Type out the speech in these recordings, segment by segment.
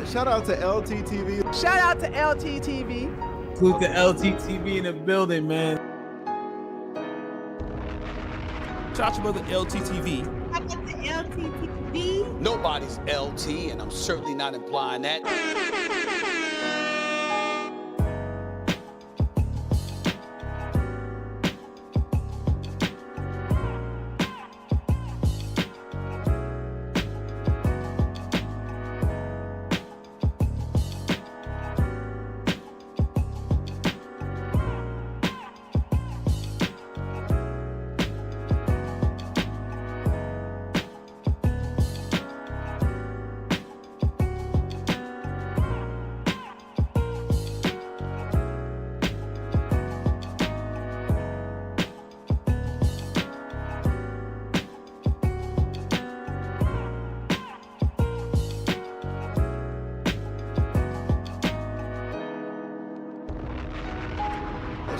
Shout out to LTTV. Shout out to LTTV. Salute the LTTV in the building, man. Shout out to brother LTTV. Shout out to LTTV. Nobody's LT, and I'm certainly not implying that.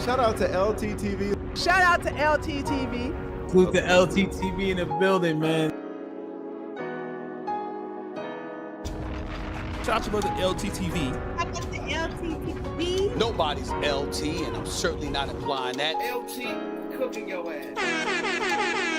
Shout out to LTTV. Shout out to LTTV. Salute the LTTV in the building, man. Shout out to brother LTTV. Shout out to LTTV. Nobody's LT, and I'm certainly not implying that. LT cooking your ass.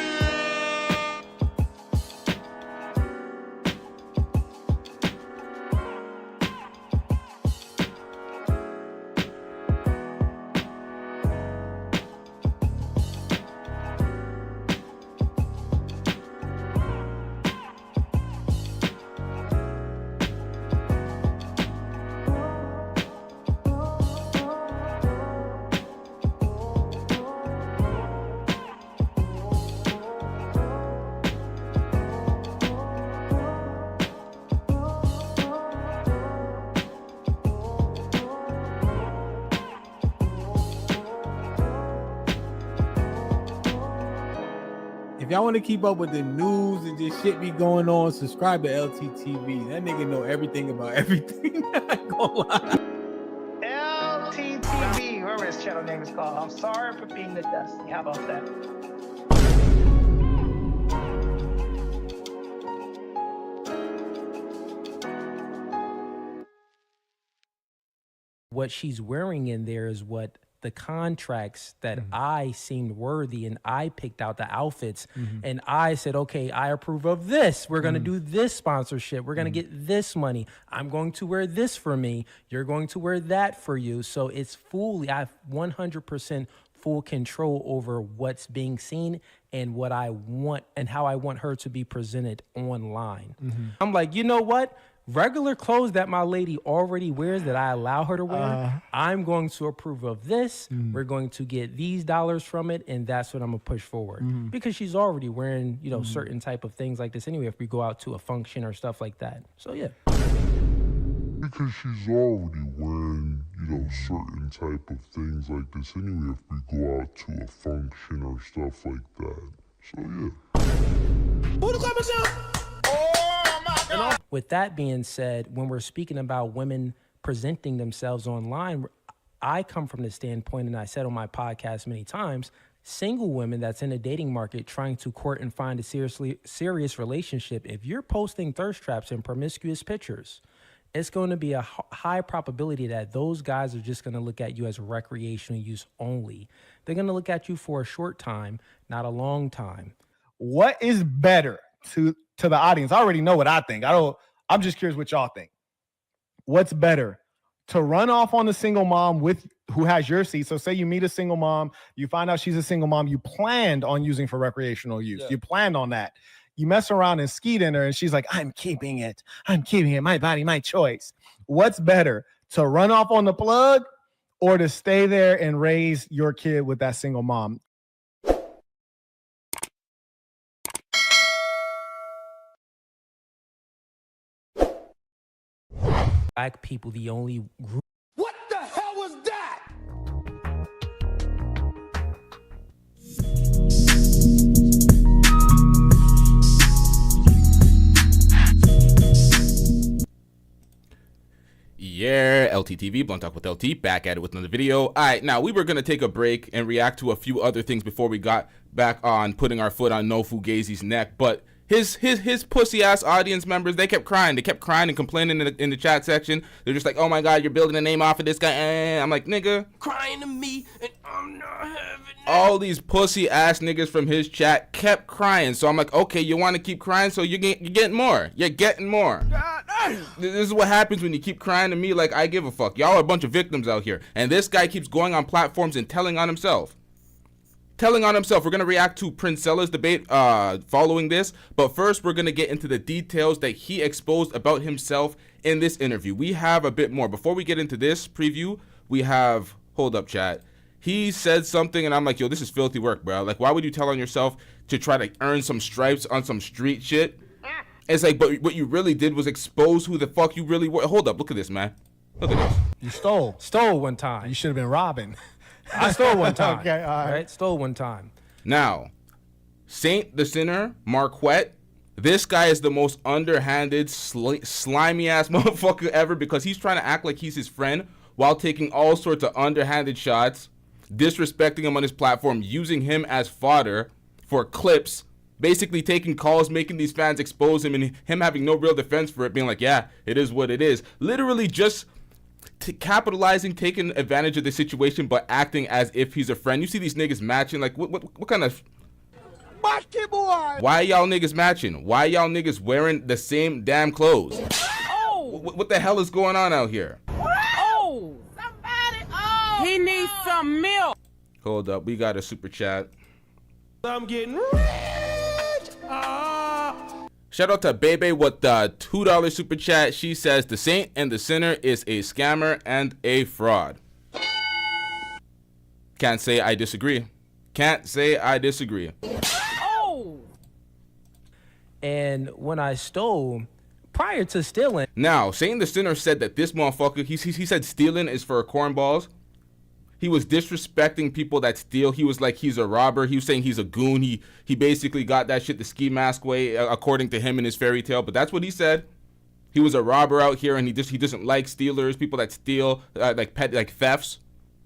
If y'all want to keep up with the news and just shit be going on, subscribe to LTTV. That nigga know everything about everything. I ain't gonna lie. LTTV, whatever his channel name is called. I'm sorry for being the dusty. How about that? What she's wearing in there is what the contracts that I seemed worthy, and I picked out the outfits and I said, okay, I approve of this. We're going to do this sponsorship. We're going to get this money. I'm going to wear this for me. You're going to wear that for you. So it's fully, I have 100% full control over what's being seen and what I want and how I want her to be presented online. I'm like, you know what? Regular clothes that my lady already wears that I allow her to wear, I'm going to approve of this. We're going to get these dollars from it, and that's what I'm gonna push forward. Because she's already wearing, you know, certain type of things like this anyway, if we go out to a function or stuff like that. So yeah. Because she's already wearing, you know, certain type of things like this anyway if we go out to a function or stuff like that. So yeah. With that being said, when we're speaking about women presenting themselves online, I come from the standpoint, and I said on my podcast many times, single women that's in the dating market trying to court and find a serious relationship, if you're posting thirst traps and promiscuous pictures, it's going to be a high probability that those guys are just going to look at you as recreational use only. They're going to look at you for a short time, not a long time. What is better to the audience? I already know what I think. I'm just curious what y'all think. What's better, to run off on the single mom who has your seed? So say you meet a single mom, you find out she's a single mom you planned on using for recreational use. Yeah. You planned on that. You mess around and skeet in her and she's like, I'm keeping it. My body, my choice. What's better, to run off on the plug or to stay there and raise your kid with that single mom? Black people, the only group. What the hell was that? Yeah, LTTV, Blunt Talk with LT, back at it with another video. All right, now we were going to take a break and react to a few other things before we got back on putting our foot on No Fugazee's neck, but His pussy ass audience members, they kept crying. They kept crying and complaining in the chat section. They're just like, oh my God, you're building a name off of this guy. I'm like, nigga. Crying to me and I'm not having it. All these pussy ass niggas from his chat kept crying. So I'm like, okay, you want to keep crying, so you're getting more. You're getting more. This is what happens when you keep crying to me like I give a fuck. Y'all are a bunch of victims out here. And this guy keeps going on platforms and telling on himself. We're going to react to Princella's debate following this. But first, we're going to get into the details that he exposed about himself in this interview. We have a bit more. Before we get into this preview, we have... Hold up, chat. He said something, and I'm like, yo, this is filthy work, bro. Like, why would you tell on yourself to try to earn some stripes on some street shit? It's like, but what you really did was expose who the fuck you really were. Hold up. Look at this, man. Look at this. You stole. Stole one time. You should have been robbing. I stole one time. Okay, all right. Stole one time. Now, Saint the Sinner, Marquette, this guy is the most underhanded, slimy ass motherfucker ever because he's trying to act like he's his friend while taking all sorts of underhanded shots, disrespecting him on his platform, using him as fodder for clips, basically taking calls, making these fans expose him, and him having no real defense for it, being like, yeah, it is what it is. Literally just capitalizing, taking advantage of the situation, but acting as if he's a friend. You see these niggas matching, like what kind of... Why y'all niggas matching? Why y'all niggas wearing the same damn clothes? Oh! What the hell is going on out here? Oh! Somebody! Oh! He needs some milk! Hold up, we got a super chat. I'm getting rich. Shout out to Bebe with the $2 super chat. She says the Saint and the Sinner is a scammer and a fraud. Can't say I disagree. Can't say I disagree. Oh! And when I stole, prior to stealing... Now, Saint the Sinner said that this motherfucker, he said stealing is for cornballs. He was disrespecting people that steal. He was like, he's a robber. He was saying he's a goon. He basically got that shit the ski mask way, according to him in his fairy tale. But that's what he said. He was a robber out here, and he doesn't like stealers, people that steal, like thefts,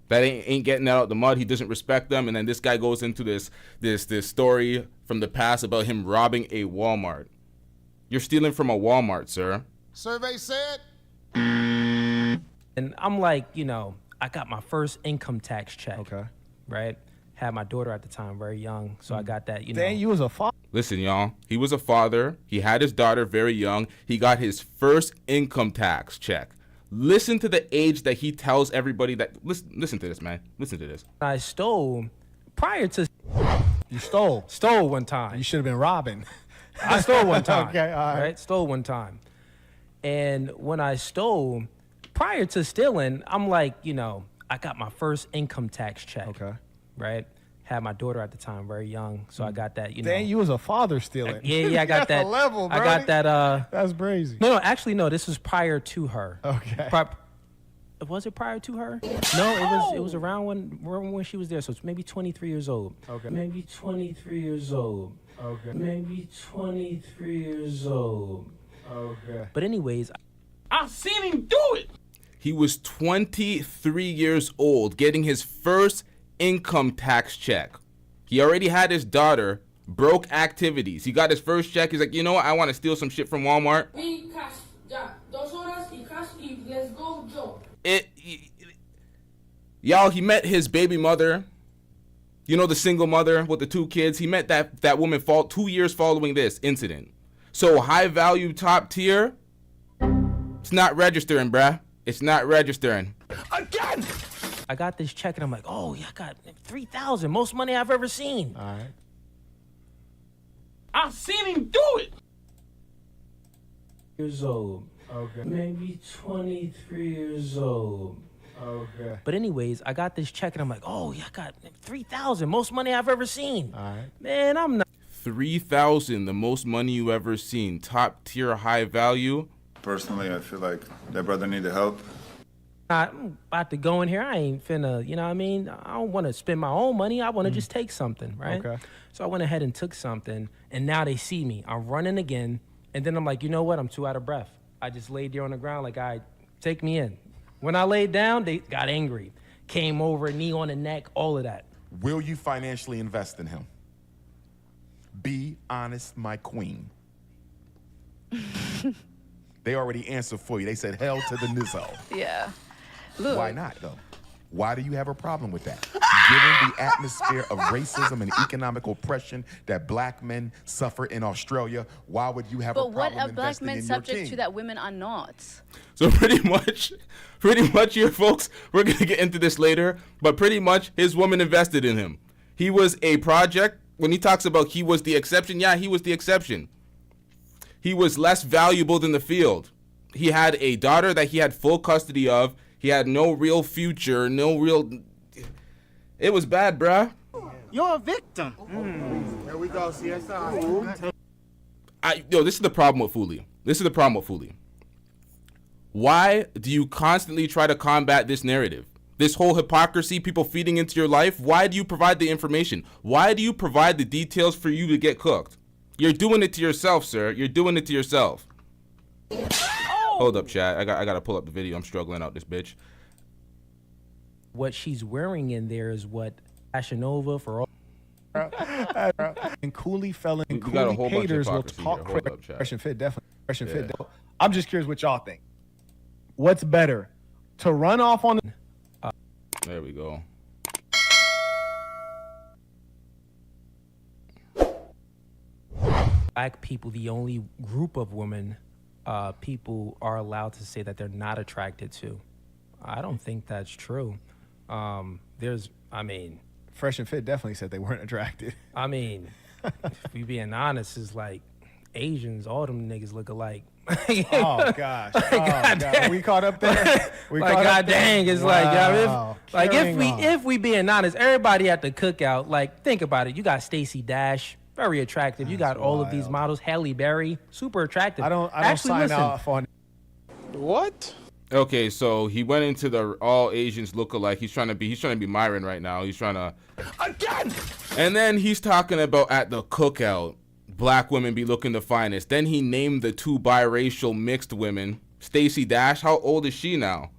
that ain't getting out of the mud. He doesn't respect them. And then this guy goes into this story from the past about him robbing a Walmart. You're stealing from a Walmart, sir. Survey said. And I'm like, I got my first income tax check. Okay. Right? Had my daughter at the time, very young. So I got that, Dang, you was a father. Listen, y'all. He was a father. He had his daughter very young. He got his first income tax check. Listen to the age that he tells everybody that... Listen to this, man. Listen to this. I stole prior to... You stole. Stole one time. You should have been robbing. I stole one time. Okay, all right. Stole one time. And when I stole... Prior to stealing, I'm like, I got my first income tax check. Okay. Right? Had my daughter at the time, very young. So I got that, Dang, you was a father stealing. Yeah, I got that. That's a level, bro. I got that. That's crazy. No, actually, no. This was prior to her. Okay. Was it prior to her? No, it was around when she was there. So it's maybe 23 years old. Okay. Maybe 23 years old. Okay. Maybe 23 years old. Okay. But anyways, I've seen him do it! He was 23 years old, getting his first income tax check. He already had his daughter, broke activities. He got his first check. He's like, you know what? I want to steal some shit from Walmart. Y'all, he met his baby mother. You know, the single mother with the 2 kids. He met that woman 2 years following this incident. So high value, top tier, it's not registering, bruh. It's not registering. Again! I got this check and I'm like, oh, yeah, I got $3,000, most money I've ever seen. All right. I've seen him do it! Years old. Okay. Maybe 23 years old. Okay. But anyways, I got this check and I'm like, oh, yeah, I got $3,000, most money I've ever seen. All right. Man, I'm not. $3,000, the most money you ever seen. Top tier, high value. Personally, I feel like that brother needed help. I'm about to go in here. I ain't finna, you know what I mean? I don't want to spend my own money. I want to just take something, right? Okay. So I went ahead and took something, and now they see me. I'm running again, and then I'm like, you know what? I'm too out of breath. I just laid there on the ground like, all right, take me in. When I laid down, they got angry. Came over, knee on the neck, all of that. Will you financially invest in him? Be honest, my queen. They already answered for you. They said hell to the nizzo. Yeah. Look. Why not, though? Why do you have a problem with that? Given the atmosphere of racism and economic oppression that black men suffer in Australia, why would you have a But what problem are black investing men in your subject king? to that women are not? So pretty much here, folks, we're going to get into this later, but pretty much his woman invested in him. He was a project. When he talks about he was the exception, yeah, he was the exception. He was less valuable than the field. He had a daughter that he had full custody of. He had no real future, no real... It was bad, bruh. You're a victim. Here we go, CSI. This is the problem with Fugazee. Why do you constantly try to combat this narrative? This whole hypocrisy, people feeding into your life? Why do you provide the information? Why do you provide the details for you to get cooked? You're doing it to yourself, sir. You're doing it to yourself. Hold up, chat. I gotta pull up the video. I'm struggling out this bitch. What she's wearing in there is what Fashion Nova for all. And Cooley fell in. We got a whole bunch of Haters will hypocrisy talk here. Hold crazy. up, chat. Fresh and fit, definitely. Fresh and fit. Definitely. I'm just curious what y'all think. What's better, to run off on? There we go. Black people, the only group of women people are allowed to say that they're not attracted to. I don't think that's true. Fresh and fit definitely said they weren't attracted. I mean, if we being honest, it's like Asians, all them niggas look alike. Oh gosh. Oh, God. We caught up there. God dang, it's wow. if we being honest, everybody at the cookout, like, think about it. You got Stacey Dash, very attractive. You got all of these models. Halle Berry, super attractive. I don't sign out for. What? Okay, so he went into the all Asians look alike. He's trying to be Myron right now. He's trying to again. And then he's talking about at the cookout, black women be looking the finest. Then he named the two biracial mixed women. Stacey Dash, how old is she now?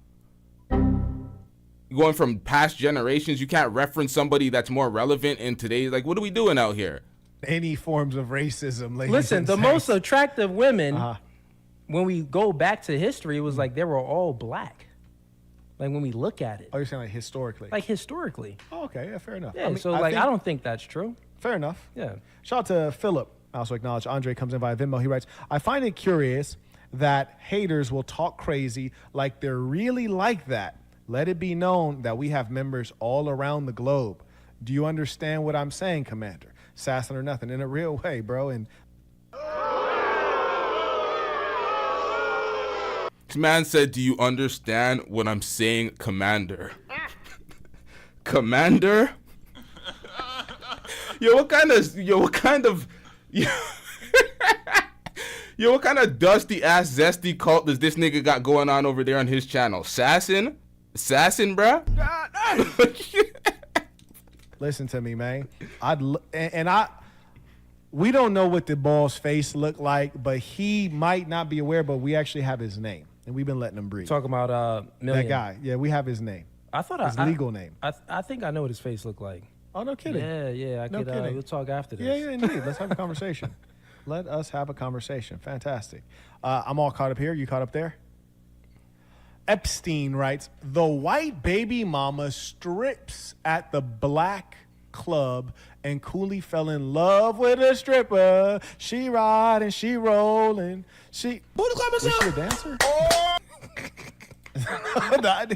Going from past generations, you can't reference somebody that's more relevant in today's. Like, what are we doing out here? Any forms of racism, ladies. Listen, the most attractive women, when we go back to history, it was like they were all black. Like when we look at it. Oh, you're saying like historically? Like historically. Oh, okay, yeah, fair enough. Yeah, I don't think that's true. Fair enough. Yeah. Shout out to Philip. I also acknowledge Andre comes in via Venmo. He writes, I find it curious that haters will talk crazy like they're really like that. Let it be known that we have members all around the globe. Do you understand what I'm saying, Commander? Sassing or nothing in a real way, bro. And this man said, do you understand what I'm saying, Commander? Commander? What kind of dusty ass zesty cult does this nigga got going on over there on his channel? Assassin, bruh? listen to me, man. We don't know what the ball's face looked like, but he might not be aware, but we actually have his name, and we've been letting him breathe. Talking about Million. That guy. Yeah, we have his name. I thought his legal name. I think I know what his face looked like. Oh, no kidding. Yeah. No kidding. We'll talk after this. Yeah, indeed. Let's have a conversation. Let us have a conversation. Fantastic. I'm all caught up here. You caught up there? Epstein writes, the white baby mama strips at the black club and Cooley fell in love with a stripper. She riding, she rolling. Was she a dancer?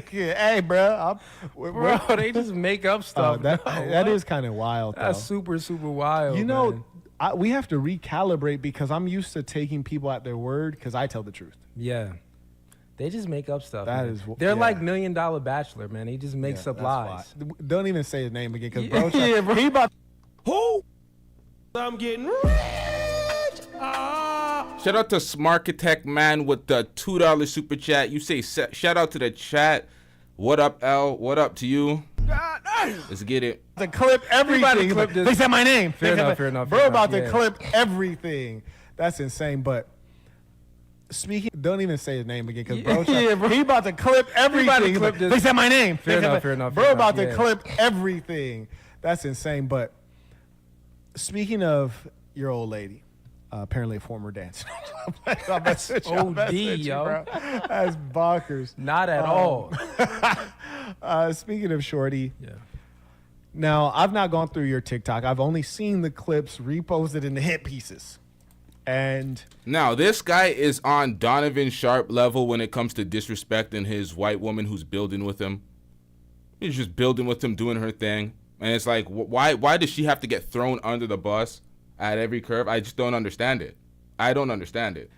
Hey, bro. They just make up stuff. That is kind of wild, though. That's super, super wild. You know, man. We have to recalibrate because I'm used to taking people at their word because I tell the truth. Yeah. They just make up stuff. They're like $1 Million Bachelor, man. He just makes up lies. Don't even say his name again, because bro, bro. He about who? I'm getting rich. Shout out to Smarkitect man with the $2 super chat. You say shout out to the chat. What up, L? What up to you? Let's get it. To clip everything. They said my name. Fair enough. Bro, about to clip everything. That's insane. But speaking, don't even say his name again, because bro, he about to clip everything. They said my name. Fair enough. Bro, about to clip everything. That's insane. But speaking of your old lady, apparently a former dancer. That's OD, yo. That's bonkers. Not at all. Speaking of Shorty, now I've not gone through your TikTok. I've only seen the clips reposted in the hit pieces. And now this guy is on Donovan Sharp level when it comes to disrespecting his white woman who's building with him. He's just building with him, doing her thing. And it's like, why does she have to get thrown under the bus at every curve? I just don't understand it. I don't understand it.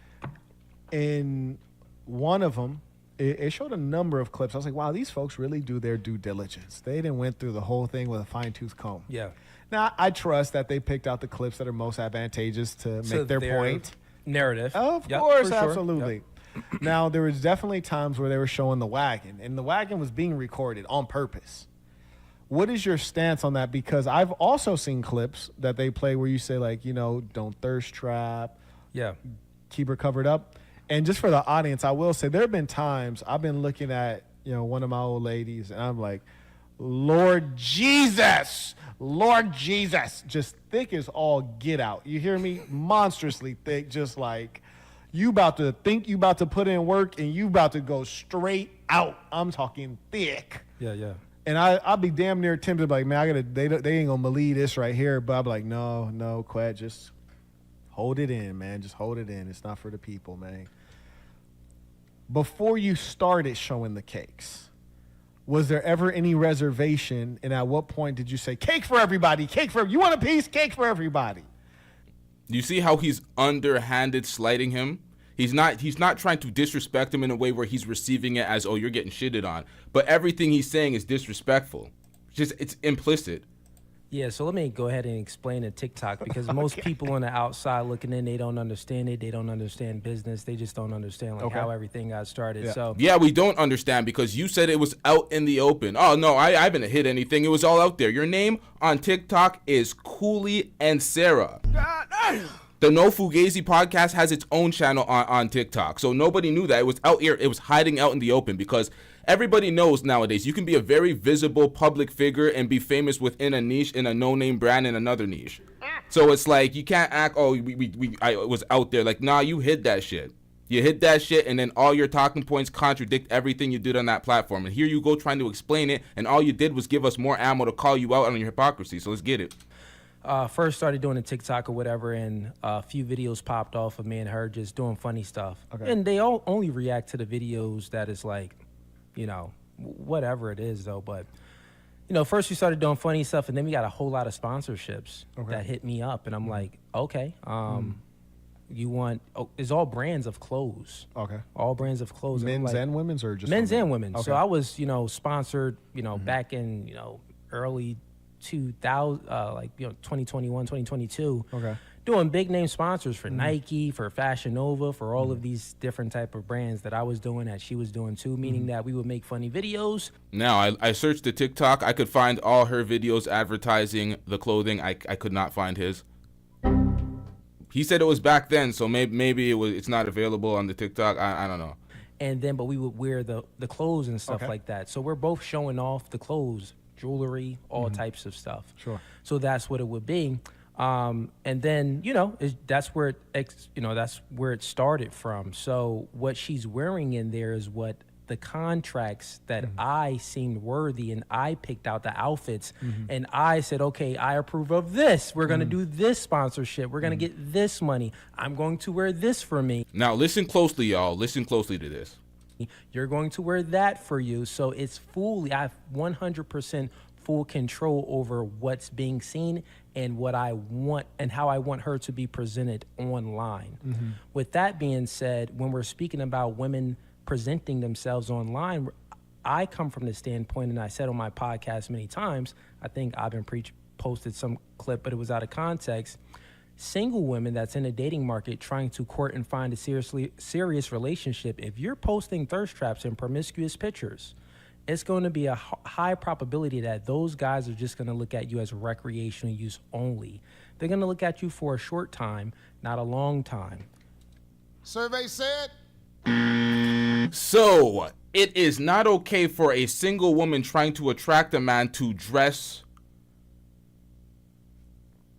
In one of them, it showed a number of clips. I was like, wow, these folks really do their due diligence. They didn't went through the whole thing with a fine-tooth comb. Yeah. Now, I trust that they picked out the clips that are most advantageous to make their point. Narrative. Of Yep, course, for sure. absolutely. Yep. Now, there was definitely times where they were showing the wagon, and the wagon was being recorded on purpose. What is your stance on that? Because I've also seen clips that they play where you say, like, you know, don't thirst trap. Yeah. Keep her covered up. And just for the audience, I will say there have been times I've been looking at, you know, one of my old ladies, and I'm like, Lord Jesus, just thick as all get out. You hear me? Monstrously thick, just like you about to think you about to put in work and you about to go straight out. I'm talking thick. Yeah, yeah. And I'll be damn near tempted to be like, man, they ain't gonna believe this right here. But I'm like, no, Quet, just hold it in, man. Just hold it in. It's not for the people, man. Before you started showing the cakes, was there ever any reservation? And at what point did you say, cake for everybody, you want a piece? Cake for everybody. You see how he's underhanded slighting him? He's not trying to disrespect him in a way where he's receiving it as, oh, you're getting shitted on. But everything he's saying is disrespectful. It's implicit. Yeah, so let me go ahead and explain the TikTok because most people on the outside looking in, they don't understand it. They don't understand business. They just don't understand how everything got started. Yeah. So yeah, we don't understand because you said it was out in the open. Oh, no, I haven't hit anything. It was all out there. Your name on TikTok is Cooley and Sarah. The No Fugazee Podcast has its own channel on TikTok. So nobody knew that. It was out here. It was hiding out in the open because everybody knows nowadays you can be a very visible public figure and be famous within a niche in a no-name brand in another niche. So it's like you can't act, oh, I was out there. Like, nah, you hid that shit. You hid that shit, and then all your talking points contradict everything you did on that platform. And here you go trying to explain it, and all you did was give us more ammo to call you out on your hypocrisy. So let's get it. First started doing a TikTok or whatever, and a few videos popped off of me and her just doing funny stuff. Okay. And they all only react to the videos that is like, you know, whatever it is though. But, you know, first we started doing funny stuff, and then we got a whole lot of sponsorships that hit me up, and I'm like, okay, you want? Oh, it's all brands of clothes. Okay. All brands of clothes. Men's and women's, or just men's and women's. Okay. So I was, you know, sponsored, you know, back in, you know, early 2000, like, you know, 2021, 2022. Okay. Doing big name sponsors for Nike, for Fashion Nova, for all of these different type of brands that I was doing that she was doing too, meaning that we would make funny videos. Now, I searched the TikTok. I could find all her videos advertising the clothing. I could not find his. He said it was back then, so maybe it's not available on the TikTok. I don't know. And then, but we would wear the clothes and stuff like that. So we're both showing off the clothes, jewelry, all types of stuff. Sure. So that's what it would be. And then, you know, that's where it started from. So what she's wearing in there is what the contracts that I seemed worthy, and I picked out the outfits, and I said, okay, I approve of this. We're going to do this sponsorship. We're going to get this money. I'm going to wear this for me. Now listen closely, y'all. Listen closely to this. You're going to wear that for you. So it's fully, I have 100% full control over what's being seen and what I want and how I want her to be presented online. With that being said, when we're speaking about women presenting themselves online, I come from the standpoint, and I said on my podcast many times, I think I've been posted some clip, but it was out of context. Single women that's in a dating market trying to court and find a serious relationship, if you're posting thirst traps and promiscuous pictures, it's going to be a high probability that those guys are just going to look at you as recreational use only. They're going to look at you for a short time, not a long time. Survey said. So it is not okay for a single woman trying to attract a man to dress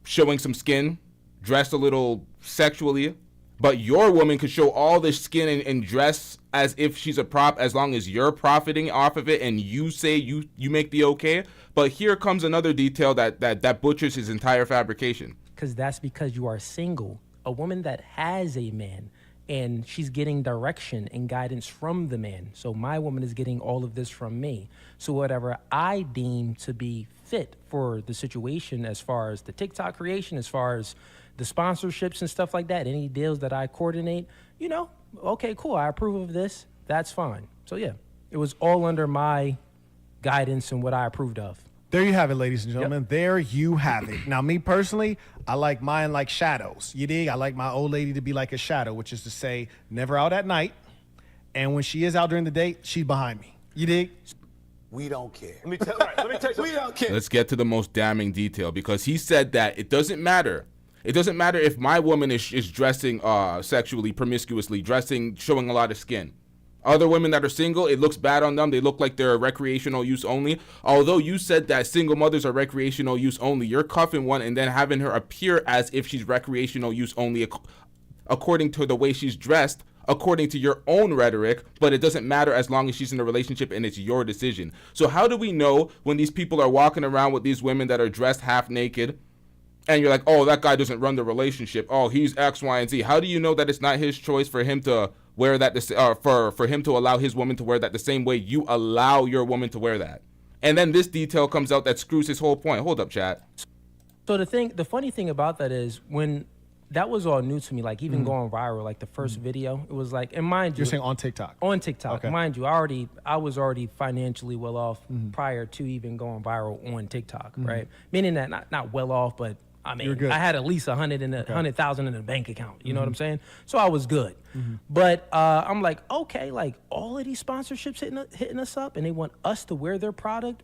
showing some skin dress a little sexually, but your woman could show all this skin and dress as if she's a prop as long as you're profiting off of it and you say you make the okay. But here comes another detail that butchers his entire fabrication. Because that's because you are single. A woman that has a man and she's getting direction and guidance from the man. So my woman is getting all of this from me. So whatever I deem to be fit for the situation, as far as the TikTok creation, as far as the sponsorships and stuff like that, any deals that I coordinate, okay, cool, I approve of this, that's fine. So yeah, it was all under my guidance and what I approved of. There you have it, ladies and gentlemen. Yep. There you have it. Now, me personally, I like mine like shadows. You dig? I like my old lady to be like a shadow, which is to say, never out at night. And when she is out during the day, she's behind me. You dig? We don't care. Let me tell you, we don't care. Let's get to the most damning detail, because he said that it doesn't matter. It doesn't matter if my woman is dressing sexually, promiscuously, showing a lot of skin. Other women that are single, it looks bad on them. They look like they're recreational use only. Although you said that single mothers are recreational use only, you're cuffing one and then having her appear as if she's recreational use only according to the way she's dressed, according to your own rhetoric, but it doesn't matter as long as she's in a relationship and it's your decision. So how do we know when these people are walking around with these women that are dressed half naked and you're like, oh, that guy doesn't run the relationship. Oh, he's X, Y, and Z. How do you know that it's not his choice for him to wear that, for him to allow his woman to wear that the same way you allow your woman to wear that? And then this detail comes out that screws his whole point. Hold up, chat. So the funny thing about that is, when that was all new to me, like even going viral, like the first video, it was like, and mind you, you're saying on TikTok? On TikTok, okay. Mind you, I was already financially well off prior to even going viral on TikTok, right? Meaning that not well off, but I mean, I had at least 100,000 in the bank account. You know what I'm saying? So I was good. But I'm like, okay, like all of these sponsorships hitting us up, and they want us to wear their product.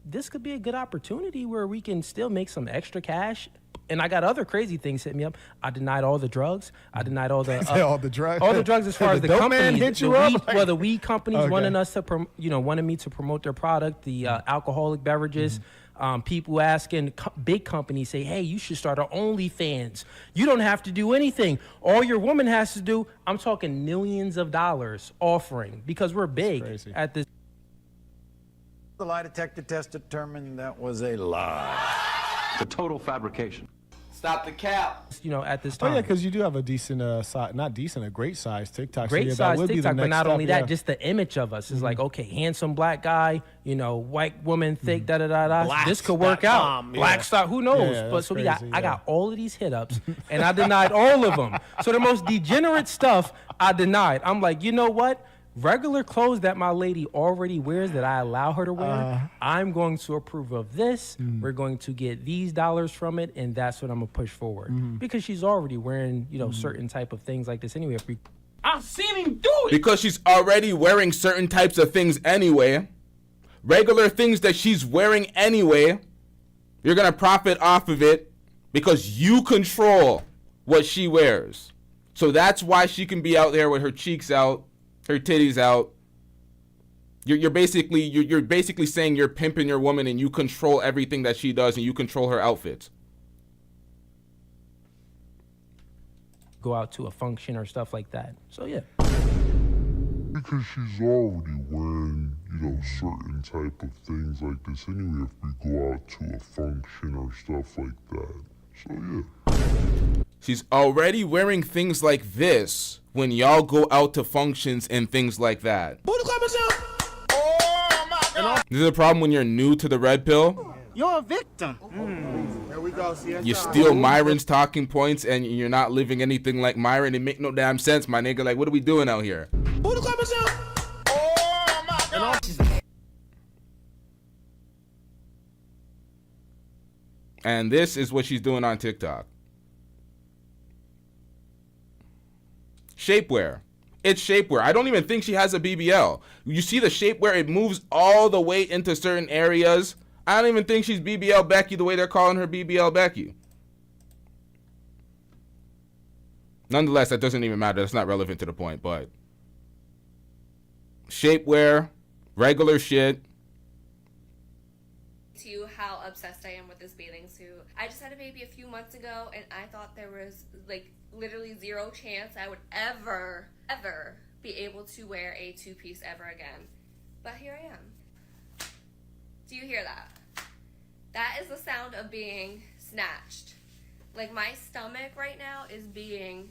This could be a good opportunity where we can still make some extra cash. And I got other crazy things hitting me up. I denied all the drugs. I denied all the all the drugs. All the drugs as far as the companies. Hit you up? Well, the weed companies wanted us to, wanted me to promote their product. The alcoholic beverages. People asking big companies, say, hey, you should start an OnlyFans. You don't have to do anything. All your woman has to do, I'm talking millions of dollars offering, because we're big at this. The lie detector test determined that was a lie. The total fabrication. Stop the cap. At this time. Oh yeah, because you do have a decent a great size TikTok. Great size TikTok, but not only that, just the image of us is like, okay, handsome black guy, white woman, thick, da. This could work out. Black star, who knows? Yeah, but so crazy, I got all of these hit ups, and I denied all of them. So the most degenerate stuff I denied. I'm like, you know what? Regular clothes that my lady already wears that I allow her to wear, I'm going to approve of this. We're going to get these dollars from it, and that's what I'm gonna push forward. Because she's already wearing, certain type of things like this anyway. I've seen him do it. Because she's already wearing certain types of things anyway. Regular things that she's wearing anyway. You're gonna profit off of it because you control what she wears. So that's why she can be out there with her cheeks out, her titties out. You're basically saying you're pimping your woman and you control everything that she does and you control her outfits. Go out to a function or stuff like that. So yeah. Because she's already wearing, certain type of things like this anyway if we go out to a function or stuff like that. So yeah. She's already wearing things like this when y'all go out to functions and things like that. Oh my God! This is a problem when you're new to the red pill. You're a victim. Here we go. See, You steal Myron's talking points and you're not living anything like Myron. It make no damn sense, my nigga. Like, what are we doing out here? Oh my God! And this is what she's doing on TikTok. Shapewear. It's shapewear. I don't even think she has a BBL. You see the shapewear, it moves all the way into certain areas. I don't even think she's BBL Becky the way they're calling her BBL Becky. Nonetheless, that doesn't even matter. That's not relevant to the point, but shapewear, regular shit. To how obsessed I am with this bathing suit. I just had a baby a few months ago, and I thought there was like literally zero chance I would ever be able to wear a two-piece ever again. But here I am. Do you hear that? That is the sound of being snatched. Like, my stomach right now is being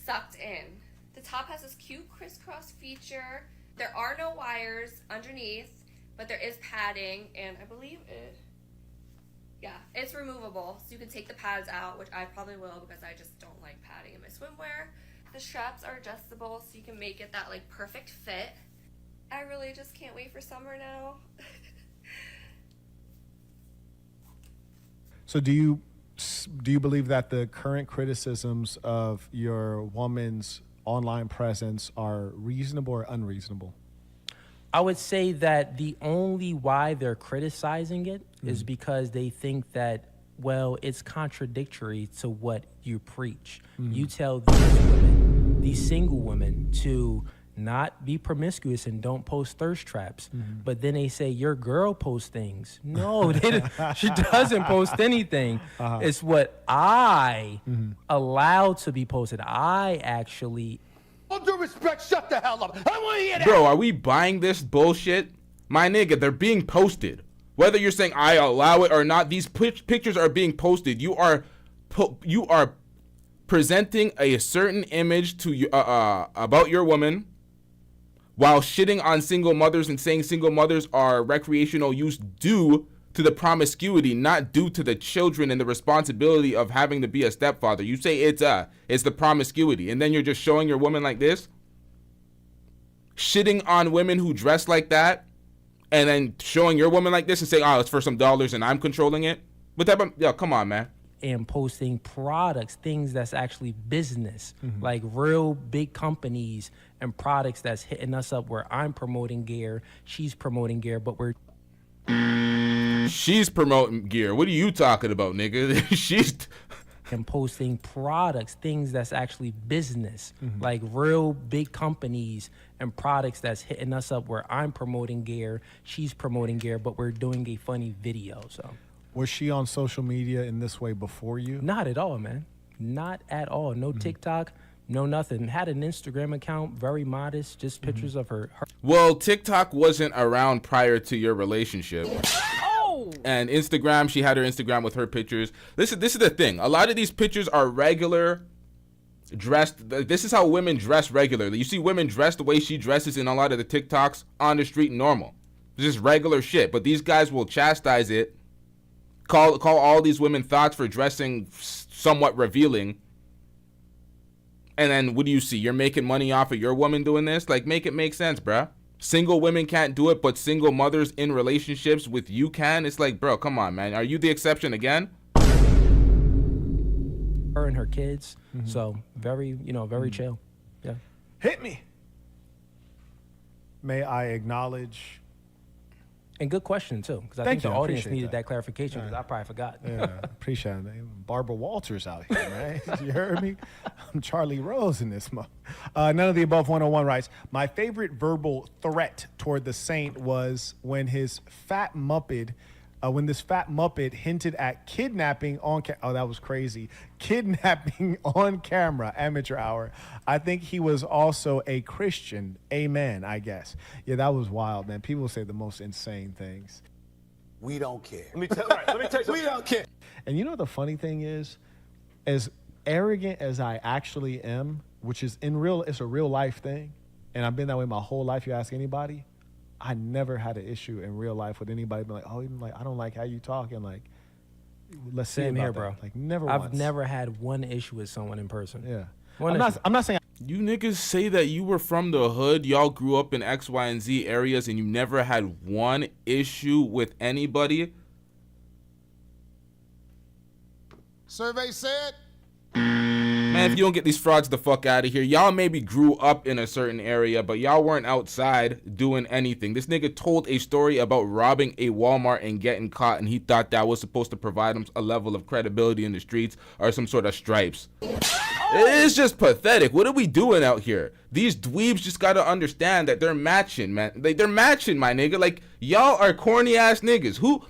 sucked in. The top has this cute crisscross feature. There are no wires underneath, but there is padding, and I believe it's removable, so you can take the pads out, which I probably will because I just don't like padding in my swimwear. The straps are adjustable, so you can make it that like perfect fit. I really just can't wait for summer now. So do you believe that the current criticisms of your woman's online presence are reasonable or unreasonable? I would say that the only why they're criticizing it is because they think that, well, it's contradictory to what you preach. You tell these women, these single women, to not be promiscuous and don't post thirst traps. But then they say your girl posts things. No, she doesn't post anything. It's what I allow to be posted. I actually... All due respect, shut the hell up. I want to hear that. Bro, are we buying this bullshit? My nigga, they're being posted. Whether you're saying I allow it or not, these pictures are being posted. You are presenting a certain image to you about your woman, while shitting on single mothers and saying single mothers are recreational use due to the promiscuity, not due to the children and the responsibility of having to be a stepfather. You say it's the promiscuity, and then you're just showing your woman like this, shitting on women who dress like that, and then showing your woman like this and saying, oh, it's for some dollars and I'm controlling it. But yo, come on, man. And posting products, things that's actually business, like real big companies and products that's hitting us up where I'm promoting gear, she's promoting gear, but we're... She's promoting gear. What are you talking about, nigga? She's... And posting products, things that's actually business, like real big companies and products that's hitting us up where I'm promoting gear, she's promoting gear, but we're doing a funny video, so... Was she on social media in this way before you? Not at all, man. Not at all. No TikTok, no nothing. Had an Instagram account, very modest, just pictures of her. Well, TikTok wasn't around prior to your relationship. And Instagram, she had her Instagram with her pictures. This is the thing. A lot of these pictures are regular dressed. This is how women dress regularly. You see women dressed the way she dresses in a lot of the TikToks on the street normal. It's just regular shit. But these guys will chastise it. Call all these women thoughts for dressing somewhat revealing. And then what do you see? You're making money off of your woman doing this? Like, make it make sense, bruh. Single women can't do it, but single mothers in relationships with you can? It's like, bro, come on, man. Are you the exception again? Her and her kids. So very, very chill. Yeah. Hit me. May I acknowledge... And good question, too, because I think the audience needed that clarification because I probably forgot. Yeah, appreciate it. Barbara Walters out here, man. You heard me? I'm Charlie Rose in this month. None of the above 101 writes, my favorite verbal threat toward the saint was when this fat Muppet hinted at kidnapping on oh, that was crazy. Kidnapping on camera, amateur hour. I think he was also a Christian. Amen, I guess. Yeah, that was wild, man. People say the most insane things. We don't care. Let me tell you, we don't care. And you know what the funny thing is? As arrogant as I actually am, which is it's a real life thing, and I've been that way my whole life, you ask anybody, I never had an issue in real life with anybody being like, oh, even like I don't like how you talk, and like, let's see about here, that. bro. Like never. I've never had one issue with someone in person. Yeah. I'm not saying you niggas say that you were from the hood, y'all grew up in X, Y, and Z areas, and you never had one issue with anybody. Survey said. Man, if you don't get these frauds the fuck out of here, y'all maybe grew up in a certain area, but y'all weren't outside doing anything. This nigga told a story about robbing a Walmart and getting caught, and he thought that was supposed to provide him a level of credibility in the streets or some sort of stripes. It's just pathetic. What are we doing out here? These dweebs just gotta understand that they're matching, man. They're matching, my nigga. Like, y'all are corny ass niggas. Who?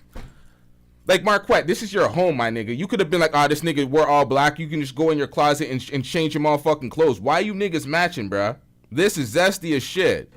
Like, Marquette, this is your home, my nigga. You could have been like, this nigga, we're all black. You can just go in your closet and change your motherfucking clothes. Why you niggas matching, bruh? This is zesty as shit.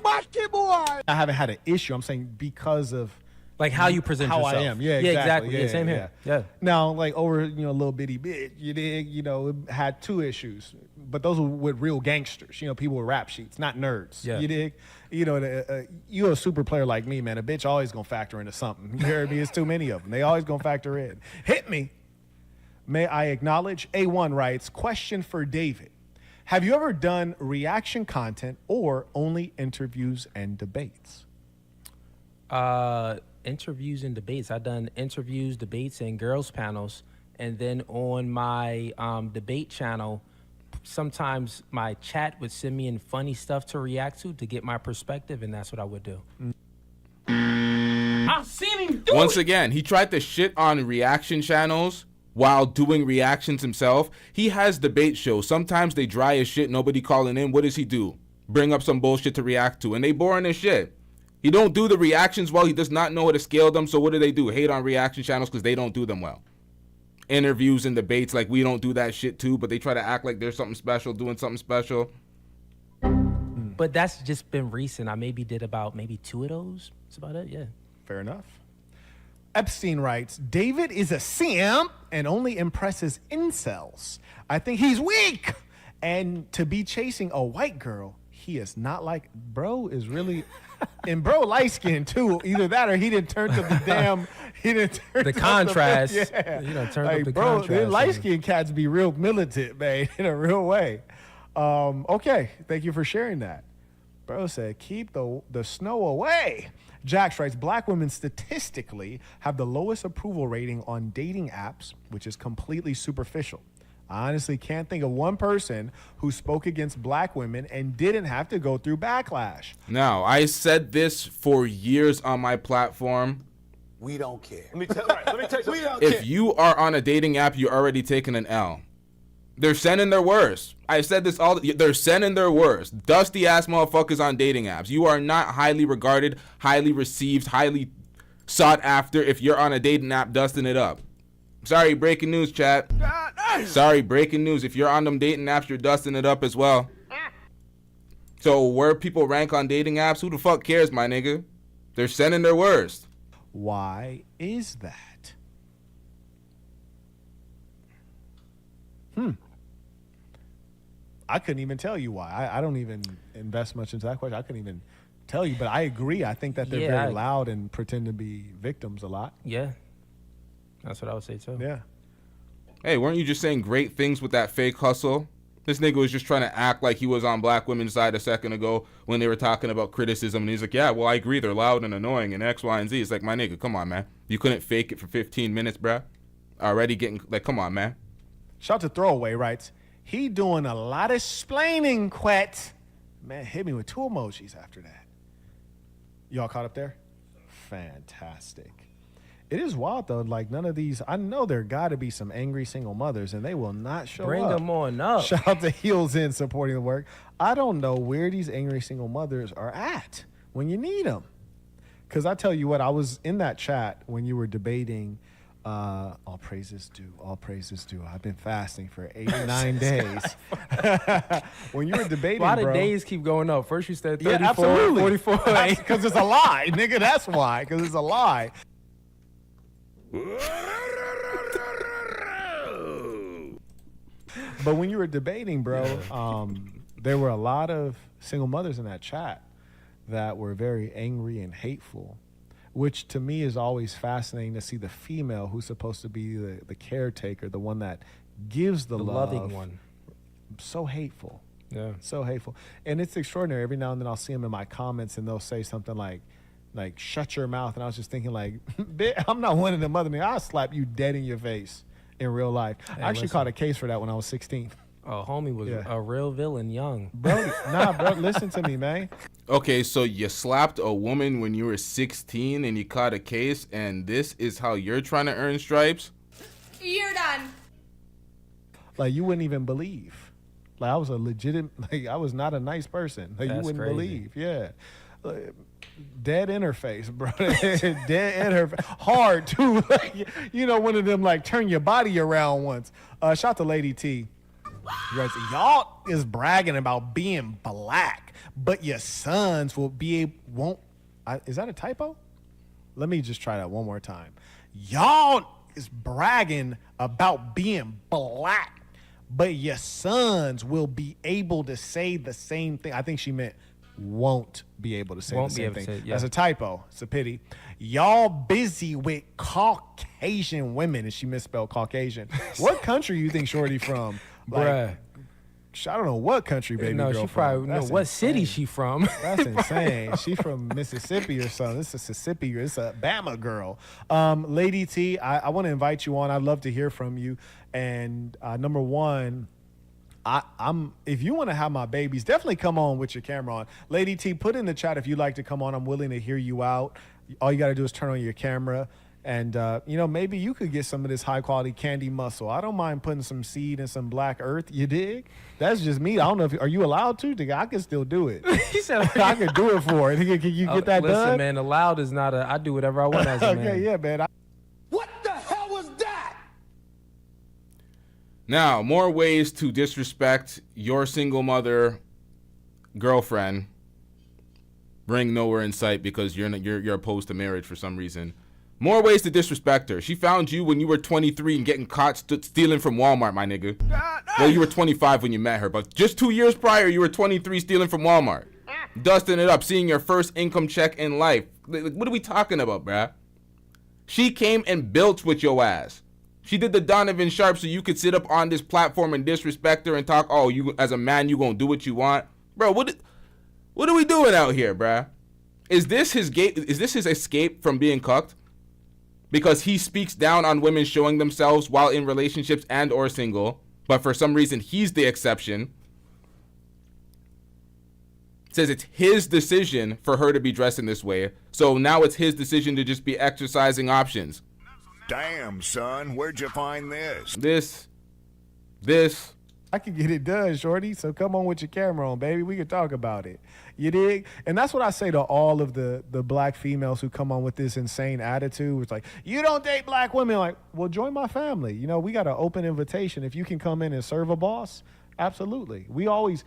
I haven't had an issue. I'm saying because of like how you present how yourself. I am. Yeah, exactly. Yeah, same here. Yeah. Now, like over, little bitty bit, you dig, it had 2 issues, but those were with real gangsters, people with rap sheets, not nerds. Yeah. You dig? You a super player like me, man. A bitch always gonna factor into something. You heard me? It's too many of them. They always gonna factor in. Hit me. May I acknowledge? A1 writes, question for David. Have you ever done reaction content or only interviews and debates? Interviews and debates. I've done interviews, debates, and girls panels. And then on my debate channel, sometimes my chat would send me in funny stuff to react to get my perspective, and that's what I would do. I've seen him do Once again, he tried to shit on reaction channels while doing reactions himself. He has debate shows. Sometimes they dry as shit, nobody calling in. What does he do? Bring up some bullshit to react to, and they boring as shit. He don't do the reactions well. He does not know how to scale them. So what do? Hate on reaction channels because they don't do them well. Interviews and debates, like we don't do that shit too, but they try to act like there's something special, doing something special. But that's just been recent. I did about 2 of those. That's about it, yeah. Fair enough. Epstein writes, David is a simp and only impresses incels. I think he's weak. And to be chasing a white girl, he is not like, bro is really... And bro, light skinned too. Either that or he didn't turn to the damn. He didn't turn the to contrast. Yeah, turn like, up the bro, contrast. light skinned cats be real militant, man, in a real way. Okay, thank you for sharing that. Bro said, keep the snow away. Jax writes, black women statistically have the lowest approval rating on dating apps, which is completely superficial. I honestly can't think of one person who spoke against black women and didn't have to go through backlash. Now, I said this for years on my platform. We don't care. Let me tell you, we don't care. If you are on a dating app, you're already taking an L. They're sending their worst. I said this they're sending their worst. Dusty ass motherfuckers on dating apps. You are not highly regarded, highly received, highly sought after if you're on a dating app dusting it up. Sorry, breaking news, chat. Sorry, breaking news. If you're on them dating apps, you're dusting it up as well. So where people rank on dating apps, who the fuck cares, my nigga? They're sending their worst. Why is that? I couldn't even tell you why. I don't even invest much into that question. I couldn't even tell you, but I agree. I think that they're very loud and pretend to be victims a lot. Yeah. That's what I would say too. Yeah. Hey, weren't you just saying great things with that fake hustle? This nigga was just trying to act like he was on black women's side a second ago when they were talking about criticism. And he's like, yeah, well, I agree. They're loud and annoying and X, Y, and Z. It's like, my nigga, come on, man. You couldn't fake it for 15 minutes, bruh? Already getting, like, come on, man. Shout to Throwaway writes, he doing a lot of splaining, Quet. Man, hit me with 2 emojis after that. Y'all caught up there? Fantastic. It is wild, though. Like, none of these, I know there got to be some angry single mothers, and they will not show Bring up. them on up. Shout out to Heels In supporting the work. I don't know where these angry single mothers are at when you need them. Because I tell you what, I was in that chat when you were debating, all praises due, all praises due. I've been fasting for 89 days. When you were debating, Why the bro, days keep going up? First you said 34, yeah, absolutely. 44. Because it's a lie, nigga. That's why. Because it's a lie. But when you were debating, bro, there were a lot of single mothers in that chat that were very angry and hateful, which to me is always fascinating to see the female who's supposed to be the caretaker, the one that gives the love, loving one. So hateful. Yeah. So hateful. And it's extraordinary. Every now and then I'll see them in my comments and they'll say something like, shut your mouth. And I was just thinking, like, I'm not one of them other than I'll slap you dead in your face in real life. Hey, I actually caught a case for that when I was 16. Oh, homie was a real villain young. Bro, listen to me, man. Okay, so you slapped a woman when you were 16 and you caught a case, and this is how you're trying to earn stripes? You're done. Like, you wouldn't even believe. Like, I was a legitimate, like, I was not a nice person. Like, you That's wouldn't crazy. believe. Yeah. Dead interface, bro. Dead interface. Hard too. Like, you know, one of them like turn your body around once. Shout out to Lady T. Y'all is bragging about being black, but your sons won't. Is that a typo? Let me just try that one more time. Y'all is bragging about being black, but your sons will be able to say the same thing. I think she meant won't be able to say the same thing. That's a typo. It's a pity. Y'all busy with Caucasian women, and she misspelled Caucasian. What country you think Shorty from? Bruh. I don't know what country baby girl she from. probably know what city she from. That's insane. She from Mississippi or something. It's a Mississippi. It's a Bama girl. Lady T, I want to invite you on. I'd love to hear from you. And number one, if you want to have my babies, definitely come on with your camera on. Lady T, put in the chat if you'd like to come on. I'm willing to hear you out. All you got to do is turn on your camera. And, you know, maybe you could get some of this high-quality candy muscle. I don't mind putting some seed and some black earth. You dig? That's just me. I don't know are you allowed to? I can still do it. He said, I can do it for it. Can you get that done? Listen, man, allowed is not I do whatever I want as a man. Okay, yeah, man. What the hell was that? Now, more ways to disrespect your single mother girlfriend. Ring nowhere in sight because you're opposed to marriage for some reason. More ways to disrespect her. She found you when you were 23 and getting caught stealing from Walmart, my nigga. Well, you were 25 when you met her, but just 2 years prior, you were 23 stealing from Walmart. Dusting it up, seeing your first income check in life. What are we talking about, bruh? She came and built with your ass. She did the Donovan Sharp so you could sit up on this platform and disrespect her and talk, oh, you as a man, you gonna do what you want. Bro, what are we doing out here, bruh? Is this his escape from being cucked? Because he speaks down on women showing themselves while in relationships and or single, but for some reason he's the exception. Says it's his decision for her to be dressed in this way, so now it's his decision to just be exercising options. Damn, son, where'd you find this? This. I can get it done, Shorty, so come on with your camera on, baby. We can talk about it. You dig? And that's what I say to all of the black females who come on with this insane attitude. It's like, you don't date black women. Like, well, join my family. You know, we got an open invitation. If you can come in and serve a boss, absolutely. We always,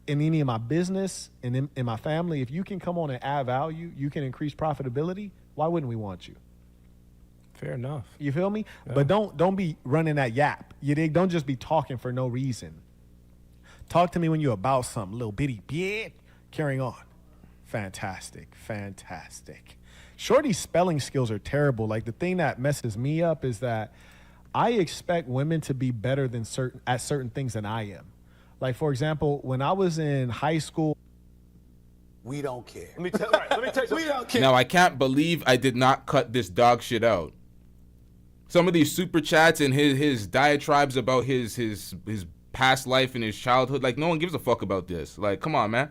in any of my business and in my family, if you can come on and add value, you can increase profitability, why wouldn't we want you? Fair enough. You feel me? Yeah. But don't be running that yap. You dig? Don't just be talking for no reason. Talk to me when you're about something, little bitty bitch. Carrying on. Fantastic. Shorty's spelling skills are terrible. Like, the thing that messes me up is that I expect women to be better than certain things than I am. Like, for example, when I was in high school, we don't care. Let me tell you, we don't care. Now, I can't believe I did not cut this dog shit out. Some of these super chats and his diatribes about his past life and his childhood, like, no one gives a fuck about this. Like, come on, man.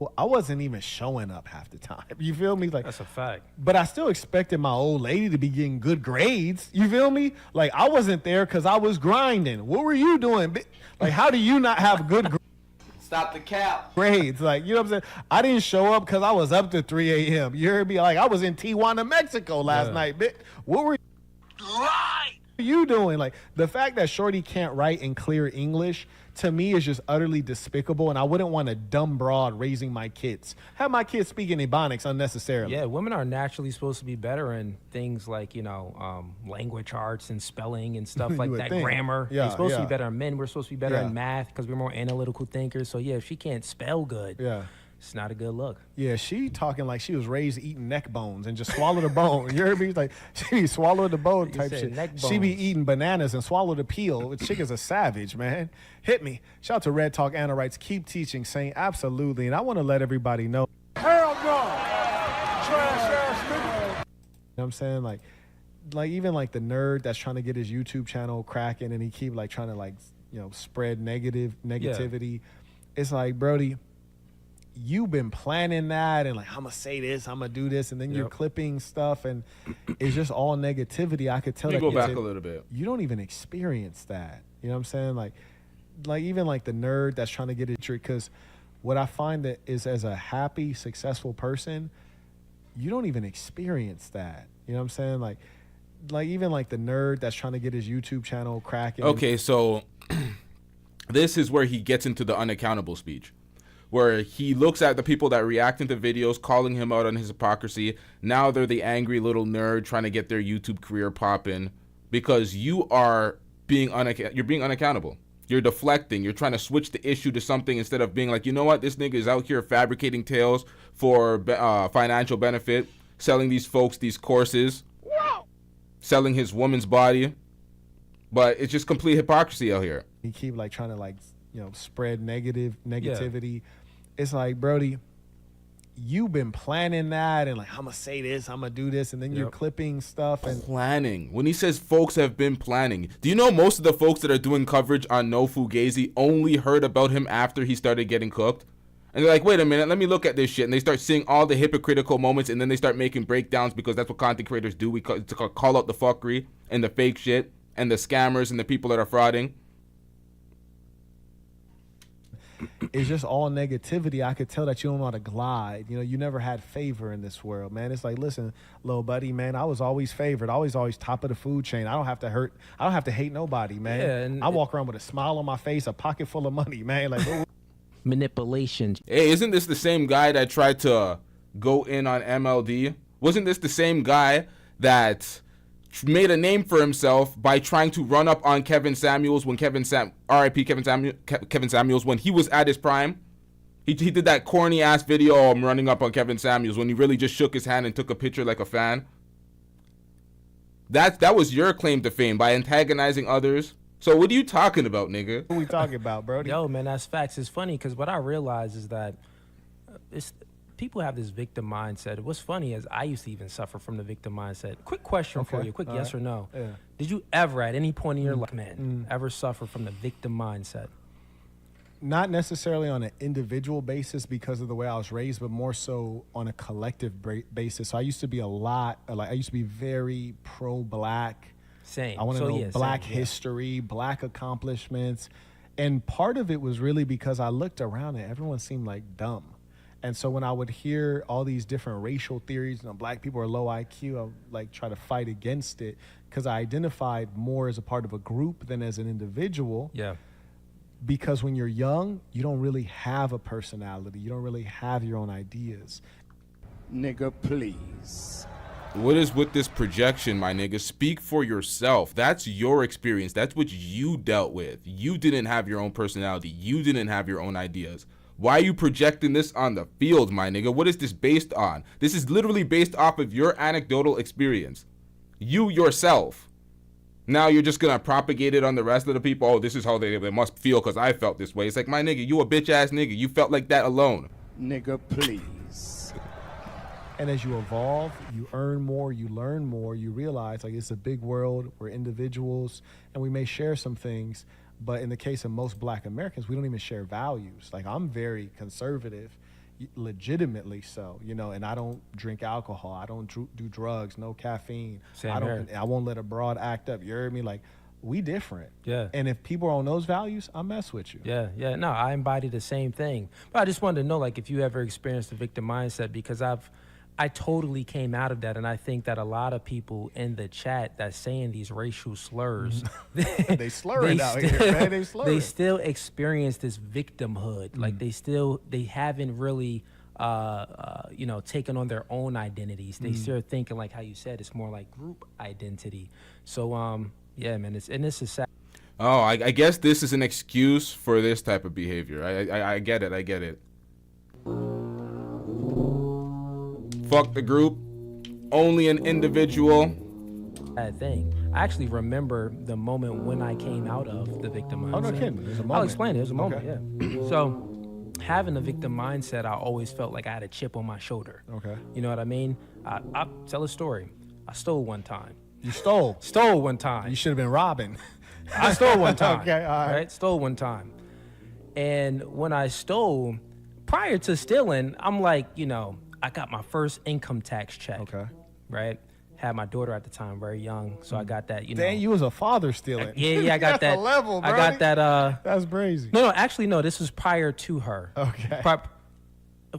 Well, I wasn't even showing up half the time. You feel me? Like, that's a fact. But I still expected my old lady to be getting good grades. You feel me? Like, I wasn't there because I was grinding. What were you doing? Like, how do you not have good grades? Stop the cap. Grades. Like, you know what I'm saying? I didn't show up because I was up to 3 a.m. You heard me? Like, I was in Tijuana, Mexico last night. What were you doing? Like, the fact that Shorty can't write in clear English, to me, is just utterly despicable, and I wouldn't want a dumb broad raising my kids. Have my kids speaking Ebonics unnecessarily. Yeah, women are naturally supposed to be better in things like, you know, language arts and spelling and stuff like that, grammar. Yeah, They're supposed to be better in men. We're supposed to be better in math because we're more analytical thinkers. So, yeah, if she can't spell good, it's not a good look. Yeah, she talking like she was raised eating neck bones and just swallowed a bone. You heard me? Like, she be swallowing the bone type shit. She be eating bananas and swallow the peel. The chick is a savage, man. Hit me. Shout out to Red Talk Anna writes, keep teaching, saying absolutely. And I want to let everybody know. Hell no. Trash ass nigga. You know what I'm saying? Like even like the nerd that's trying to get his YouTube channel cracking and he keep like trying to like, you know, spread negativity. Yeah. It's like, Brody, you've been planning that and like, I'm gonna say this, I'm gonna do this, and then you're clipping stuff and it's just all negativity. I could tell that. Go back a little bit. You don't even experience that. You know what I'm saying? Like even like the nerd that's trying to get it, because what I find that is, as a happy, successful person, you don't even experience that. You know what I'm saying? Like even like the nerd that's trying to get his YouTube channel cracking. Okay, so this is where he gets into the unaccountable speech, where he looks at the people that react into videos, calling him out on his hypocrisy. Now they're the angry little nerd trying to get their YouTube career popping because you are you're being unaccountable. You're deflecting. You're trying to switch the issue to something instead of being like, you know what? This nigga is out here fabricating tales for financial benefit, selling these folks these courses, selling his woman's body. But it's just complete hypocrisy out here. He keep like trying to like, spread negativity. Yeah. It's like, Brody, you've been planning that and like, I'm gonna say this, I'm gonna do this, and then you're clipping stuff and planning. When he says folks have been planning, do you know most of the folks that are doing coverage on No Fugazi only heard about him after he started getting cooked? And they're like, wait a minute, let me look at this shit. And they start seeing all the hypocritical moments, and then they start making breakdowns because that's what content creators do. We call out the fuckery and the fake shit and the scammers and the people that are frauding. It's just all negativity. I could tell that you don't know how to glide. You never had favor in this world, man. It's like, listen, little buddy, man, I was always favored. Always top of the food chain. I don't have to hate nobody, man. Yeah, and I walk around with a smile on my face, a pocket full of money, man. Like manipulation. Hey, isn't this the same guy that tried to go in on MLD? Wasn't this the same guy that made a name for himself by trying to run up on Kevin Samuels when R.I.P. Kevin Samuels when he was at his prime? He did that corny ass video, I'm running up on Kevin Samuels, when he really just shook his hand and took a picture like a fan. That was your claim to fame, by antagonizing others. So what are you talking about, nigga? What are we talking about, bro? Yo, man, that's facts. It's funny because what I realize is that people have this victim mindset. What's funny is I used to even suffer from the victim mindset. Quick question for you, yes or no. Yeah. Did you ever at any point in your life, ever suffer from the victim mindset? Not necessarily on an individual basis because of the way I was raised, but more so on a collective basis. So I used to be I used to be very pro-black. Same. I want to know black history, black accomplishments. And part of it was really because I looked around and everyone seemed like dumb. And so when I would hear all these different racial theories, black people are low IQ, I would like try to fight against it because I identified more as a part of a group than as an individual. Yeah. Because when you're young, you don't really have a personality. You don't really have your own ideas. Nigga, please. What is with this projection, my nigga? Speak for yourself. That's your experience. That's what you dealt with. You didn't have your own personality. You didn't have your own ideas. Why are you projecting this on the field, my nigga? What is this based on? This is literally based off of your anecdotal experience. You yourself. Now you're just gonna propagate it on the rest of the people. Oh, this is how they must feel because I felt this way. It's like, my nigga, you a bitch ass nigga. You felt like that alone. Nigga, please. And as you evolve, you earn more, you learn more, you realize like it's a big world, we're individuals, and we may share some things. But in the case of most black Americans, we don't even share values. Like I'm very conservative, legitimately so, and I don't drink alcohol. I don't do drugs, no caffeine. I won't let a broad act up. You heard me? Like we different. Yeah. And if people are on those values, I mess with you. Yeah. No, I embody the same thing. But I just wanted to know like if you ever experienced the victim mindset because I totally came out of that, and I think that a lot of people in the chat that's saying these racial slurs, they slurring out here, man. They slurring. They still experience this victimhood. Like they haven't really, taken on their own identities. They still thinking like how you said, it's more like group identity. So, yeah, man, it's a sad. Oh, I guess this is an excuse for this type of behavior. I get it. Fuck the group, only an individual. Bad thing. I actually remember the moment when I came out of the victim mindset. Oh, no kidding. There's a moment. I'll explain it. There's a moment, yeah. So having a victim mindset, I always felt like I had a chip on my shoulder. Okay. You know what I mean? I'll tell a story. I stole one time. You stole? Stole one time. You should have been robbing. I stole one time. Okay, all right. Stole one time. And when I stole, prior to stealing, I'm like, I got my first income tax check. Okay. Right? had my daughter at the time, very young. So I got that, you know. Dang, you was a father stealing. Yeah, I got that. Level, I got that. That's crazy. No, actually, no. This was prior to her. Okay.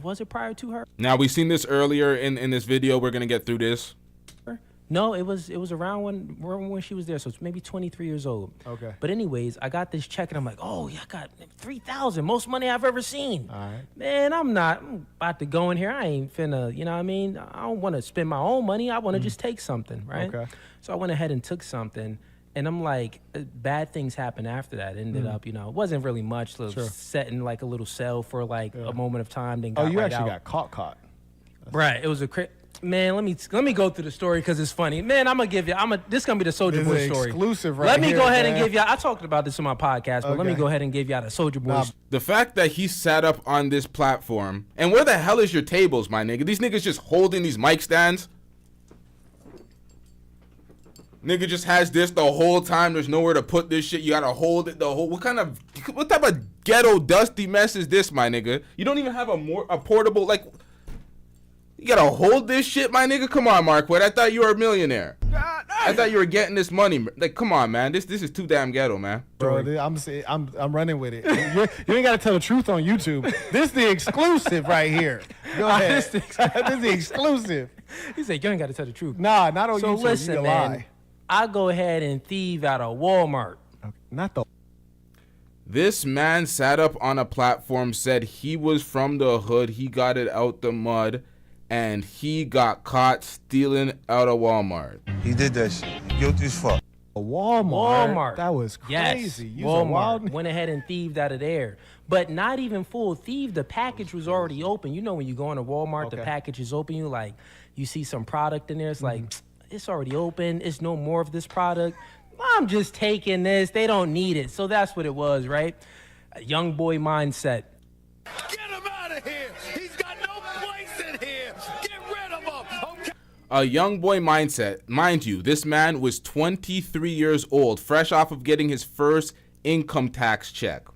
Was it prior to her? Now, we seen this earlier in this video. We're going to get through this. No, it was around when she was there, so it's maybe 23 years old. Okay. But anyways, I got this check and I'm like, oh yeah, I got $3,000, most money I've ever seen. All right. Man, I'm about to go in here. I ain't finna, you know what I mean? I don't want to spend my own money. I want to just take something, right? Okay. So I went ahead and took something, and I'm like, bad things happened after that. Ended up, you know, it wasn't really much. Set in like a little cell for like a moment of time. Then got you right actually out. got caught. Right. It was a man. Let me go through the story because it's funny. Man, I'm gonna give you. This gonna be the Soulja This Boy is story. exclusive right Let me here, go ahead and man. give you. I talked about this on my podcast, but let me Okay. go ahead and give y'all the Soulja Boy. The fact that he sat up on this platform, and where the hell is your tables, my nigga? These niggas just holding these mic stands. Nigga just has this the whole time. There's nowhere to put this shit. You gotta hold it the whole. What type of ghetto dusty mess is this, my nigga? You don't even have a portable, like. You gotta hold this shit, my nigga. Come on, Marquette. I thought you were a millionaire. I thought you were getting this money. Like, come on, man. This is too damn ghetto, man. Bro, I'm running with it. You ain't gotta tell the truth on YouTube. This is the exclusive right here. Go ahead. This is the exclusive. He said you ain't got to tell the truth. Nah, not on So YouTube. listen, you can man. lie. I go ahead and thieve out of Walmart. Not the. This man sat up on a platform, said he was from the hood. He got it out the mud, and he got caught stealing out of Walmart. He did that shit. Guilty as fuck. Walmart. That was Yes, crazy. You was a Walmart. wild- Went ahead and thieved out of there. But not even full thief. The package was already open. You know when you go into Walmart, the package is open. You see some product in there. It's like, it's already open. It's no more of this product. I'm just taking this. They don't need it. So that's what it was, right? A young boy mindset. Get him out of here. He's got no place in here. Get rid of him. Okay. A young boy mindset. Mind you, this man was 23 years old, fresh off of getting his first income tax check.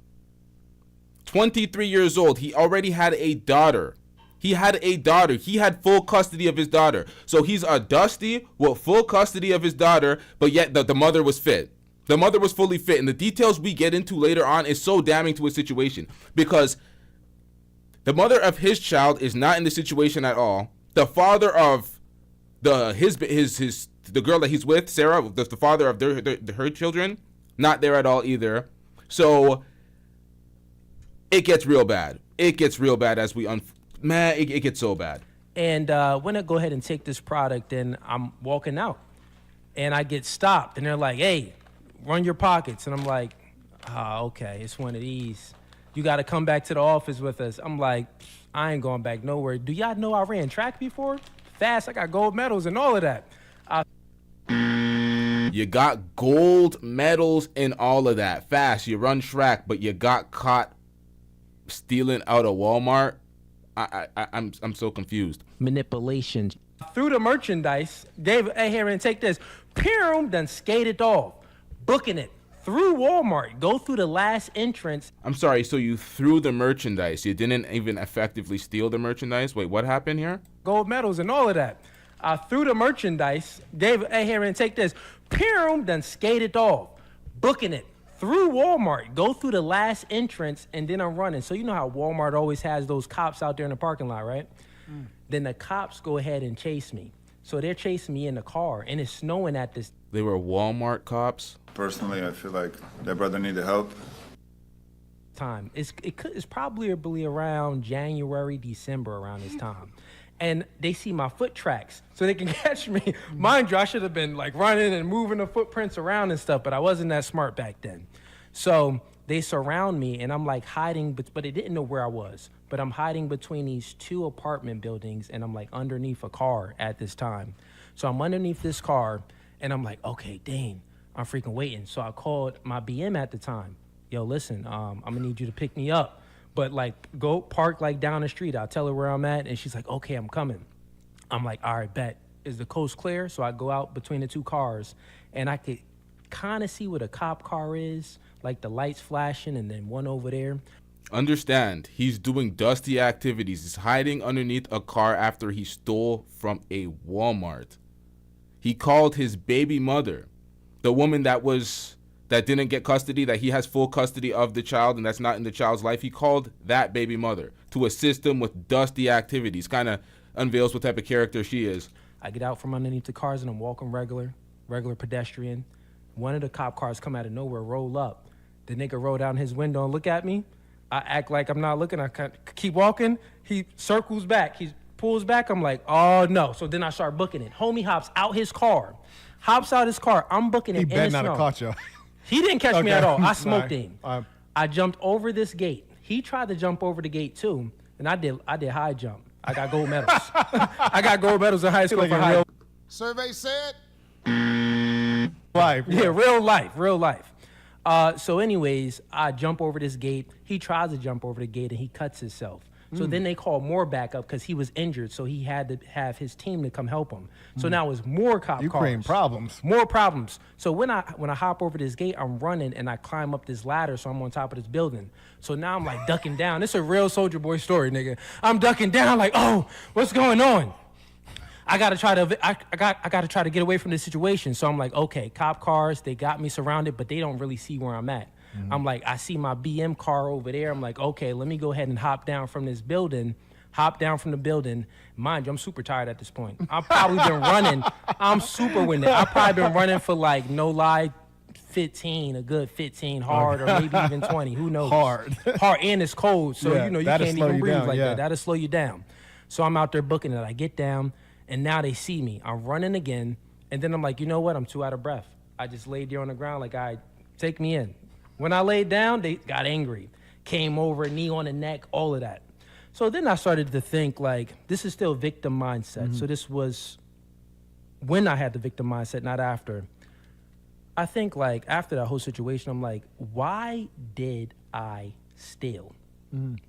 23 years old. He already had a daughter. He had full custody of his daughter. So he's a dusty with full custody of his daughter, but yet the mother was fit. The mother was fully fit. And the details we get into later on is so damning to his situation, because the mother of his child is not in the situation at all. The father of the girl that he's with, Sarah, the father of her children, not there at all either. So it gets real bad. It gets real bad as it gets so bad. And when I go ahead and take this product, and I'm walking out, and I get stopped, and they're like, "Hey, run your pockets," and I'm like, "Okay, it's one of these. You got to come back to the office with us." I'm like, "I ain't going back nowhere. Do y'all know I ran track before? Fast, I got gold medals and all of that." You got gold medals and all of that. Fast, you run track, but you got caught stealing out of Walmart. I'm so confused. Manipulation. Through the merchandise, David, hey, here, and take this. Pew, done skated off, booking it through Walmart. Go through the last entrance. I'm sorry, so you threw the merchandise. You didn't even effectively steal the merchandise? Wait, what happened here? Gold medals and all of that. Through the merchandise, David, hey, here, and take this. Pew, done skated off, booking it through Walmart. Go through the last entrance, and then I'm running. So you know how Walmart always has those cops out there in the parking lot, right? Then the cops go ahead and chase me. So they're chasing me in the car, and it's snowing at this They were Walmart cops? Personally, I feel like that brother needed help. time. It's probably around January, December around this time. And they see my foot tracks, so they can catch me. Mind you, I should have been like running and moving the footprints around and stuff, but I wasn't that smart back then. So they surround me, and I'm like hiding, but they didn't know where I was. But I'm hiding between these two apartment buildings, and I'm like underneath a car at this time. So I'm underneath this car, and I'm like, okay, dang, I'm freaking waiting. So I called my BM at the time. Yo, listen, I'm gonna need you to pick me up. But like, go park like down the street. I'll tell her where I'm at, and she's like, okay, I'm coming. I'm like, all right, bet. Is the coast clear? So I go out between the two cars, and I could kind of see where the cop car is, like the lights flashing, and then one over there. Understand, he's doing dusty activities. He's hiding underneath a car after he stole from a Walmart. He called his baby mother, the woman that didn't get custody, that he has full custody of the child and that's not in the child's life. He called that baby mother to assist him with dusty activities. Kind of unveils what type of character she is. I get out from underneath the cars and I'm walking regular pedestrian. One of the cop cars come out of nowhere, roll up. The nigga roll down his window and look at me. I act like I'm not looking. I keep walking. He circles back. He pulls back. I'm like, oh no. So then I start booking it. Homie hops out his car. I'm booking it. He better not have caught you. He didn't catch me at all. I smoked him. I jumped over this gate. He tried to jump over the gate too, and I did high jump. I got gold medals. I got gold medals in high school for high. Survey said. Life. Yeah, real life. So anyways, I jump over this gate. He tries to jump over the gate and he cuts himself. So then they call more backup because he was injured. So he had to have his team to come help him. So now it's more cop You cars. creating problems. More problems. So when I hop over this gate, I'm running and I climb up this ladder. So I'm on top of this building. So now I'm like ducking down. It's a real Soldier Boy story, nigga. I'm ducking down like, oh, what's going on? I gotta try to get away from this situation. So I'm like, okay, cop cars, they got me surrounded, but they don't really see where I'm at. I'm like, I see my BM car over there. I'm like, okay, let me go ahead and hop down from the building. Mind you, I'm super tired at this point. I've probably been running. I'm super winded. I've probably been running for like, no lie, 15, a good 15 hard, or maybe even 20. Who knows? Hard, and it's cold. So, you can't even breathe like that. That'll slow you down. So I'm out there booking it. I get down. And now they see me. I'm running again. And then I'm like, you know what? I'm too out of breath. I just laid there on the ground like, all right, take me in. When I laid down, they got angry. Came over, knee on the neck, all of that. So then I started to think, like, this is still victim mindset. So this was when I had the victim mindset, not after. I think, like, after that whole situation, I'm like, why did I steal?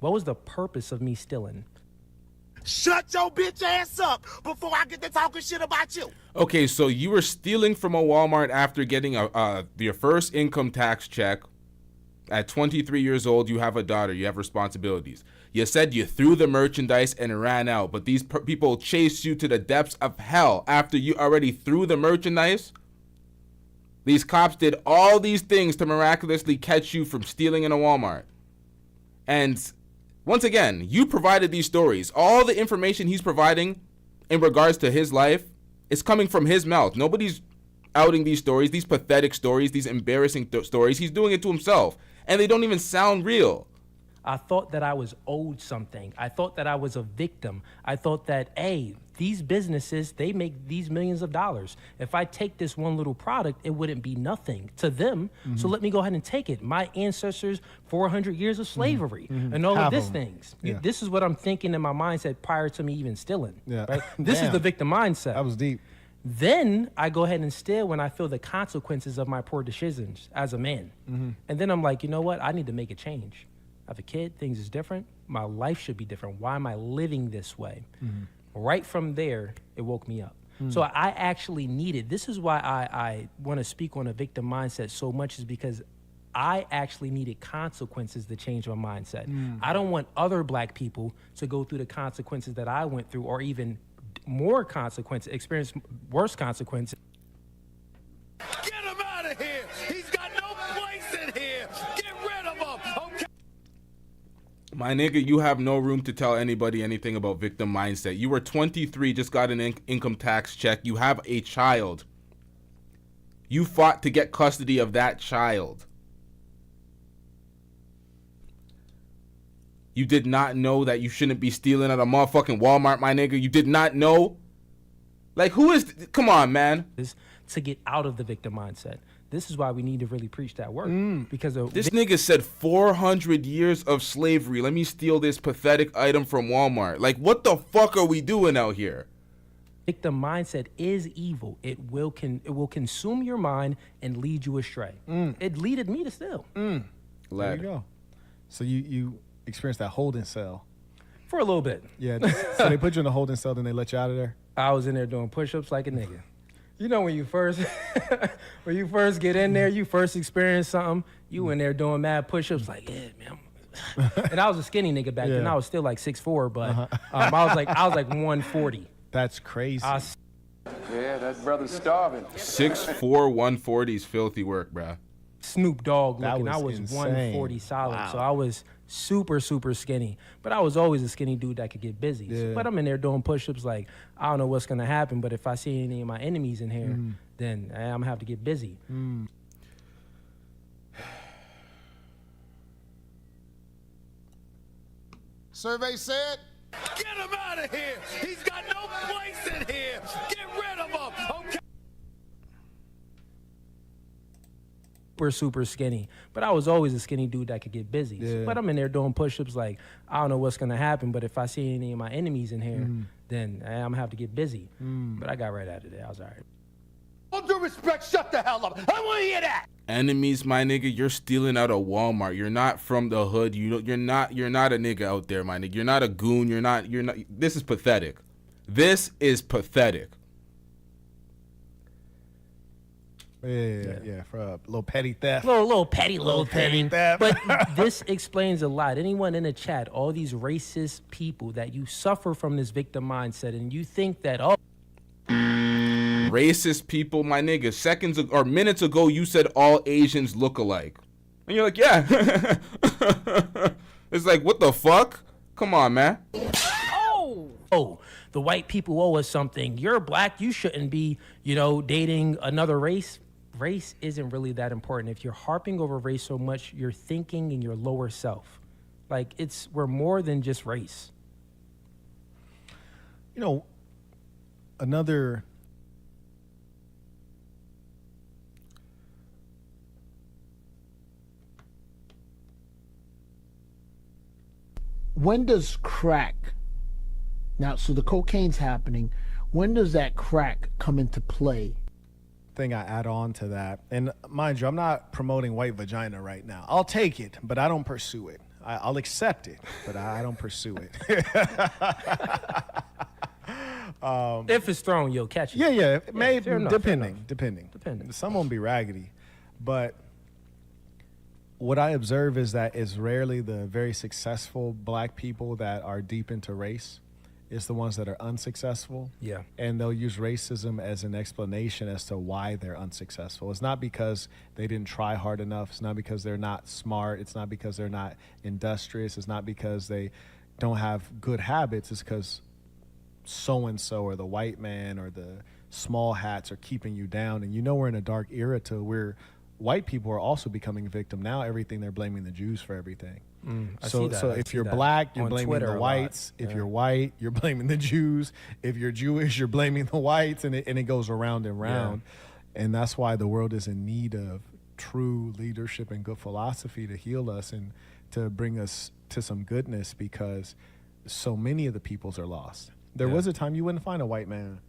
What was the purpose of me stealing? Shut your bitch ass up before I get to talking shit about you. Okay, so you were stealing from a Walmart after getting your first income tax check. At 23 years old, you have a daughter. You have responsibilities. You said you threw the merchandise and ran out, but these people chased you to the depths of hell after you already threw the merchandise. These cops did all these things to miraculously catch you from stealing in a Walmart. And once again, you provided these stories. All the information he's providing in regards to his life is coming from his mouth. Nobody's outing these stories, these pathetic stories, these embarrassing stories. He's doing it to himself, and they don't even sound real. I thought that I was owed something. I thought that I was a victim. I thought that, hey, these businesses, they make these millions of dollars. If I take this one little product, it wouldn't be nothing to them. So let me go ahead and take it. My ancestors, 400 years of slavery and all of these things. Yeah. This is what I'm thinking in my mindset prior to me even stealing. Yeah. Right? This is the victim mindset. That was deep. Then I go ahead and steal when I feel the consequences of my poor decisions as a man. And then I'm like, you know what? I need to make a change. I have a kid, things is different. My life should be different. Why am I living this way? Right from there, it woke me up. So I actually needed, this is why I want to speak on a victim mindset so much, is because I actually needed consequences to change my mindset. I don't want other black people to go through the consequences that I went through, or even more consequences, experience worse consequences. Get him out of here. He's got no place in here. Get rid of him. Okay. My nigga, you have no room to tell anybody anything about victim mindset. You were 23, just got an income tax check. You have a child. You fought to get custody of that child. You did not know that you shouldn't be stealing at a motherfucking Walmart, my nigga. You did not know. Like, who is... Come on, man. To get out of the victim mindset. This is why we need to really preach that word. Because of this nigga said 400 years of slavery. Let me steal this pathetic item from Walmart. Like, what the fuck are we doing out here? Victim mindset is evil. It will consume your mind and lead you astray. It leaded me to steal. There you go. So you experienced that holding cell. For a little bit. Yeah. So they put you in the holding cell, then they let you out of there? I was in there doing push-ups like a nigga. You know, when you first get in there, you first experience something, you in there doing mad push-ups like, yeah, man. And I was a skinny nigga back then. I was still like 6'4", but I was like 140. That's crazy. Yeah, that brother's starving. 6'4", 140 is filthy work, bruh. Snoop Dogg That looking. I was was insane. 140 solid. Wow. So I was super skinny. But I was always a skinny dude that could get busy. Yeah. But I'm in there doing push-ups like, I don't know what's going to happen, but if I see any of my enemies in here, then I'm going to have to get busy. Survey said, get him out of here. He's got no place in here. Get rid of him. Okay. Super skinny. But I was always a skinny dude that could get busy. Yeah. But I'm in there doing push-ups like, I don't know what's going to happen, but if I see any of my enemies in here, then I'm going to have to get busy. But I got right out of there. I was all right. All due respect, shut the hell up. I want to hear that. Enemies, my nigga, you're stealing out of Walmart. You're not from the hood. You're not a nigga out there, my nigga. You're not a goon. You're not. This is pathetic. This is pathetic. Yeah, for a little petty theft. Little petty petty thing. theft. But this explains a lot. Anyone in the chat, all these racist people that you suffer from this victim mindset and you think that, Racist people, my nigga. Minutes ago, you said all Asians look alike. And you're like, yeah. It's like, what the fuck? Come on, man. oh, the white people owe us something. You're black. You shouldn't be, dating another race. Race isn't really that important. If you're harping over race so much, you're thinking in your lower self. Like, we're more than just race. Another... When does crack, now, so the cocaine's happening, when does that crack come into play? Thing I add on to that, and mind you, I'm not promoting white vagina right now. I'll take it, but I don't pursue it. I'll accept it, but I don't pursue it. If it's thrown, you'll catch it. Yeah, maybe, fair enough, depending. Some won't be raggedy, but what I observe is that it's rarely the very successful black people that are deep into race. It's the ones that are unsuccessful. Yeah. And they'll use racism as an explanation as to why they're unsuccessful. It's not because they didn't try hard enough. It's not because they're not smart. It's not because they're not industrious. It's not because they don't have good habits. It's because so-and-so or the white man or the small hats are keeping you down. And we're in a dark era to where white people are also becoming a victim. Now everything, they're blaming the Jews for everything. So if you're black, you're blaming the whites. If you're white, you're blaming the Jews. If you're Jewish, you're blaming the whites, and it goes around and round. Yeah. And that's why the world is in need of true leadership and good philosophy to heal us and to bring us to some goodness, because so many of the peoples are lost. There was a time you wouldn't find a white man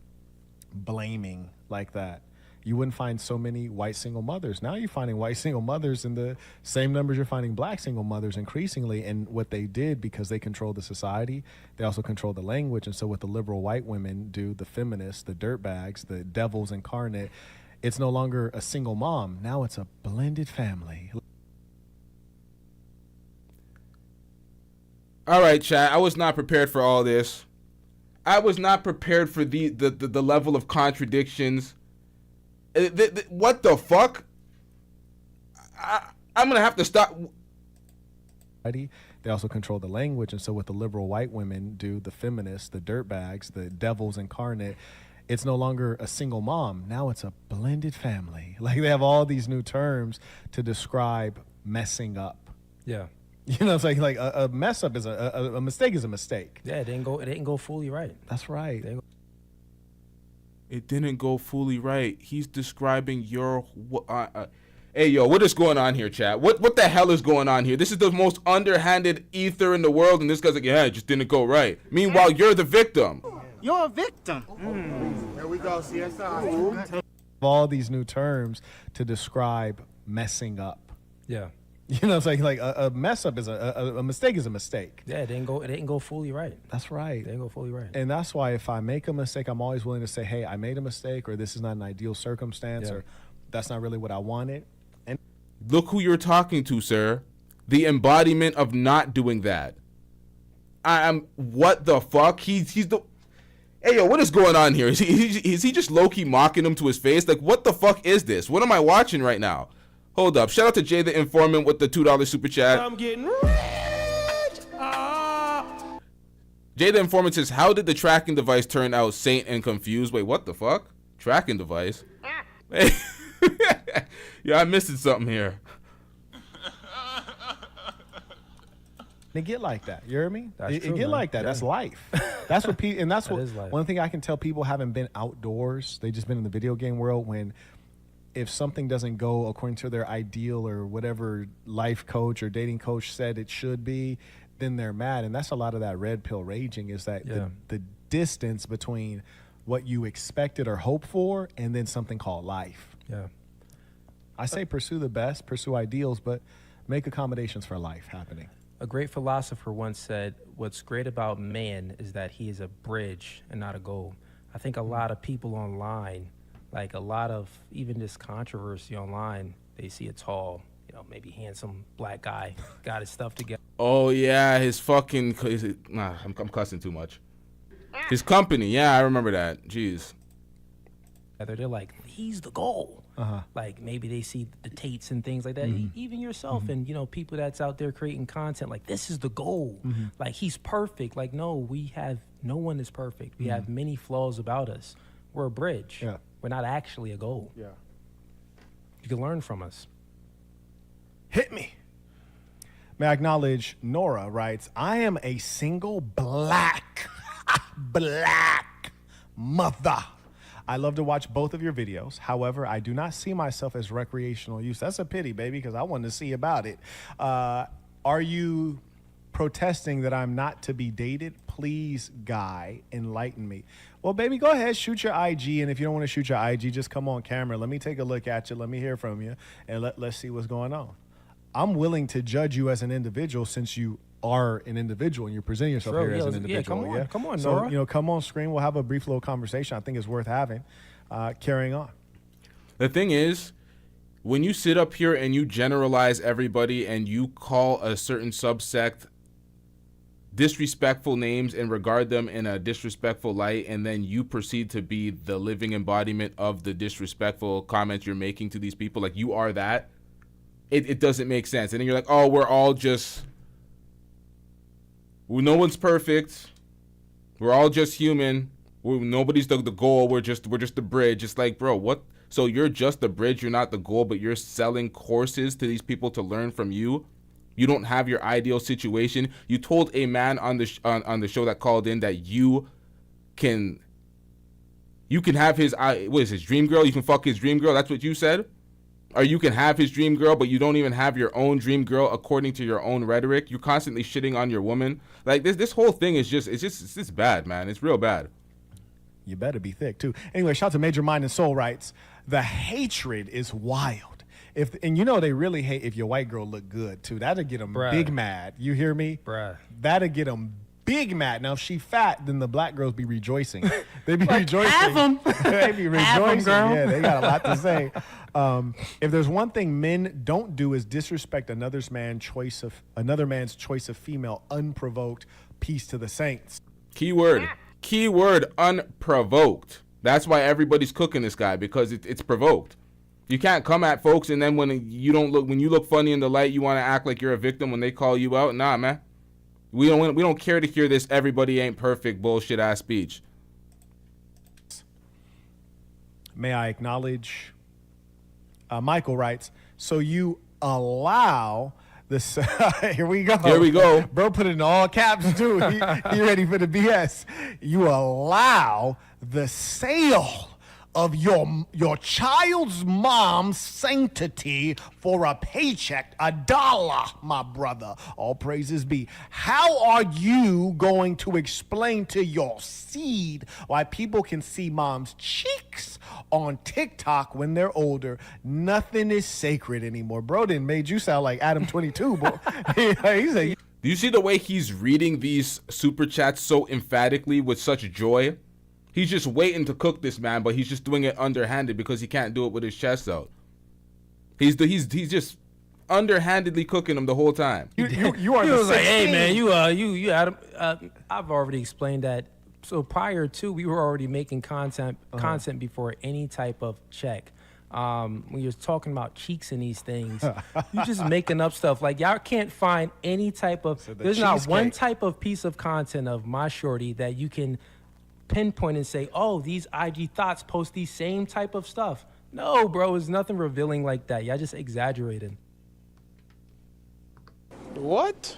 blaming like that. You wouldn't find so many white single mothers. Now you're finding white single mothers in the same numbers you're finding black single mothers increasingly. And what they did, because they control the society, they also control the language. And so what the liberal white women do, the feminists, the dirtbags, the devils incarnate, it's no longer a single mom. Now it's a blended family. All right, chat. I was not prepared for all this. I was not prepared for the level of contradictions. What the fuck? I'm gonna have to stop. They also control the language, and so what the liberal white women do, the feminists, the dirtbags, the devils incarnate, it's no longer a single mom. Now it's a blended family. Like, they have all these new terms to describe messing up. Yeah. It's like a mess up is a mistake is a mistake. Yeah, it didn't go fully right. That's right. It didn't go fully right. He's describing your... Hey, yo, what is going on here, chat? What the hell is going on here? This is the most underhanded ether in the world, and this guy's like, yeah, it just didn't go right. Meanwhile, you're the victim. You're a victim. Here we go, CSI. All these new terms to describe messing up. Yeah. It's like a mess up is a mistake is a mistake. Yeah, it didn't go fully right. That's right. It didn't go fully right. And that's why if I make a mistake, I'm always willing to say, hey, I made a mistake, or this is not an ideal circumstance, or that's not really what I wanted. And look who you're talking to, sir. The embodiment of not doing that. What the fuck? He's Hey, yo, what is going on here? Is he just low-key mocking him to his face? Like, what the fuck is this? What am I watching right now? Hold up. Shout out to Jay the Informant with the $2 super chat. I'm getting rich. Jay the Informant says, how did the tracking device turn out saint and confused? Wait, what the fuck? Tracking device? Hey. Yeah, I'm missing something here. They get like that. You hear me? That's It true, get man. like that. Yeah. That's life. That's what people, and that's That what is life. one thing I can tell people haven't been outdoors. They just been in the video game world. When if something doesn't go according to their ideal or whatever life coach or dating coach said it should be, then they're mad. And that's a lot of that red pill raging, is that the distance between what you expected or hoped for and then something called life. Yeah. I say pursue the best, pursue ideals, but make accommodations for life happening. A great philosopher once said, what's great about man is that he is a bridge and not a goal. I think a lot of people online, like a lot of even this controversy online, they see a tall, maybe handsome black guy, got his stuff together. Oh, yeah, his fucking... Nah, I'm cussing too much. His company, yeah, I remember that. Jeez. They're like, he's the goal. Like maybe they see the Tates and things like that. Even yourself and people that's out there creating content, like this is the goal. Like he's perfect. Like no one is perfect. We have many flaws about us. We're a bridge. Yeah. We're not actually a goal. Yeah. You can learn from us. Hit me. May I acknowledge Nora writes, I am a single black mother. I love to watch both of your videos. However, I do not see myself as recreational use. That's a pity, baby, because I wanted to see about it. Are you protesting that I'm not to be dated? Please, guy, enlighten me. Well, baby, go ahead, shoot your IG. And if you don't want to shoot your IG, just come on camera. Let me take a look at you. Let me hear from you. And let's see what's going on. I'm willing to judge you as an individual since you are an individual and you're presenting yourself here as an individual. Come on, so, Nora. come on screen. We'll have a brief little conversation. I think it's worth having. Carrying on. The thing is, when you sit up here and you generalize everybody and you call a certain subsect disrespectful names and regard them in a disrespectful light, and then you proceed to be the living embodiment of the disrespectful comments you're making to these people, like you are that, it doesn't make sense. And then you're like, oh, we're all just... no one's perfect. We're all just human. Nobody's the goal. We're just the bridge. It's like, bro, what? So you're just the bridge. You're not the goal, but you're selling courses to these people to learn from you. You don't have your ideal situation. You told a man on the show that called in that you can have his dream girl. You can fuck his dream girl. That's what you said. Or you can have his dream girl, but you don't even have your own dream girl according to your own rhetoric. You're constantly shitting on your woman. Like this whole thing is just bad, man. It's real bad. You better be thick too. Anyway, shout out to Major Mind and Soul writes, the hatred is wild. They really hate if your white girl look good too. That'll get them big mad. You hear me? Bruh. That'll get them big mad. Now if she fat, then the black girls be rejoicing. They be rejoicing. Have them. They be rejoicing. Have 'em, girl. Yeah, they got a lot to say. If there's one thing men don't do is disrespect another man's choice of female unprovoked. Peace to the saints. Keyword unprovoked. That's why everybody's cooking this guy, because it's provoked. You can't come at folks and then when you look funny in the light, you want to act like you're a victim when they call you out. Nah, man. We don't care to hear this everybody ain't perfect bullshit ass speech. May I acknowledge, Michael writes, so you allow this, here we go. Bro put it in all caps too. He ready for the BS. You allow the sale of your child's mom's sanctity for a paycheck, $1, my brother. All praises be. How are you going to explain to your seed why people can see mom's cheeks on TikTok when they're older? Nothing is sacred anymore. Bro didn't made you sound like Adam 22, bro. He's a... Do you see the way he's reading these super chats so emphatically with such joy? He's just waiting to cook this man, but he's just doing it underhanded because he can't do it with his chest out. He's just underhandedly cooking him the whole time. You are he the was like, hey 16. man, you Adam. I've already explained that So prior to, we were already making content before any type of check. When you're talking about cheeks and these things, you're just making up stuff. Like, y'all can't find any type of, there's not one type of piece of content of my shorty that you can pinpoint and say, oh, these IG thoughts post these same type of stuff. No, bro, there's nothing revealing like that. Y'all just exaggerated. What?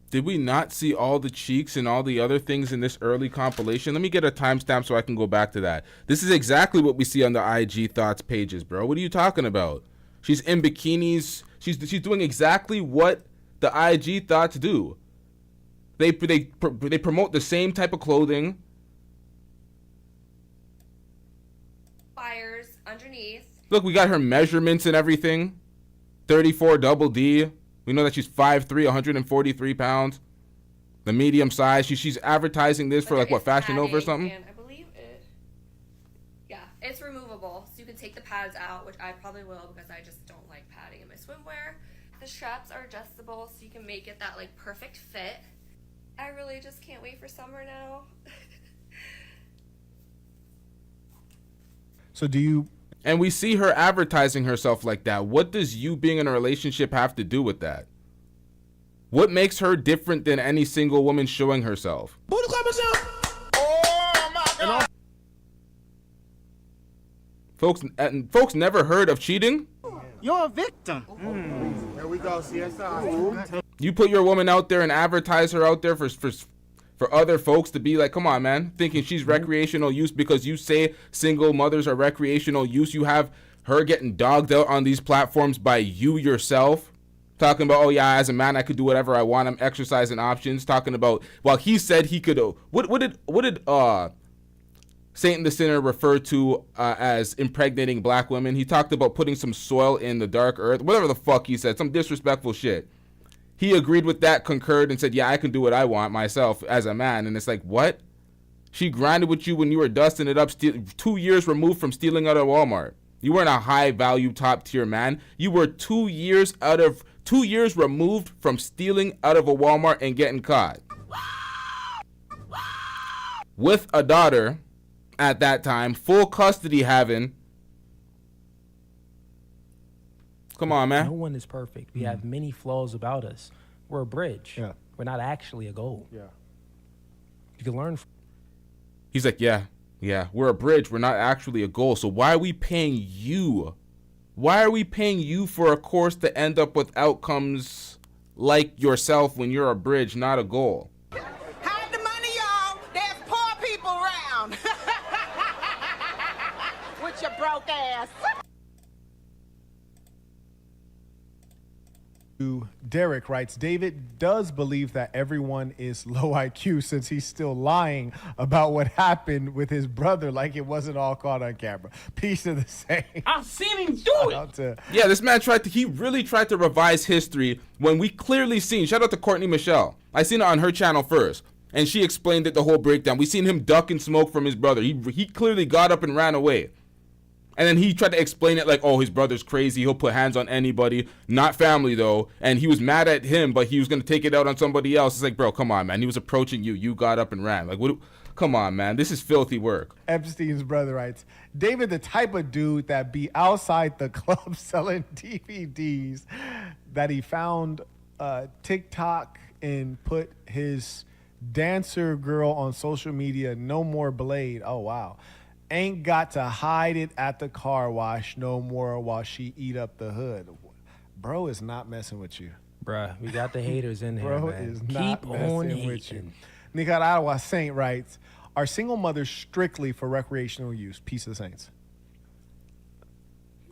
Did we not see all the cheeks and all the other things in this early compilation? Let me get a timestamp so I can go back to that. This is exactly what we see on the IG thoughts pages, bro. What are you talking about? She's in bikinis. She's doing exactly what the IG thoughts do. They promote the same type of clothing. Fires underneath. Look, we got her measurements and everything. 34 double D. We know that she's 5'3", 143 pounds. The medium size. She's advertising this for like what, Fashion Nova or something? And I believe it's removable, so you can take the pads out, which I probably will because I just don't like padding in my swimwear. The straps are adjustable, so you can make it that like perfect fit. I really just can't wait for summer now. So do you? And we see her advertising herself like that. What does you being in a relationship have to do with that? What makes her different than any single woman showing herself? Oh my God! Folks never heard of cheating? You're a victim. Here we go, CSI. You put your woman out there and advertise her out there for other folks to be like, come on, man, thinking she's recreational use because you say single mothers are recreational use. You have her getting dogged out on these platforms by you yourself. Talking about, oh yeah, as a man, I could do whatever I want. I'm exercising options. Talking about, well, he said he could. What did Satan the Sinner refer to as impregnating black women? He talked about putting some soil in the dark earth. Whatever the fuck he said, some disrespectful shit. He agreed with that, concurred, and said, yeah, I can do what I want myself as a man. And it's like, what? She grinded with you when you were dusting it up 2 years removed from stealing out of Walmart. You weren't a high-value, top-tier man. You were 2 years removed from stealing out of a Walmart and getting caught. With a daughter at that time, full custody having. Come on, man. No one is perfect. We have many flaws about us. We're a bridge. Yeah. We're not actually a goal. Yeah. You can learn. He's like, yeah, we're a bridge. We're not actually a goal. So why are we paying you? Why are we paying you for a course to end up with outcomes like yourself when you're a bridge, not a goal? Hide the money, y'all. There's poor people around. With your broke ass. Derek writes, David does believe that everyone is low IQ since he's still lying about what happened with his brother like it wasn't all caught on camera. Peace to the same. I've seen him do it. Yeah, this man he really tried to revise history when we clearly seen, shout out to Courtney Michelle. I seen it on her channel first. And she explained it, the whole breakdown. We seen him duck and smoke from his brother. He clearly got up and ran away. And then he tried to explain it like, oh, his brother's crazy. He'll put hands on anybody. Not family, though. And he was mad at him, but he was going to take it out on somebody else. It's like, bro, come on, man. He was approaching you. You got up and ran. Like, what? Come on, man. This is filthy work. Epstein's brother writes, David, the type of dude that be outside the club selling DVDs that he found TikTok and put his dancer girl on social media, no more Blade. Oh, wow. Ain't got to hide it at the car wash no more while she eat up the hood. Bro is not messing with you. Bruh, we got the haters in here, Bro man. is not Keep messing on with you. hating. Nicaragua Saint writes, are single mothers strictly for recreational use? Peace of the Saints.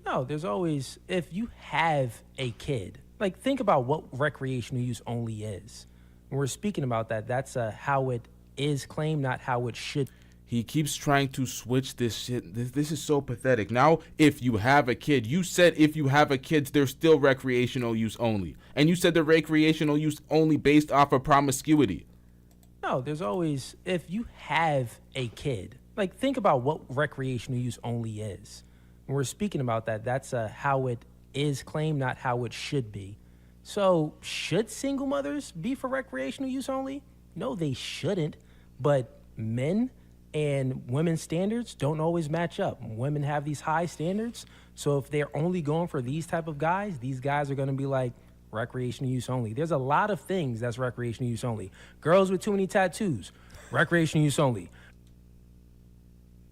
No, there's always, if you have a kid, like think about what recreational use only is. When we're speaking about that, that's how it is claimed, not how it should. He keeps trying to switch this shit. This is so pathetic. Now, if you have a kid, you said if you have a kid, they're still recreational use only. And you said they're recreational use only based off of promiscuity. No, there's always, if you have a kid, like think about what recreational use only is. When we're speaking about that, that's how it is claimed, not how it should be. So should single mothers be for recreational use only? No, they shouldn't. But men And women's standards don't always match up. Women have these high standards. So if they're only going for these type of guys, these guys are going to be like recreational use only. There's a lot of things that's recreational use only. Girls with too many tattoos, recreational use only.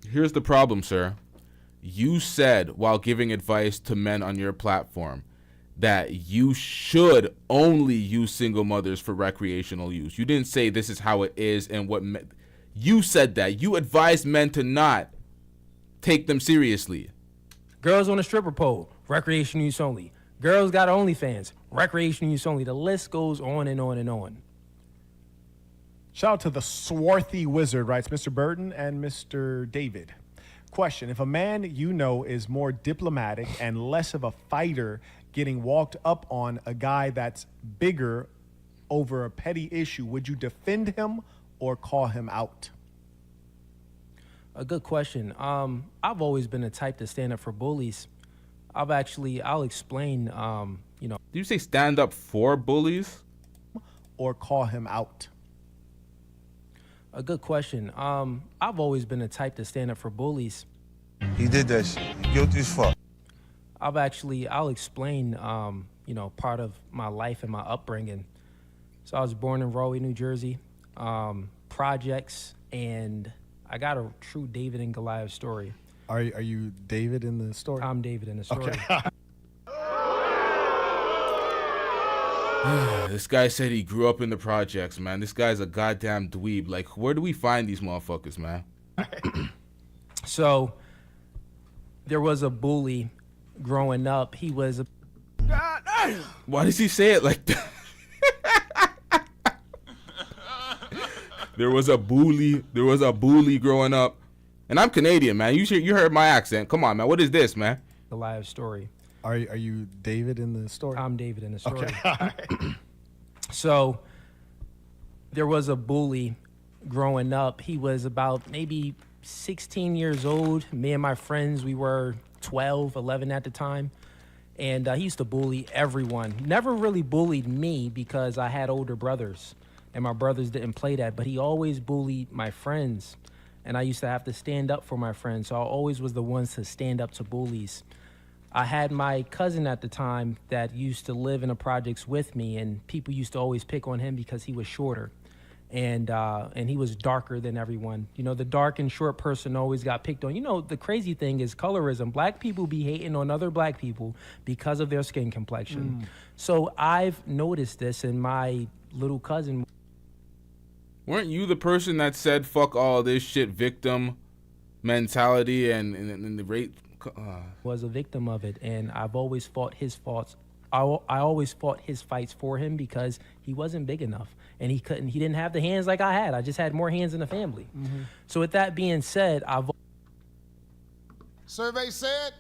Here's the problem, sir. You said while giving advice to men on your platform that you should only use single mothers for recreational use. You didn't say this is how it is and what you said that. You advised men to not take them seriously. Girls on a stripper pole, recreational use only. Girls got OnlyFans, recreational use only. The list goes on and on and on. Shout out to the swarthy wizard, writes Mr. Burton and Mr. David. Question: if a man you know is more diplomatic and less of a fighter getting walked up on a guy that's bigger over a petty issue, would you defend him or call him out? A good question. I've always been the type to stand up for bullies. I'll explain, Did you say stand up for bullies? Or call him out? A good question. I've always been the type to stand up for bullies. He did that shit. Guilty as fuck. I'll explain, part of my life and my upbringing. So I was born in Rahway, New Jersey, projects, and I got a true David and Goliath story. Are you David in the story? I'm David in the story. Okay. This guy said he grew up in the projects, man. This guy's a goddamn dweeb. Like, where do we find these motherfuckers, man? So there was a bully growing up. He was a... Why does he say it like that? There was a bully growing up. And I'm Canadian, man. You heard my accent. Come on, man. What is this, man? Goliath story. Are you David in the story? I'm David in the story. Okay. So there was a bully growing up. He was about maybe 16 years old. Me and my friends, we were 12, 11 at the time. And he used to bully everyone. Never really bullied me because I had older brothers. And my brothers didn't play that. But he always bullied my friends. And I used to have to stand up for my friends. So I always was the ones to stand up to bullies. I had my cousin at the time that used to live in the projects with me, and people used to always pick on him because he was shorter, and he was darker than everyone. You know, the dark and short person always got picked on. You know, the crazy thing is colorism. Black people be hating on other black people because of their skin complexion. So I've noticed this, and my little cousin. Weren't you the person that said fuck all this shit, victim mentality and the rape? Was a victim of it, and I've always fought his faults. I always fought his fights for him because he wasn't big enough, and he didn't have the hands like I had. I just had more hands in the family. So with that being said, Survey said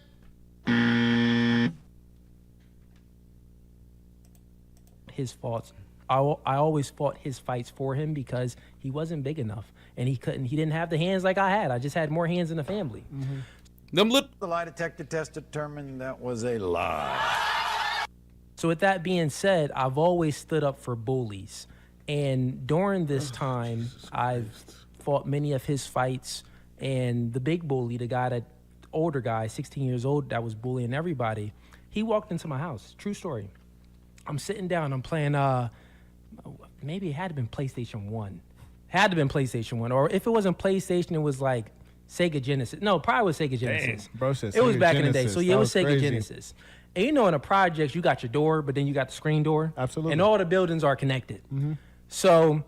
his faults. I always fought his fights for him because he wasn't big enough, and he didn't have the hands like I had. I just had more hands in the family. The lie detector test determined that was a lie. So with that being said, I've always stood up for bullies. And during this time, I've fought many of his fights. And the big bully, older guy, 16 years old, that was bullying everybody, he walked into my house. True story. I'm sitting down, I'm playing, maybe it had to have been PlayStation 1. Had to have been PlayStation 1. Or if it wasn't PlayStation, it was like Sega Genesis. No, probably was Sega Genesis. Damn, bro said it was Sega back Genesis. in the day. So yeah, it was Sega crazy. Genesis. And you know, in a project, you got your door, but then you got the screen door. Absolutely. And all the buildings are connected. So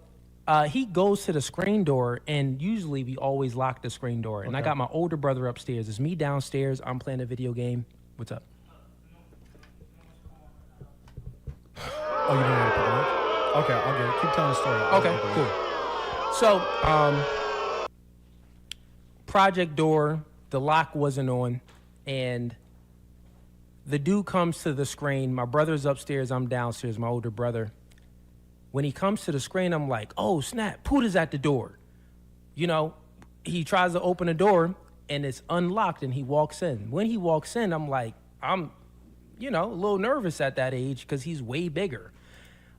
he goes to the screen door, and usually we always lock the screen door. And I got my older brother upstairs. It's me downstairs. I'm playing a video game. What's up? Oh, you didn't want to put it up? Okay, I'll get it. Keep telling the story. Okay, cool. So, project door, the lock wasn't on, and the dude comes to the screen. My brother's upstairs, I'm downstairs, my older brother. When he comes to the screen, I'm like, oh, snap, Puda's at the door. You know, he tries to open the door, and it's unlocked, and he walks in. When he walks in, I'm like, I'm a little nervous at that age because he's way bigger.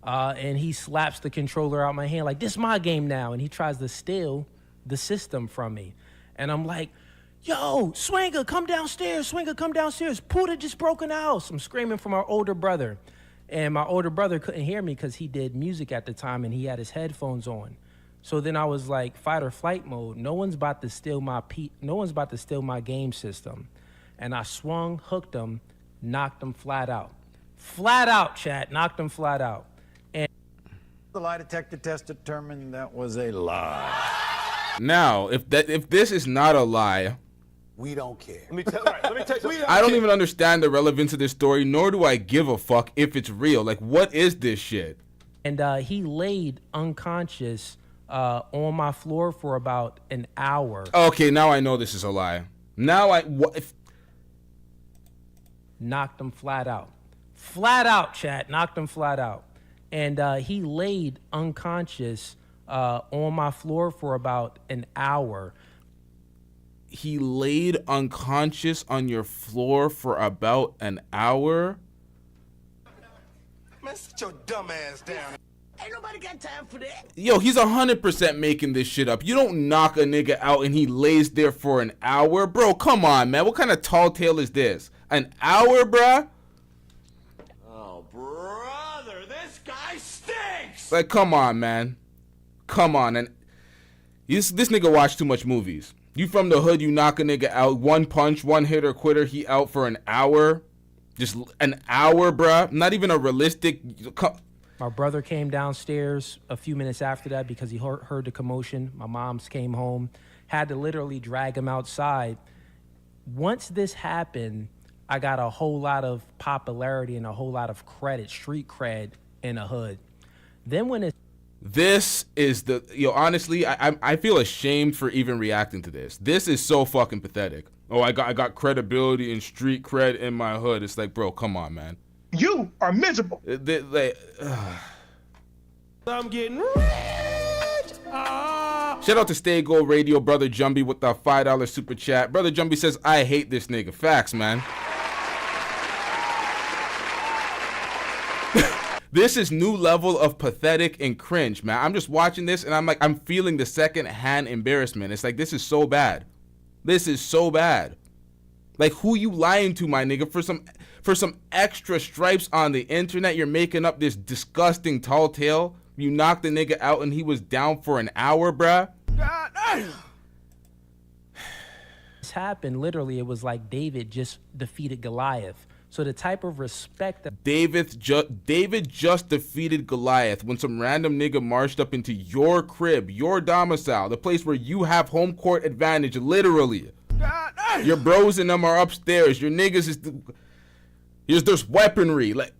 And he slaps the controller out my hand like, this is my game now. And he tries to steal the system from me. And I'm like, yo, Swinger, come downstairs. Swinger, come downstairs. Puda just broke in the house. I'm screaming from our older brother. And my older brother couldn't hear me because he did music at the time and he had his headphones on. So then I was like, fight or flight mode. No one's about to steal my game system. And I swung, hooked him, knocked him flat out. Flat out, chat. Knocked him flat out. And The lie detector test determined that was a lie. Now, if this is not a lie, We don't care. Let me tell you. I don't even understand the relevance of this story, nor do I give a fuck if it's real. Like, what is this shit? And he laid unconscious on my floor for about an hour. Okay, now I know this is a lie. Now Knocked him flat out. Flat out, chat. Knocked him flat out. And he laid unconscious on my floor for about an hour. He laid unconscious on your floor for about an hour? Man, sit your dumb ass down. Ain't nobody got time for that. Yo, he's 100% making this shit up. You don't knock a nigga out and he lays there for an hour? Bro, come on, man. What kind of tall tale is this? An hour, bruh? Oh, brother, this guy stinks. Like, come on, man. Come on. And this nigga watched too much movies. You from the hood, you knock a nigga out, one punch, one hitter, quitter, he out for an hour. Just an hour, bruh. Not even a realistic... My brother came downstairs a few minutes after that because he heard the commotion. My mom's came home, had to literally drag him outside. Once this happened, I got a whole lot of popularity and a whole lot of credit, street cred in the hood. Then when it... This is the... Yo, honestly, I feel ashamed for even reacting to this. This is so fucking pathetic. Oh, I got credibility and street cred in my hood. It's like, bro, come on, man. You are miserable. I'm getting rich. Shout out to Stay Gold Radio, Brother Jumbie, with the $5 super chat. Brother Jumbie says, I hate this nigga. Facts, man. This is new level of pathetic and cringe, man. I'm just watching this and I'm like, I'm feeling the second-hand embarrassment. It's like, this is so bad. This is so bad. Like, who you lying to, my nigga? For some extra stripes on the internet, you're making up this disgusting tall tale. You knocked the nigga out and he was down for an hour, bruh. This happened, literally, it was like David just defeated Goliath. So the type of respect that David just defeated Goliath when some random nigga marched up into your crib, your domicile, the place where you have home court advantage, literally. Your bros and them are upstairs. Your niggas is there's weaponry. Like,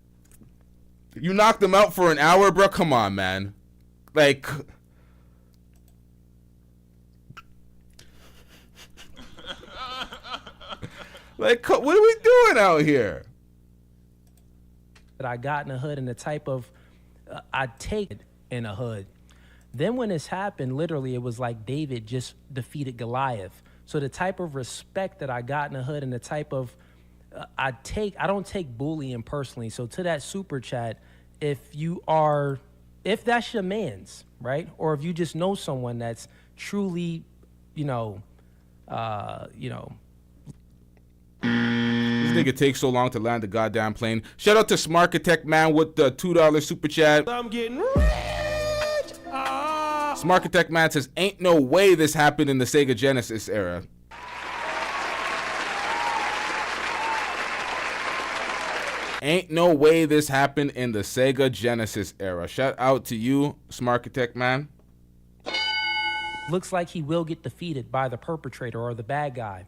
you knocked them out for an hour, bro. Come on, man. Like, what are we doing out here? that I got in the hood and the type of I take it in a hood. Then when this happened, literally, it was like David just defeated Goliath. So the type of respect that I got in the hood and the type of I don't take bullying personally. So to that super chat, if that's your man's, right? Or if you just know someone that's truly, This nigga takes so long to land the goddamn plane. Shout out to Smarkitect Man with the $2 super chat. I'm getting rich. Smarkitect Man says, ain't no way this happened in the Sega Genesis era. Ain't no way this happened in the Sega Genesis era. Shout out to you, Smarkitect Man. Looks like he will get defeated by the perpetrator or the bad guy.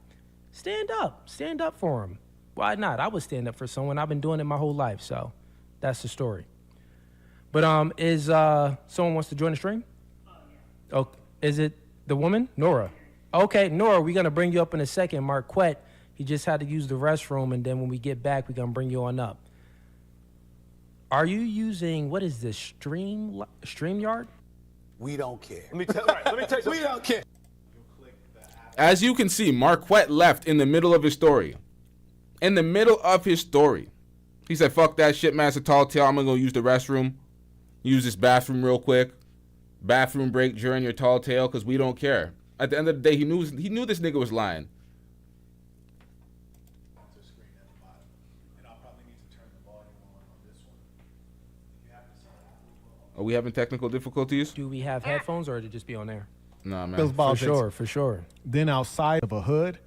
Stand up for him. Why not? I would stand up for someone. I've been doing it my whole life, so that's the story. But is someone wants to join the stream? Oh, is it the woman? Nora. Okay, Nora, we're gonna bring you up in a second. Marquette, he just had to use the restroom, and then when we get back, we're gonna bring you on up. Are you using, what is this, StreamYard? We don't care. Let me tell you. We don't care. As you can see, Marquette left in the middle of his story. In the middle of his story. He said, fuck that shit, man. It's a tall tale. I'm going to go use the restroom. Use this bathroom real quick. Bathroom break during your tall tale because we don't care. At the end of the day, he knew this nigga was lying. Are we having technical difficulties? Do we have headphones or did it just be on there? Nah, man. For sure. Then outside of a hood,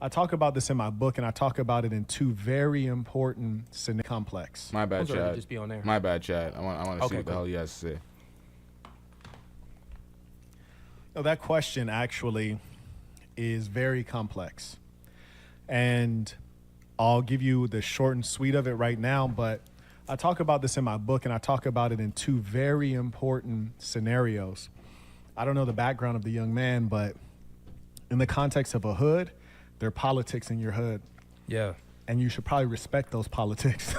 I talk about this in my book, and I talk about it in two very important complex. My bad, Or did it Chad. just be on there? My bad, Chad. I want to see Okay, what the cool. hell he has to say. No, that question actually is very complex. And I'll give you the short and sweet of it right now, but I talk about this in my book, and I talk about it in two very important scenarios. I don't know the background of the young man, but in the context of a hood, there are politics in your hood. Yeah. And you should probably respect those politics.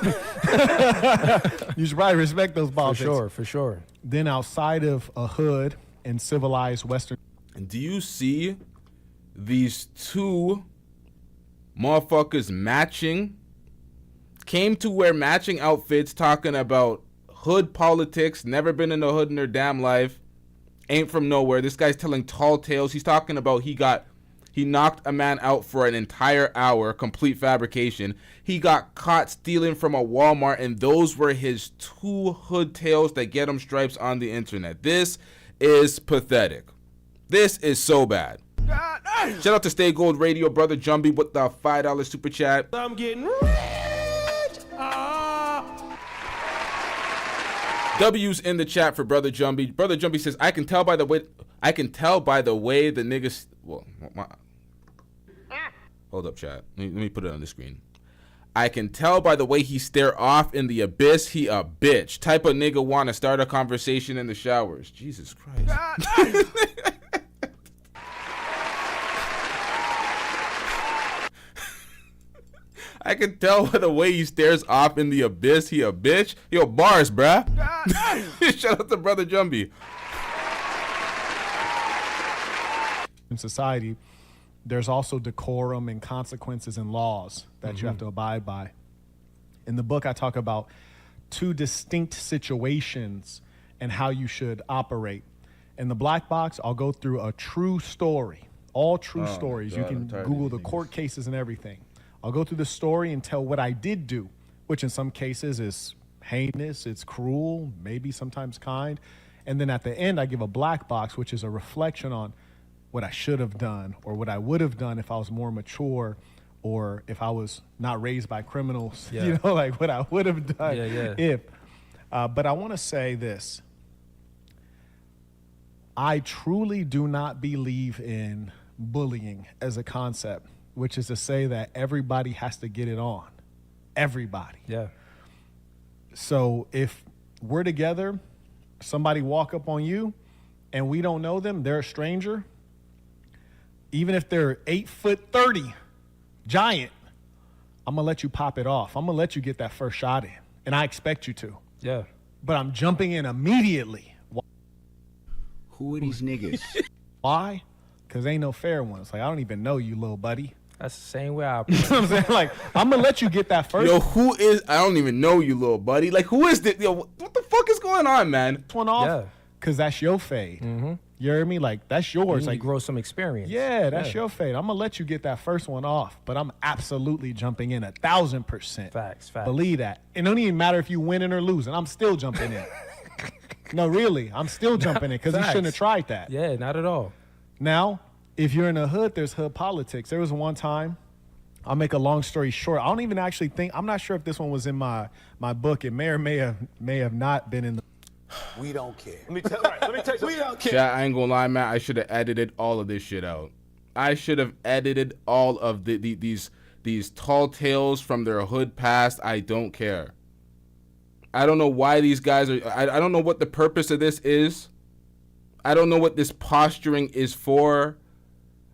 You should probably respect those politics. For sure. Then outside of a hood in civilized Western. And do you see these two motherfuckers matching? Came to wear matching outfits, talking about hood politics, never been in the hood in their damn life, ain't from nowhere. This guy's telling tall tales. He's talking about he knocked a man out for an entire hour, complete fabrication. He got caught stealing from a Walmart, and those were his two hood tales that get him stripes on the internet. This is pathetic. This is so bad. Shout out to Stay Gold Radio, Brother Jumbie with the $5 super chat. I'm getting rich. W's in the chat for Brother Jumbie. Brother Jumbie says, I can tell by the way the niggas. Well, hold up, chat. Let me put it on the screen. I can tell by the way he stare off in the abyss. He a bitch. Type of nigga want to start a conversation in the showers. Jesus Christ. I can tell by the way he stares off in the abyss. He a bitch. Yo, bars, bruh. Shout out to Brother Jumbie. In society, there's also decorum and consequences and laws that you have to abide by. In the book, I talk about two distinct situations and how you should operate. In the black box, I'll go through a true story, all true stories. You can Google the court cases and everything. I'll go through the story and tell what I did do, which in some cases is heinous, it's cruel, maybe sometimes kind. And then at the end, I give a black box, which is a reflection on what I should have done or what I would have done if I was more mature or if I was not raised by criminals, you know, like what I would have done if. But I want to say this. I truly do not believe in bullying as a concept, which is to say that everybody has to get it on. Everybody. Yeah. So if we're together, somebody walk up on you and we don't know them, they're a stranger, even if they're 8'30", giant, I'm gonna let you pop it off. I'm gonna let you get that first shot in, and I expect you to. Yeah. But I'm jumping in immediately. Who are these niggas? Why? Because ain't no fair ones. Like, I don't even know you, little buddy. That's the same way I. You know what I'm saying? Like, I'm gonna let you get that first. Yo, who is? I don't even know you, little buddy. Like, who is this? Yo, what the fuck is going on, man? One off. Yeah. Because that's your fade. Mm-hmm. You hear me? Like, that's yours. You Like, grow some experience. yeah, that's your fade. I'm gonna let you get that first one off, but I'm absolutely jumping in 1,000%. Facts. Believe that. It don't even matter if you winning or losing. I'm still jumping in. No, really, I'm still jumping in because you shouldn't have tried that. Yeah, not at all. Now, if you're in a hood, there's hood politics. There was one time, I'll make a long story short. I don't even actually think, I'm not sure if this one was in my book. It may or may have not been in the. We don't care. Let me tell you. We don't care. Chat, I ain't gonna lie, man. I should have edited all of this shit out. I should have edited all of these tall tales from their hood past. I don't care. I don't know why these guys are. I don't know what the purpose of this is. I don't know what this posturing is for.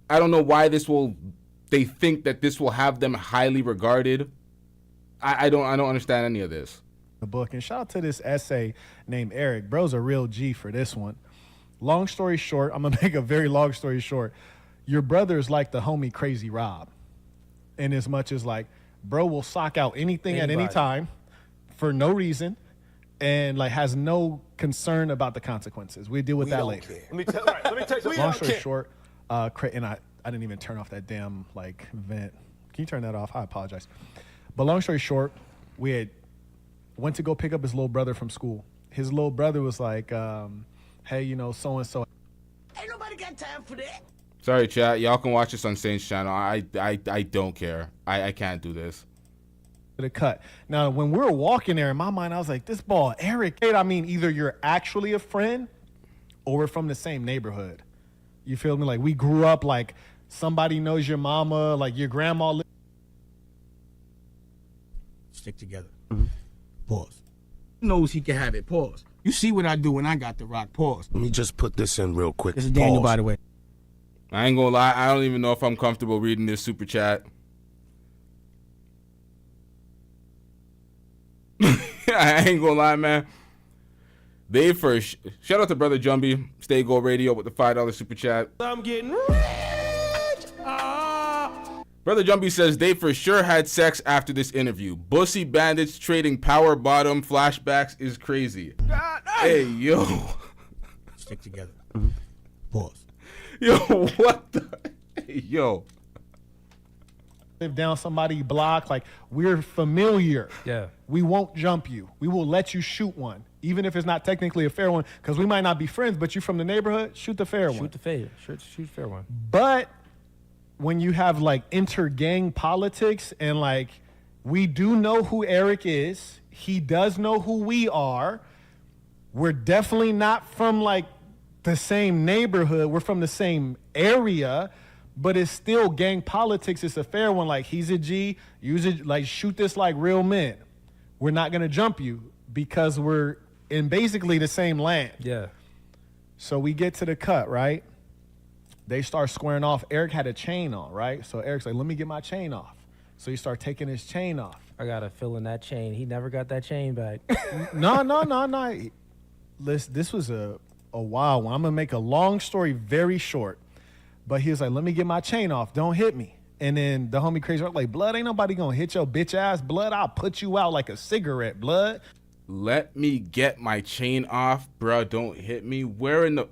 I don't know why they think that this will have them highly regarded. I don't understand any of this. The book, and shout out to this essay named Eric. Bro's a real G for this one. Long story short, I'm gonna make a very long story short. Your brother is like the homie Crazy Rob, in as much as like, bro will sock out anything at any time for no reason, and like has no concern about the consequences. We deal with that later. Let me tell you. Long story short, And I didn't even turn off that damn like vent. Can you turn that off? I apologize. But long story short, we had went to go pick up his little brother from school. His little brother was like, hey, you know, so-and-so. Ain't nobody got time for that. Sorry, chat. Y'all can watch this on Saint's channel. I don't care. I can't do this. The cut. Now, when we were walking there, in my mind, I was like, this ball, Eric. I mean, either you're actually a friend or we're from the same neighborhood. You feel me? Like, we grew up, like, somebody knows your mama, like, your grandma. Stick together. Pause. Knows he can have it. Pause. You see what I do when I got the rock. Pause. Let me just put this in real quick. This is Daniel, by the way. I ain't gonna lie. I don't even know if I'm comfortable reading this super chat. I ain't gonna lie, man. They first shout out to Brother Jumbie, Stay Gold Radio with the $5 super chat. I'm getting rich. Brother Jumbie says they for sure had sex after this interview. Bussy bandits trading power bottom flashbacks is crazy. Hey, yo. Stick together. Pause. Yo, what the? Hey, yo. Live down somebody's block, like, we're familiar. Yeah. We won't jump you. We will let you shoot one, even if it's not technically a fair one, because we might not be friends, but you from the neighborhood, shoot the fair one. Shoot the fair one. But when you have like inter-gang politics and like, we do know who Eric is, he does know who we are. We're definitely not from like the same neighborhood. We're from the same area, but it's still gang politics. It's a fair one. Like, he's a G, use it, like, shoot this like real men. We're not gonna jump you because we're in basically the same land. Yeah. So we get to the cut, right? They start squaring off. Eric had a chain on, right? So Eric's like, let me get my chain off. So he start taking his chain off. I got a feeling that chain. He never got that chain back. No. Listen, this was a wild one. I'm gonna make a long story very short. But he was like, let me get my chain off. Don't hit me. And then the homie Crazy Rock like, blood, ain't nobody gonna hit your bitch ass. Blood, I'll put you out like a cigarette, blood. Let me get my chain off, bruh. Don't hit me. Where in the...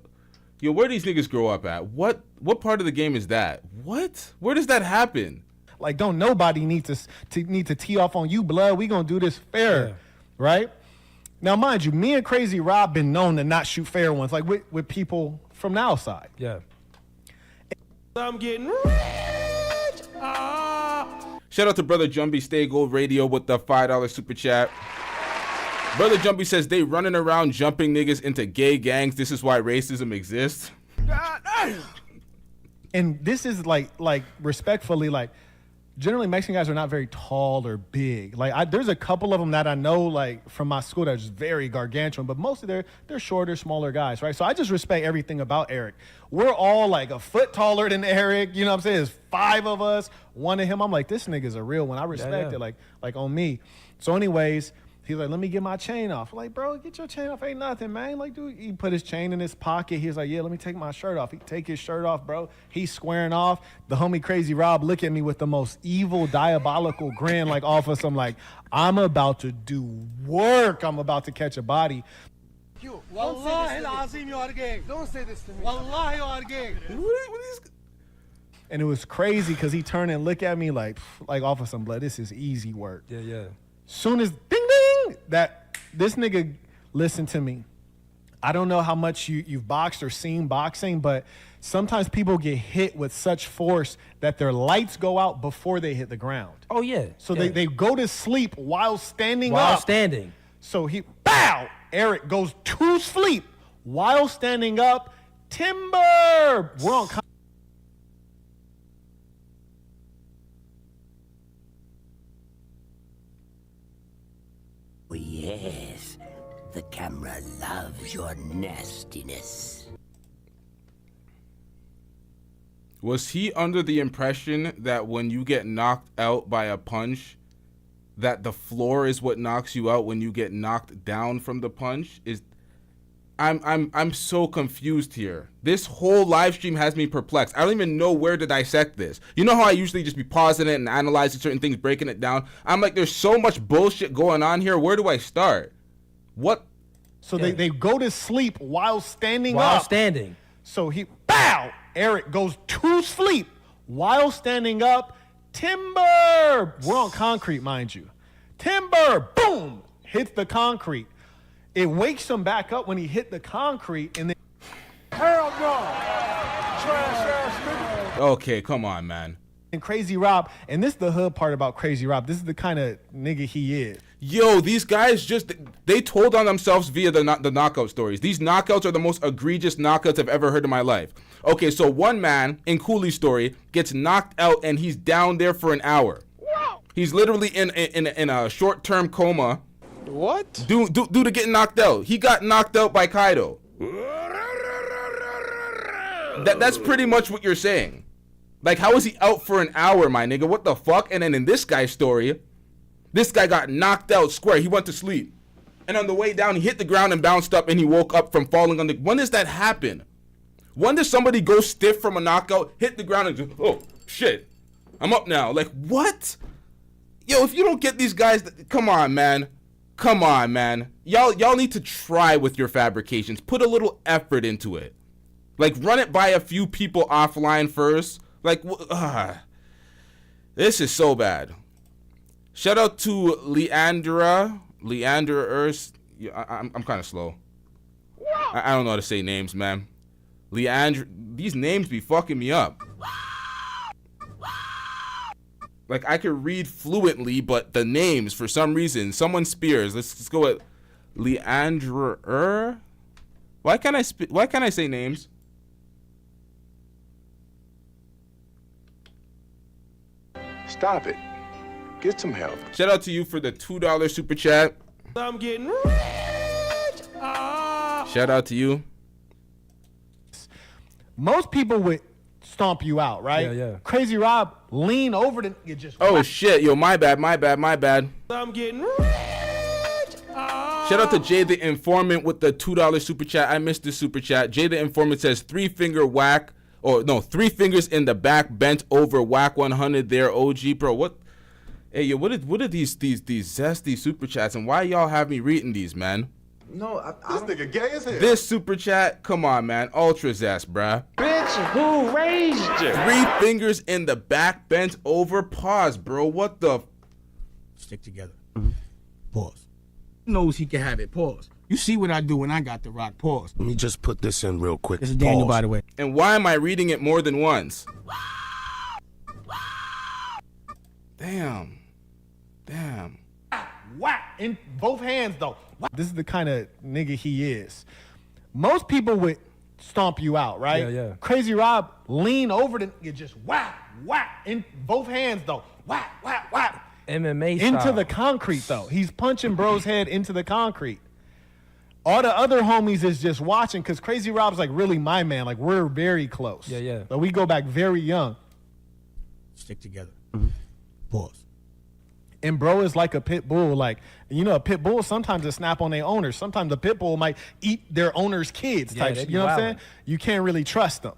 Yo, where these niggas grow up at? What part of the game is that? What? Where does that happen? Like, don't nobody need to tee off on you, blood. We gonna do this fair, right? Now, mind you, me and Crazy Rob been known to not shoot fair ones, like with people from the outside. Yeah. I'm getting rich. Shout out to Brother Jumbie, Stay Gold Radio with the $5 super chat. Brother Jumbie says they running around jumping niggas into gay gangs. This is why racism exists. And this is like respectfully, like, generally Mexican guys are not very tall or big. Like, there's a couple of them that I know, like, from my school that are just very gargantuan, but mostly they're shorter, smaller guys, right? So I just respect everything about Eric. We're all like a foot taller than Eric. You know what I'm saying? There's 5 of us, one of him. I'm like, this nigga's a real one. I respect it, like on me. So anyways, he's like, let me get my chain off. I'm like, bro, get your chain off. Ain't nothing, man. Like, dude, he put his chain in his pocket. He was like, yeah, let me take my shirt off. He take his shirt off, bro. He's squaring off. The homie Crazy Rob look at me with the most evil, diabolical grin, like off of some, like, I'm about to do work. I'm about to catch a body. Wallahi al-azim, you are gay. Don't say this to me. Wallahi, you are gay. And it was crazy because he turned and looked at me like off of some blood. This is easy work. Yeah. Soon as ding ding, that this nigga, listen to me. I don't know how much you've boxed or seen boxing, but sometimes people get hit with such force that their lights go out before they hit the ground. Oh yeah. So they go to sleep while standing up. While standing. So Eric goes to sleep while standing up. Timber. We're on. Oh, yes, the camera loves your nastiness. Was he under the impression that when you get knocked out by a punch, that the floor is what knocks you out when you get knocked down from the punch? I'm so confused here. This whole live stream has me perplexed. I don't even know where to dissect this. You know how I usually just be pausing it and analyzing certain things, breaking it down? I'm like, there's so much bullshit going on here. Where do I start? What? So they go to sleep while standing up. While standing. So Eric goes to sleep while standing up. Timber! We're on concrete, mind you. Timber! Boom! Hits the concrete. It wakes him back up when he hit the concrete, and then... Hell no! Trash ass nigga. Okay, come on, man. And Crazy Rob, and this is the hood part about Crazy Rob. This is the kind of nigga he is. Yo, these guys they told on themselves via the knockout stories. These knockouts are the most egregious knockouts I've ever heard in my life. Okay, so one man in Cooley's story gets knocked out and he's down there for an hour. He's literally in a short-term coma. What? Due to getting knocked out. He got knocked out by Kaido. That's pretty much what you're saying. Like, how is he out for an hour, my nigga? What the fuck? And then in this guy's story, this guy got knocked out square. He went to sleep. And on the way down, he hit the ground and bounced up, and he woke up from falling on the... When does that happen? When does somebody go stiff from a knockout, hit the ground, and just, oh, shit, I'm up now? Like, what? Yo, if you don't get these guys... Come on, man. Come on, man. Y'all need to try with your fabrications. Put a little effort into it. Like, run it by a few people offline first. Like, this is so bad. Shout out to Leandra Urs. I'm kind of slow. I don't know how to say names, man. Leandra, these names be fucking me up. Like, I could read fluently, but the names, for some reason, someone Spears. Let's go with Leandra. Why can't I say names? Stop it. Get some help. Shout out to you for the $2 super chat. I'm getting rich. Shout out to you. Most people would stomp you out, right? Yeah. Crazy Rob lean over to you just... Oh, shit. Yo, my bad. I'm getting rich. Shout out to Jay the Informant with the $2 super chat. I missed the super chat. Jay the Informant says 3-finger whack. Or no, 3 fingers in the back, bent over, whack 100 there, OG, bro. What? Hey, yo, what are these zesty super chats, and why y'all have me reading these, man? No, this nigga gay as hell. This super chat, come on, man, ultra zest, bruh. Bitch, who raised you? 3 fingers in the back, bent over, pause, bro. What the? Stick together. Pause. Knows he can have it. Pause. You see what I do when I got the rock. Pause. Let me just put this in real quick. This is Daniel, by the way. And why am I reading it more than once? Damn. Whack in both hands, though. This is the kind of nigga he is. Most people would stomp you out, right? Yeah. Crazy Rob lean over to you just whack in both hands, though. Whack. MMA into style. the concrete, though. He's punching bro's head into the concrete. All the other homies is just watching because Crazy Rob's like really my man. Like, we're very close. Yeah. But we go back very young. Stick together. Pause. And bro is like a pit bull. Like, you know, a pit bull sometimes will snap on their owners. Sometimes a pit bull might eat their owner's kids type shit. You know what I'm saying? You can't really trust them.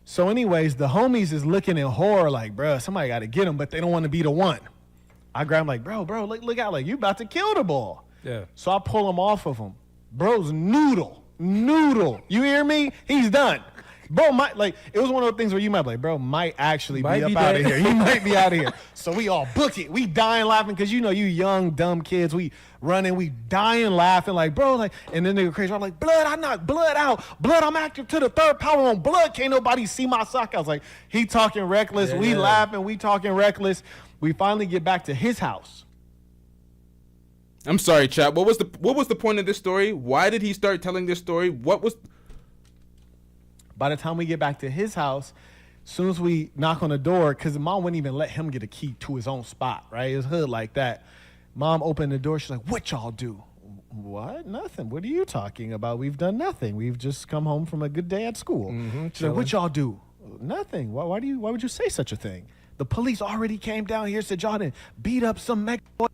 So anyways, the homies is looking in horror like, bro, somebody got to get him, but they don't want to be the one. I grab him like, bro, look out. Like, you about to kill the ball. Yeah. So I pull him off of him. Bro's noodle. You hear me? He's done. Bro might, like, it was one of those things where you might be like, bro might actually be up out of here. He might be out of here. So we all book it. We dying laughing because, you know, you young, dumb kids. We running, we dying laughing like, bro, like, and then they go crazy. I'm like, blood, I knocked blood out. Blood, I'm active to the 3rd power on blood. Can't nobody see my sock. I was like, he talking reckless. We laughing, we talking reckless. We finally get back to his house. I'm sorry, chat. What was the point of this story? Why did he start telling this story? What was? By the time we get back to his house, as soon as we knock on the door, because mom wouldn't even let him get a key to his own spot, right? His hood like that. Mom opened the door. She's like, what y'all do? What? Nothing. What are you talking about? We've done nothing. We've just come home from a good day at school. She's like, what y'all do? Nothing. Why would you say such a thing? The police already came down here, said y'all didn't beat up some mech boy.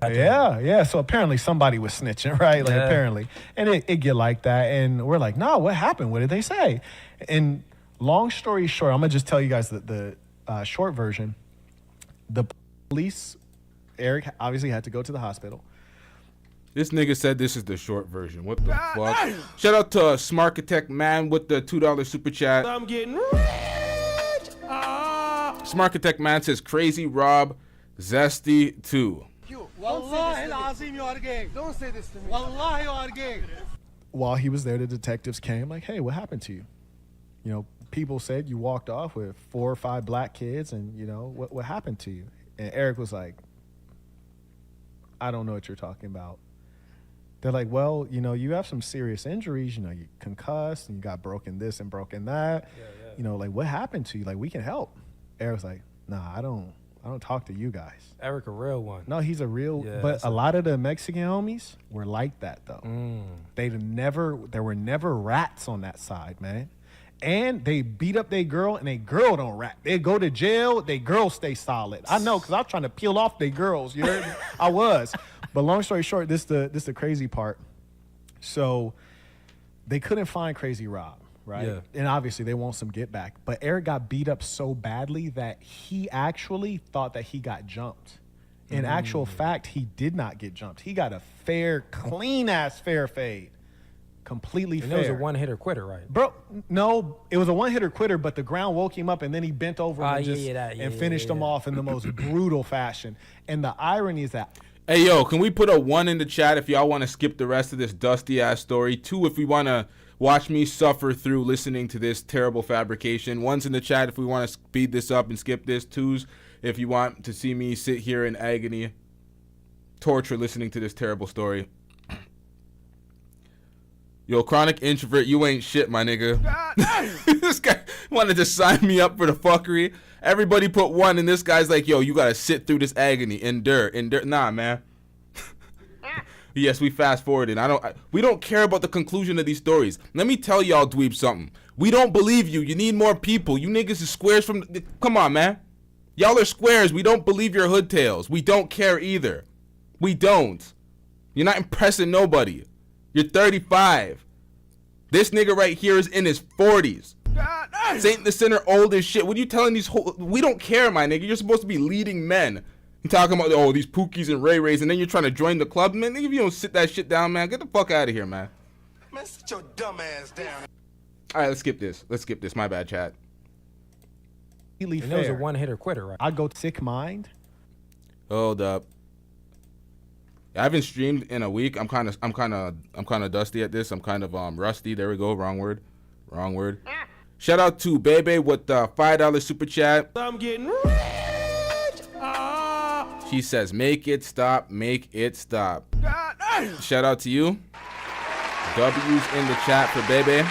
Yeah. So apparently somebody was snitching, right? Like, apparently. And it get like that. And we're like, no, what happened? What did they say? And long story short, I'm going to just tell you guys the short version. The police, Eric obviously had to go to the hospital. This nigga said this is the short version. What the fuck? Shout out to Smarkitect Man with the $2 super chat. I'm getting rich. Smarkitect Man says Crazy Rob Zesty 2. Wallahi al-azim, you are gay. Don't say this to me. Wallahi, you are gay. While he was there, the detectives came like, hey, what happened to you? You know, people said you walked off with 4 or 5 black kids and, you know, what happened to you? And Eric was like, I don't know what you're talking about. They're like, well, you know, you have some serious injuries. You know, you concussed and you got broken this and broken that. You know, like, what happened to you? Like, we can help. Eric's like, nah, I don't talk to you guys. Eric, a real one. No, he's a real, but a lot of the Mexican homies were like that though. There were never rats on that side, man. And they beat up their girl and they girl don't rat. They go to jail, they girls stay solid. I know, cause I was trying to peel off their girls. You heard me? I was. But long story short, this the crazy part. So they couldn't find Crazy Rob. Right. Yeah. And obviously they want some get back. But Eric got beat up so badly that he actually thought that he got jumped. In actual fact, he did not get jumped. He got a fair, clean ass fair fade. Completely fair. It was a one-hitter quitter, right? Bro, no, it was a one-hitter quitter, but the ground woke him up and then he bent over and finished him off in the most brutal fashion. And the irony is that hey, yo, can we put a 1 in the chat if y'all want to skip the rest of this dusty-ass story? 2 if we want to watch me suffer through listening to this terrible fabrication. 1's in the chat if we want to speed this up and skip this. 2's if you want to see me sit here in agony, torture listening to this terrible story. Yo, chronic introvert, you ain't shit, my nigga. This guy wanted to sign me up for the fuckery. Everybody put 1, and this guy's like, yo, you gotta sit through this agony. Endure. Nah, man. Yes, we fast forwarded. We don't care about the conclusion of these stories. Let me tell y'all dweeb something. We don't believe you. You need more people. You niggas is squares from... Come on, man. Y'all are squares. We don't believe your hood tales. We don't care either. We don't. You're not impressing nobody. You're 35. This nigga right here is in his 40s. Saint the Sinner old as shit. What are you telling these we don't care, my nigga. You're supposed to be leading men. You're talking about, oh, these Pookies and Ray Rays, and then you're trying to join the club. Man, nigga, if you don't sit that shit down, man, get the fuck out of here, man. Man, sit your dumb ass down. All right, let's skip this. My bad, chat. And it was a one-hitter quitter, right? I'd go sick mind. Hold up. I haven't streamed in a week. I'm kind of dusty at this. I'm kind of rusty. There we go. Wrong word. Shout out to Bebe with the $5 super chat. I'm getting rich. She says, "Make it stop. Make it stop." Shout out to you. W's in the chat for Bebe.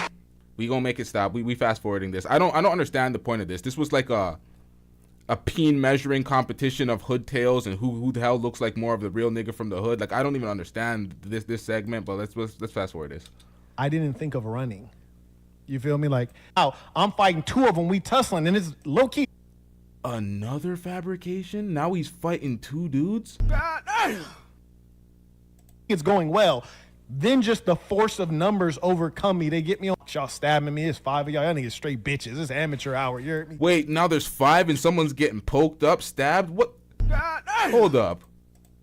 We gonna make it stop. We fast forwarding this. I don't understand the point of this. This was like a peen measuring competition of hood tales and who the hell looks like more of the real nigga from the hood. Like, I don't even understand this segment, but let's fast forward this. I didn't think of running. You feel me? Like, oh, I'm fighting 2 of them. We tussling, and it's low key. Another fabrication? Now he's fighting 2 dudes? It's going well. Then just the force of numbers overcome me. They get me on. Y'all stabbing me. It's 5 of y'all. Y'all niggas straight bitches. It's amateur hour. You heard me? Wait, now there's 5 and someone's getting poked up, stabbed? What? Hold up.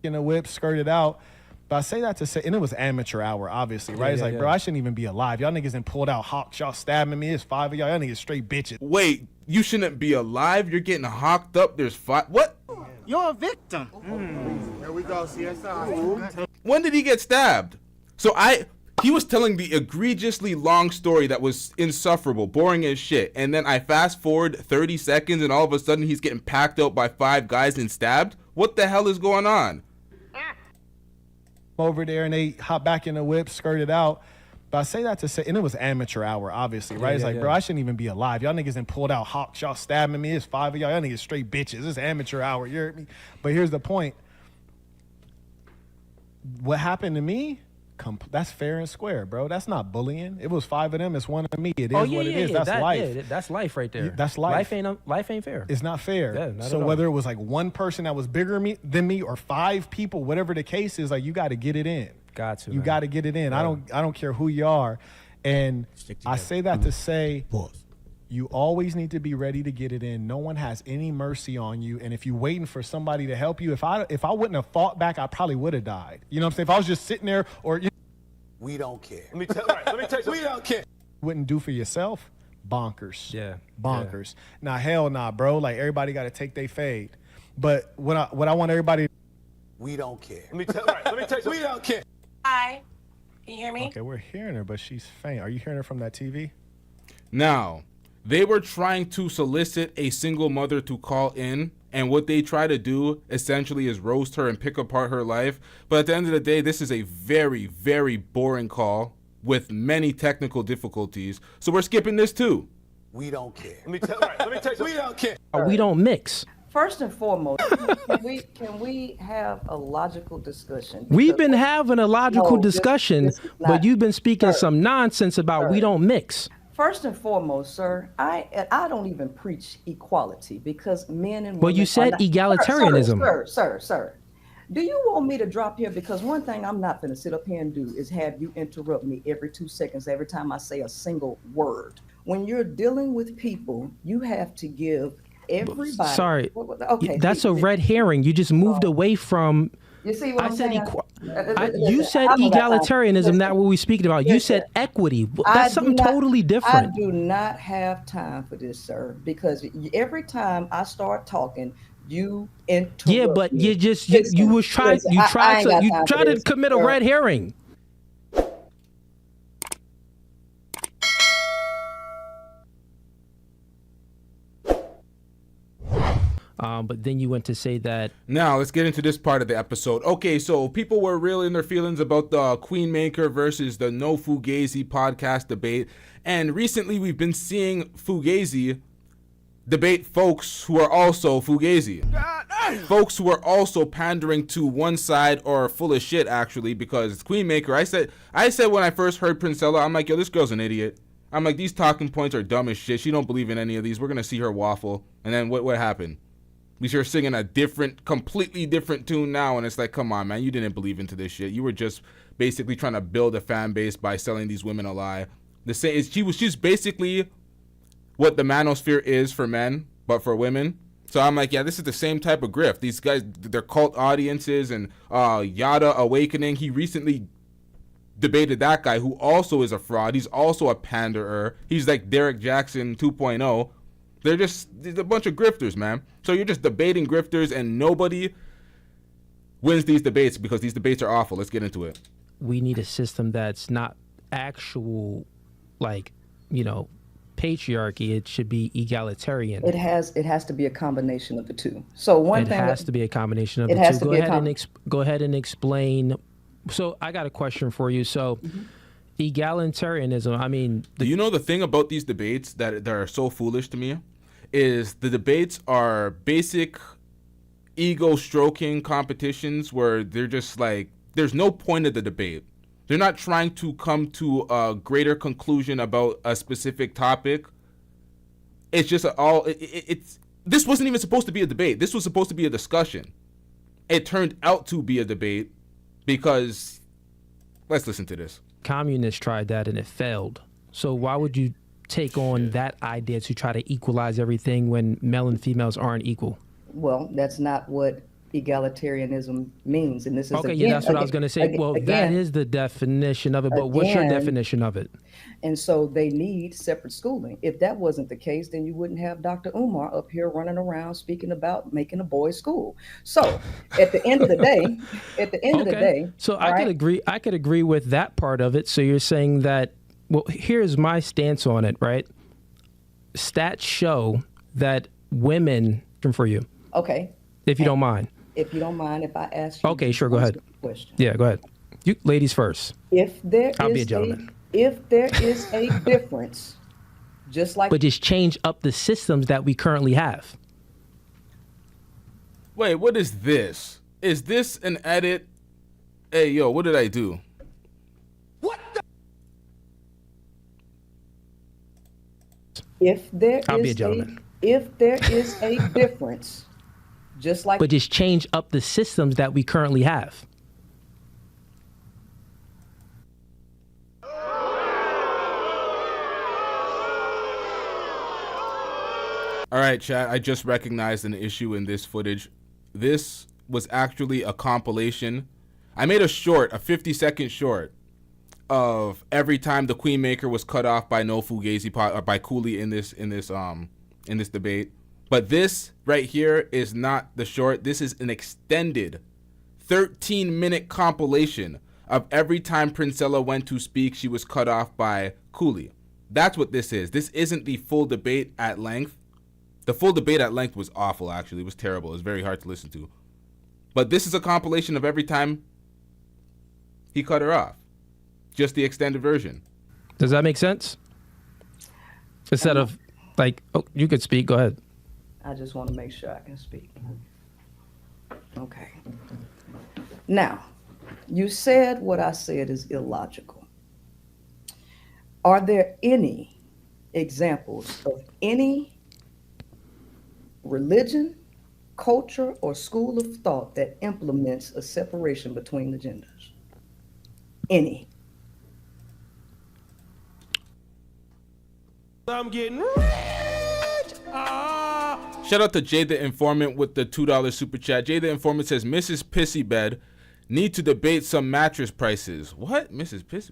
In a whip, skirted out. But I say that to say, and it was amateur hour, obviously, right? It's like, bro, I shouldn't even be alive. Y'all niggas done pulled out hawks. Y'all stabbing me. It's 5 of y'all. Y'all niggas straight bitches. Wait, you shouldn't be alive? You're getting hawked up. There's 5. What? You're a victim. Here we go, CSI. When did he get stabbed? So he was telling the egregiously long story that was insufferable, boring as shit. And then I fast forward 30 seconds and all of a sudden he's getting packed out by 5 guys and stabbed? What the hell is going on? Over there and they hop back in the whip, skirted out. But I say that to say, and it was amateur hour, obviously, right? It's like, bro, I shouldn't even be alive. Y'all niggas done pulled out hawks. Y'all stabbing me. It's 5 of y'all. Y'all niggas straight bitches. It's amateur hour. You heard me? But here's the point. What happened to me? That's fair and square, bro. That's not bullying. It was 5 of them. It's 1 of me. It is what it is. That's life. Yeah, that's life right there. That's life. Life ain't fair. It's not fair. Yeah, not so at all. whether it was like 1 person that was bigger than me or 5 people, whatever the case is, like, you got to get it in. You got to get it in. Yeah. I don't care who you are. And I say that to say, You always need to be ready to get it in. No one has any mercy on you. And if you're waiting for somebody to help you, if I wouldn't have fought back, I probably would have died. You know what I'm saying? If I was just sitting there or We don't care. Let me tell you, we don't care. wouldn't do for yourself, bonkers. Yeah. Bonkers. Nah, hell nah, bro. Like everybody got to take their fade. But what I want everybody We don't care. Let me tell you, we don't care. Hi. Can you hear me? Okay, we're hearing her, but she's faint. Are you hearing her from that TV? Now, they were trying to solicit a single mother to call in, and what they try to do essentially is roast her and pick apart her life. But at the end of the day, this is a very, very boring call with many technical difficulties. So we're skipping this too. We don't care. Let me tell you, we don't care. We don't mix. First and foremost, can we have a logical discussion? We've been having a logical discussion, but you've been speaking some nonsense about we don't mix. First and foremost, sir, I don't even preach equality because men and women. Well, you said egalitarianism. Sir. Do you want me to drop here? Because one thing I'm not going to sit up here and do is have you interrupt me every 2 seconds, every time I say a single word. When you're dealing with people, you have to give everybody. Sorry, okay, that's a red herring. You just moved away from. You see what I'm saying? You said egalitarianism, not what we're speaking about. You said equity. That's something totally different. I do not have time for this, sir, because every time I start talking, you interrupt. Yeah, but me. you tried to commit a red herring. But then you went to say that. Now, let's get into this part of the episode. Okay, so people were real in their feelings about the Queenmaker versus the No Fugazee podcast debate. And recently we've been seeing Fugazee debate folks who are also Fugazee. Folks who are also pandering to one side or full of shit, actually, because Queenmaker, I said when I first heard Princella, I'm like, yo, this girl's an idiot. I'm like, these talking points are dumb as shit. She don't believe in any of these. We're going to see her waffle. And then what happened? We see her singing a completely different tune now, and it's like, come on, man, you didn't believe into this shit. You were just basically trying to build a fan base by selling these women a lie. She's basically what the manosphere is for men, but for women. So I'm like, yeah, this is the same type of grift. These guys, they're cult audiences, and Yada Awakening, he recently debated that guy who also is a fraud. He's also a panderer. He's like Derek Jackson 2.0. They're a bunch of grifters, man. So you're just debating grifters, and nobody wins these debates because these debates are awful. Let's get into it. We need a system that's not actual, patriarchy. It should be egalitarian. It has to be a combination of the two. So it has to be a combination of the two. Go ahead and explain. So I got a question for you. So. Egalitarianism, you know the thing about these debates that are so foolish to me is the debates are basic ego stroking competitions where they're just like, there's no point of the debate. They're not trying to come to a greater conclusion about a specific topic. It's just this wasn't even supposed to be a debate. This was supposed to be a discussion. It turned out to be a debate because, let's listen to this. Communists tried that and it failed. So why would you take on that idea to try to equalize everything when male and females aren't equal? Well, that's not what egalitarianism means. And this is that's what I was going to say. That is the definition of it. But what's your definition of it? And so they need separate schooling. If that wasn't the case, then you wouldn't have Dr. Umar up here running around speaking about making a boys' school. So at the end of the day, so I could agree with that part of it. So you're saying that, well, here's my stance on it, right? Stats show that women, for you. Okay. If you don't mind. If you don't mind, if I ask you. Okay, sure, go ahead. Yeah, go ahead. You ladies first. I'll be a gentleman. If there is a difference, but just change up the systems that we currently have. Wait, what is this? Is this an edit? Hey, yo, what did I do? What the? If there is a difference, but just change up the systems that we currently have. All right, chat, I just recognized an issue in this footage. This was actually a compilation. I made a 50-second short of every time the Queenmaker was cut off by no Fugazee or by Cooley in this debate. But this right here is not the short. This is an extended 13-minute compilation of every time Princella went to speak, she was cut off by Cooley. That's what this is. This isn't the full debate at length. The full debate at length was awful, actually. It was terrible. It was very hard to listen to. But this is a compilation of every time he cut her off. Just the extended version. Does that make sense? Instead of, like, oh, you could speak. Go ahead. I just want to make sure I can speak. Okay. Now, you said what I said is illogical. Are there any examples of any religion, culture, or school of thought that implements a separation between the genders? Any? I'm getting rich. Shout out to Jay the Informant with the $2 super chat. Jay the Informant says, Mrs. Pissybed need to debate some mattress prices. What? Mrs. Pissy?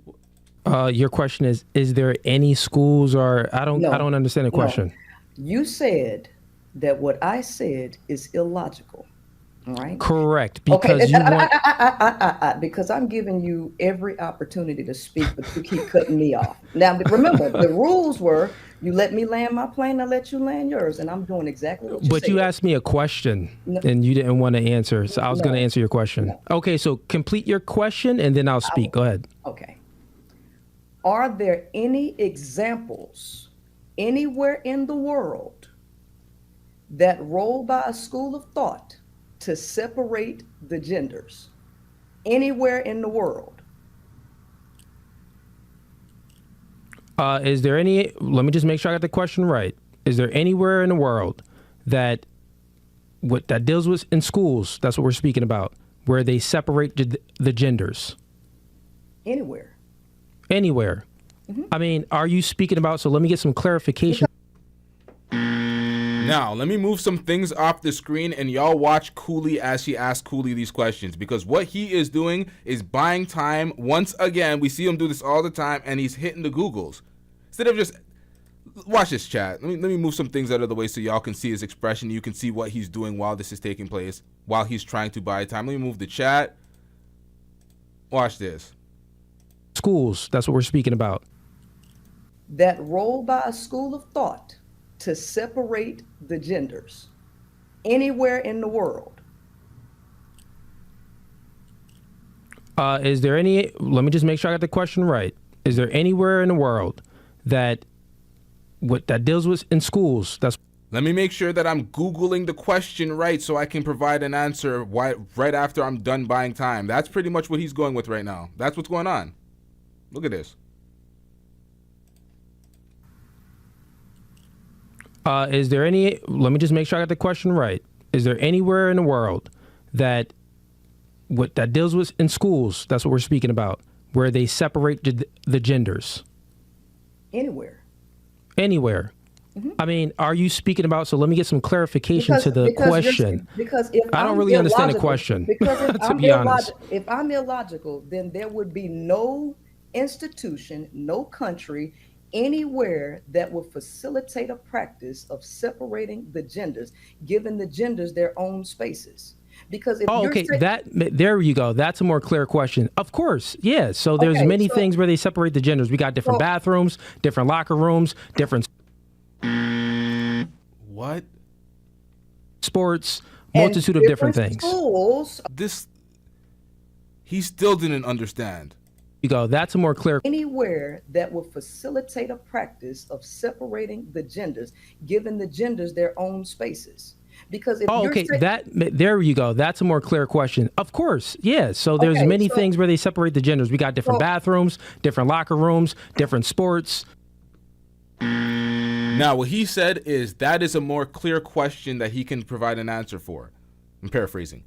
Your question is there any schools or I don't understand the question. No. You said that what I said is illogical. All right. Correct. Because because I'm giving you every opportunity to speak, but you keep cutting me off. Now, remember, the rules were you let me land my plane, I let you land yours, and I'm doing exactly what you said. But you asked me a question, and you didn't want to answer, so I was going to answer your question. No. Okay, so complete your question, and then I'll speak. Go ahead. Okay. Are there any examples anywhere in the world that roll by a school of thought to separate the genders? Anywhere in the world? Is there any, let me just make sure I got the question right. Is there anywhere in the world that deals with in schools, that's what we're speaking about, where they separate the genders? Anywhere. Anywhere. Mm-hmm. I mean, are you speaking about, so let me get some clarification. Now, let me move some things off the screen and y'all watch Cooley as she asks Cooley these questions, because what he is doing is buying time. Once again, we see him do this all the time, and he's hitting the Googles. Instead of just, watch this, chat. Let me move some things out of the way so y'all can see his expression. You can see what he's doing while this is taking place, while he's trying to buy time. Let me move the chat. Watch this. Schools, that's what we're speaking about. That roll by a school of thought to separate the genders. Anywhere in the world. Is there any, let me just make sure I got the question right. Is there anywhere in the world that deals with in schools? Let me make sure that I'm Googling the question right so I can provide an answer right after I'm done buying time. That's pretty much what he's going with right now. That's what's going on. Look at this. Is there any, let me just make sure I got the question right. Is there anywhere in the world that deals with in schools, that's what we're speaking about, where they separate the genders? Anywhere. Anywhere. Mm-hmm. I mean, are you speaking about, so let me get some clarification to the question. Because if I don't really understand the question, to be honest. If I'm illogical, then there would be no institution, no country, anywhere that will facilitate a practice of separating the genders, giving the genders their own spaces. Because if there you go. That's a more clear question. Of course, yeah. So there's many things where they separate the genders. We got different bathrooms, different locker rooms, different what? Sports, multitude of different things. Schools. He still didn't understand. You go. That's a more clear. Anywhere that will facilitate a practice of separating the genders, giving the genders their own spaces. Because if there you go. That's a more clear question. Of course, yeah. So there's many things where they separate the genders. We got different bathrooms, different locker rooms, different sports. Now, what he said is that is a more clear question that he can provide an answer for. I'm paraphrasing.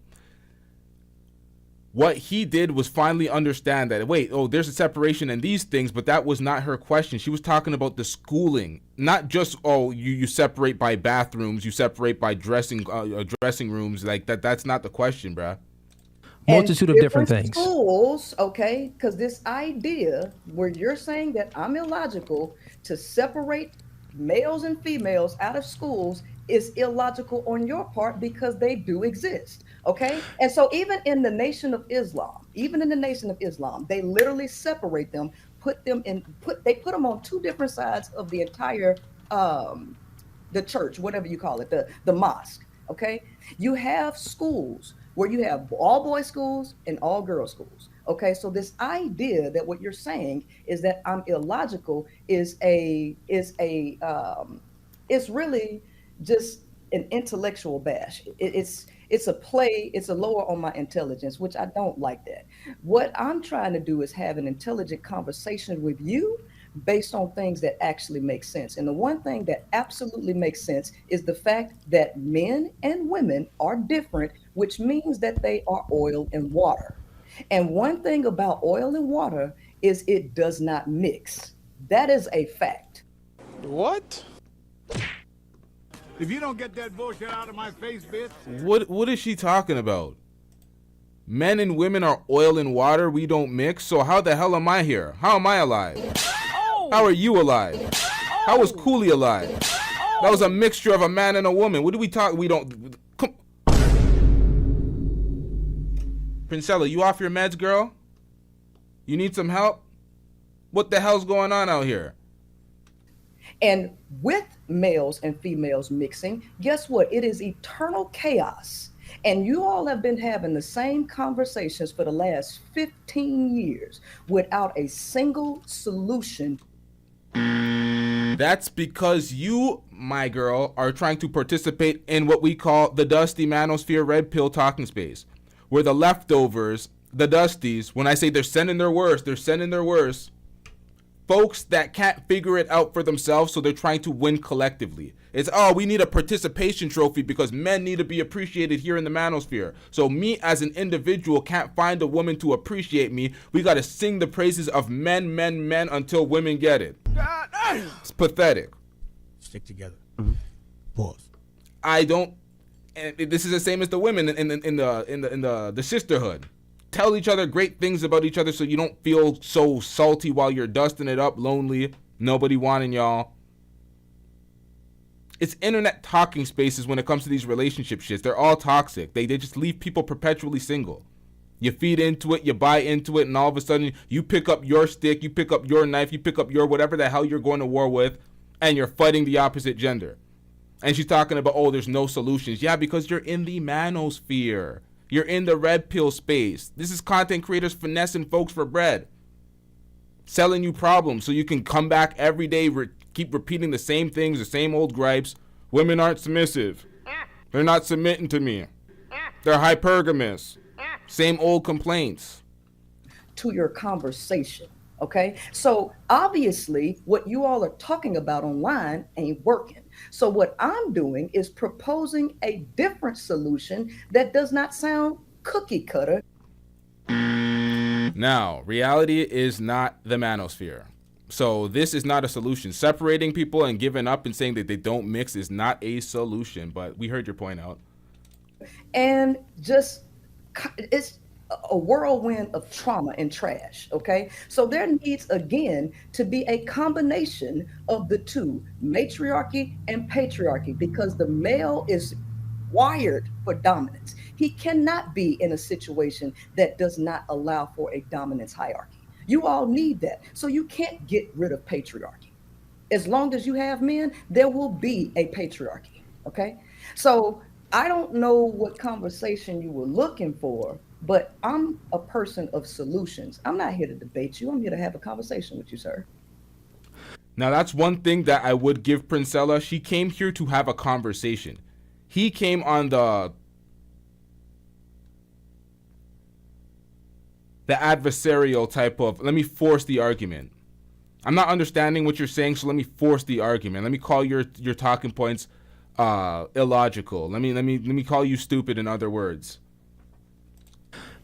What he did was finally understand that, wait, there's a separation in these things, but that was not her question. She was talking about the schooling, not just, you separate by bathrooms, you separate by dressing rooms. Like that's not the question, bruh. Multitude of different things. Schools, okay, because this idea where you're saying that I'm illogical to separate males and females out of schools is illogical on your part because they do exist, okay? And so even in the Nation of Islam, they literally separate them, put them on two different sides of the entire the church, whatever you call it, the mosque, okay? You have schools where you have all boys schools and all girls schools. Okay, so this idea that what you're saying is that I'm illogical is really just an intellectual bash. It's a play, it's a lower on my intelligence, which I don't like that. What I'm trying to do is have an intelligent conversation with you based on things that actually make sense. And the one thing that absolutely makes sense is the fact that men and women are different, which means that they are oil and water. And one thing about oil and water is it does not mix. That is a fact. What? If you don't get that bullshit out of my face, bitch. What is she talking about? Men and women are oil and water. We don't mix. So how the hell am I here? How am I alive? How are you alive? How was Cooley alive? That was a mixture of a man and a woman. What do we talk? We don't. Come. Princella, you off your meds, girl? You need some help? What the hell's going on out here? And with males and females mixing, guess what? It is eternal chaos. And you all have been having the same conversations for the last 15 years without a single solution. That's because you, my girl, are trying to participate in what we call the dusty manosphere red pill talking space, where the leftovers, the dusties, when I say they're sending their worst, folks that can't figure it out for themselves, so they're trying to win collectively. It's, we need a participation trophy because men need to be appreciated here in the manosphere. So me as an individual can't find a woman to appreciate me. We got to sing the praises of men until women get it. It's pathetic. Stick together. Pause. I don't, and this is the same as the women in the sisterhood. Tell each other great things about each other so you don't feel so salty while you're dusting it up, lonely, nobody wanting y'all. It's internet talking spaces when it comes to these relationship shits. They're all toxic. They just leave people perpetually single. You feed into it, you buy into it, and all of a sudden you pick up your stick, you pick up your knife, you pick up your whatever the hell you're going to war with, and you're fighting the opposite gender. And she's talking about, there's no solutions. Yeah, because you're in the manosphere. You're in the red pill space. This is content creators finessing folks for bread. Selling you problems so you can come back every day, keep repeating the same things, the same old gripes. Women aren't submissive. They're not submitting to me. They're hypergamous. Same old complaints. To your conversation, okay? So obviously what you all are talking about online ain't working. So what I'm doing is proposing a different solution that does not sound cookie cutter. Now, reality is not the manosphere. So this is not a solution. Separating people and giving up and saying that they don't mix is not a solution, but we heard your point out. And just, it's a whirlwind of trauma and trash, okay? So there needs, again, to be a combination of the two, matriarchy and patriarchy, because the male is wired for dominance. He cannot be in a situation that does not allow for a dominance hierarchy. You all need that. So you can't get rid of patriarchy. As long as you have men, there will be a patriarchy, okay? So I don't know what conversation you were looking for, but I'm a person of solutions. I'm not here to debate you. I'm here to have a conversation with you, sir. Now, that's one thing that I would give Princella. She came here to have a conversation. He came on the adversarial type of, let me force the argument. I'm not understanding what you're saying, so let me force the argument. Let me call your talking points illogical. Let me call you stupid, in other words.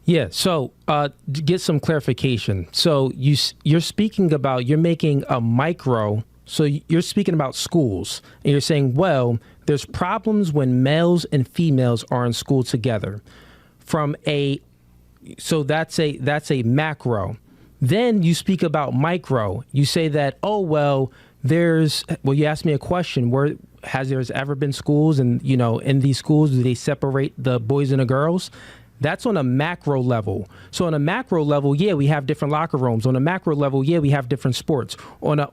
Yeah. So to get some clarification. So you're speaking about, you're making a micro. So you're speaking about schools, and you're saying, well, there's problems when males and females are in school together. So that's a macro. Then you speak about micro. You say that, oh, well, you asked me a question, where has there ever been schools, and, you know, in these schools, do they separate the boys and the girls? That's on a macro level. So on a macro level, yeah, we have different locker rooms. On a macro level, yeah, we have different sports. On a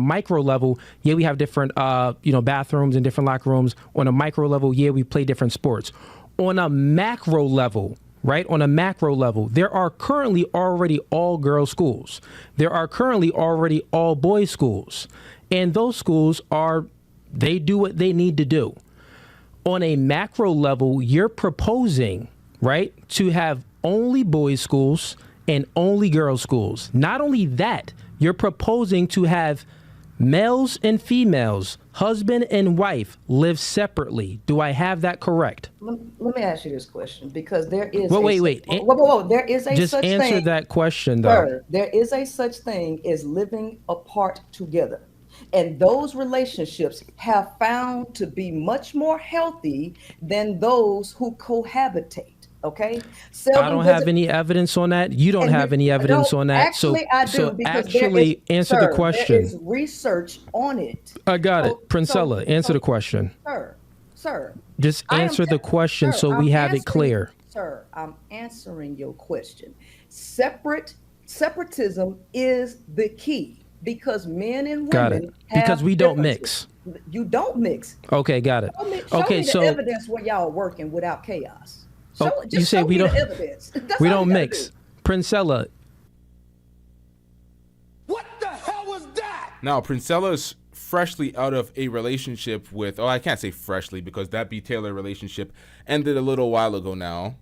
micro level, yeah, we have different bathrooms and different locker rooms. On a micro level, yeah, we play different sports. On a macro level, right? On a macro level, there are currently already all girls schools. There are currently already all boys schools. And those schools they do what they need to do. On a macro level, you're proposing, right, to have only boys schools and only girls schools. Not only that, you're proposing to have males and females, husband and wife, live separately. Do I have that correct? Let me ask you this question, because there is wait. There is a just such answer thing, that question, though. Sir, there is a such thing as living apart together. And those relationships have found to be much more healthy than those who cohabitate. Okay. I don't have any evidence on that. You don't have any evidence on that. Actually, I do. So because actually, answer the question. There is research on it. I got it. Princella, answer the question. Sir. Just answer the question so we have it clear. Sir, I'm answering your question. Separatism is the key. Because men and women got it. Because we don't mix. You don't mix. Okay, got it. Show me the evidence where y'all are working without chaos. You say we don't. We don't mix. Princella. What the hell was that? Now, Princella is freshly out of a relationship with. Oh, I can't say freshly because that B. Taylor relationship ended a little while ago now.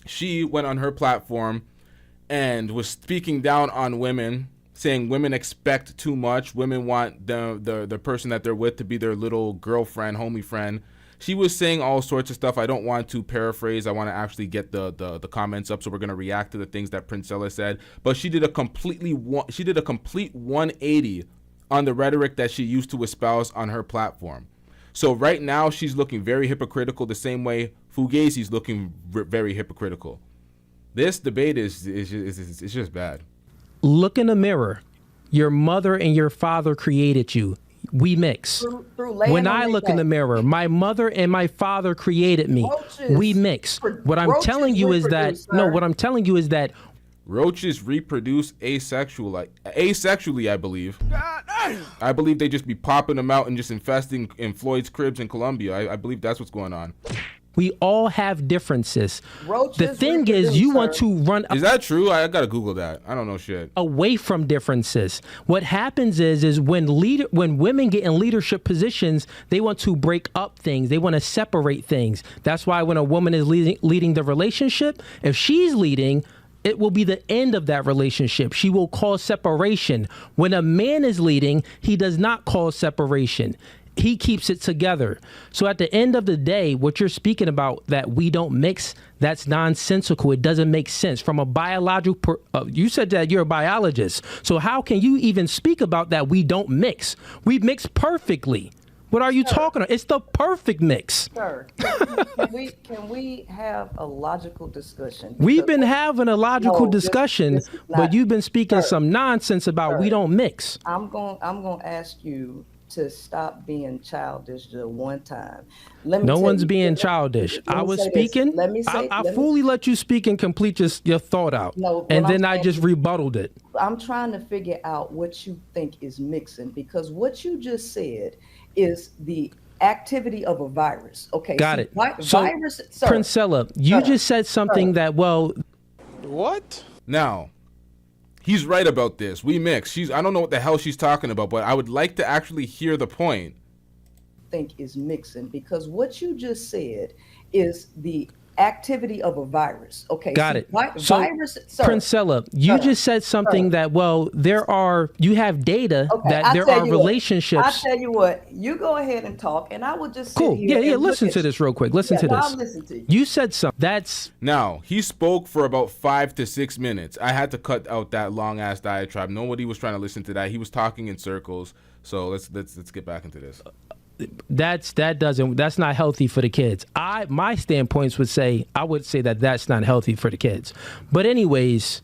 She went on her platform and was speaking down on women, saying women expect too much. Women want the person that they're with to be their little girlfriend, homie friend. She was saying all sorts of stuff. I don't want to paraphrase. I want to actually get the comments up, so we're going to react to the things that Princella said. But she did a complete 180 on the rhetoric that she used to espouse on her platform. So right now she's looking very hypocritical, the same way Fugazee's looking very hypocritical. This debate is just bad. Look in the mirror. Your mother and your father created you. We mix. When I look in the mirror, my mother and my father created me. We mix. What I'm telling you is that what I'm telling you is that roaches reproduce asexually, I believe. I believe they just be popping them out and just infesting in Floyd's cribs in Colombia. I believe that's what's going on. We all have differences. The thing is, you want to run. Is that true? I gotta Google that. I don't know shit. Away from differences. What happens is when women get in leadership positions, they want to break up things. They want to separate things. That's why when a woman is leading the relationship, if she's leading, it will be the end of that relationship. She will cause separation. When a man is leading, he does not cause separation. He keeps it together. So at the end of the day, what you're speaking about, that we don't mix, that's nonsensical. It doesn't make sense. From a biological, you said that you're a biologist. So how can you even speak about that we don't mix? We mix perfectly. What are you talking about? It's the perfect mix. Sir, can we have a logical discussion? We've been having a logical discussion, but you've been speaking some nonsense about we don't mix. I'm going to ask you to stop being childish the one time. No one's being childish. I was speaking. I fully let you speak and complete your thought out. And then I just rebutted it. I'm trying to figure out what you think is mixing, because what you just said is the activity of a virus. Okay. Got it. Virus, sir, Princella, you just said something that, well. What? Now. He's right about this. We mix. I don't know what the hell she's talking about, but I would like to actually hear the point. Think is mixing, because what you just said is the activity of a virus. Okay. Got it. So, virus, Princella, you just said something that, well, you have data that there are relationships. I tell you what, you go ahead and talk, and I will just sit Cool. here Yeah. and Listen to this real quick. Listen to this. I'll listen to you. You said something. Now, he spoke for about 5 to 6 minutes. I had to cut out that long ass diatribe. Nobody was trying to listen to that. He was talking in circles. So let's get back into this. That's not healthy for the kids. My standpoints would say that that's not healthy for the kids. But anyways,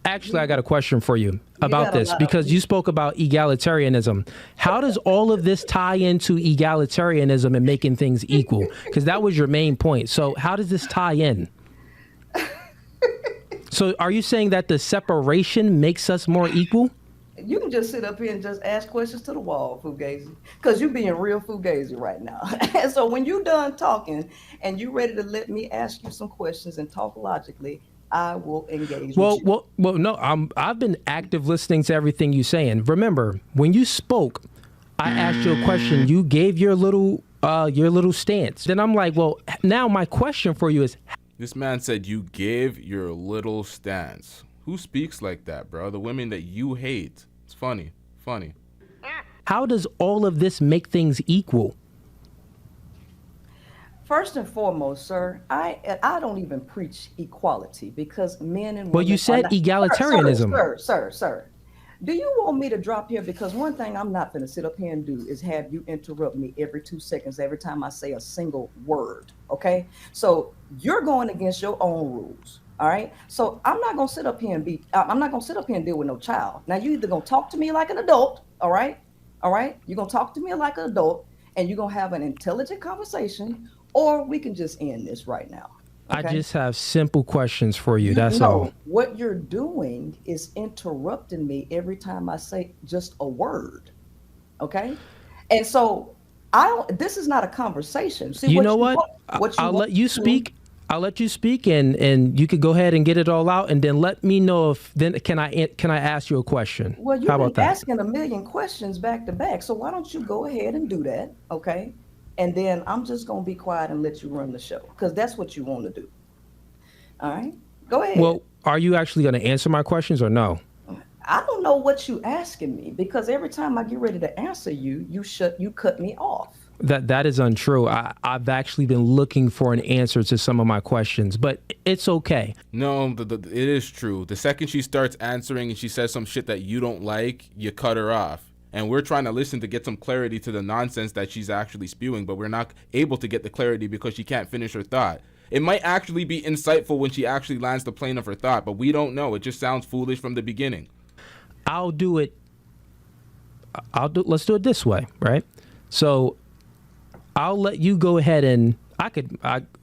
actually, I got a question for you about this because you spoke about egalitarianism. How does all of this tie into egalitarianism and making things equal? Because that was your main point. So how does this tie in? So are you saying that the separation makes us more equal? You can just sit up here and just ask questions to the wall, Fugazi, because you're being real Fugazi right now. And so when you're done talking and you're ready to let me ask you some questions and talk logically, I will engage with you. Well, no, I've been active listening to everything you're saying. Remember, when you spoke, I asked you a question. You gave your little stance. Then I'm like, well, now my question for you is. This man said you gave your little stance. Who speaks like that, bro? The women that you hate. It's funny. How does all of this make things equal? First and foremost, sir, I don't even preach equality because men and women. Well, you said egalitarianism. Sir. Do you want me to drop here? Because one thing I'm not going to sit up here and do is have you interrupt me every 2 seconds every time I say a single word. Okay? So you're going against your own rules. All right. So I'm not going to sit up here and deal with no child. Now you either going to talk to me like an adult. All right. You're going to talk to me like an adult and you're going to have an intelligent conversation, or we can just end this right now. Okay? I just have simple questions for you. That's all. What you're doing is interrupting me every time I say just a word. Okay. And so this is not a conversation. See, you know what? I'll let you speak. I'll let you speak and you could go ahead and get it all out and then let me know can I ask you a question? Well, you've been asking a million questions back to back. So why don't you go ahead and do that? Okay. And then I'm just going to be quiet and let you run the show because that's what you want to do. All right. Go ahead. Well, are you actually going to answer my questions or no? I don't know what you asking me because every time I get ready to answer you, you cut me off. That is untrue. I've actually been looking for an answer to some of my questions, but it's okay. No, it is true. The second she starts answering and she says some shit that you don't like, you cut her off. And we're trying to listen to get some clarity to the nonsense that she's actually spewing, but we're not able to get the clarity because she can't finish her thought. It might actually be insightful when she actually lands the plane of her thought, but we don't know. It just sounds foolish from the beginning. Let's do it this way, right? So I'll let you go ahead and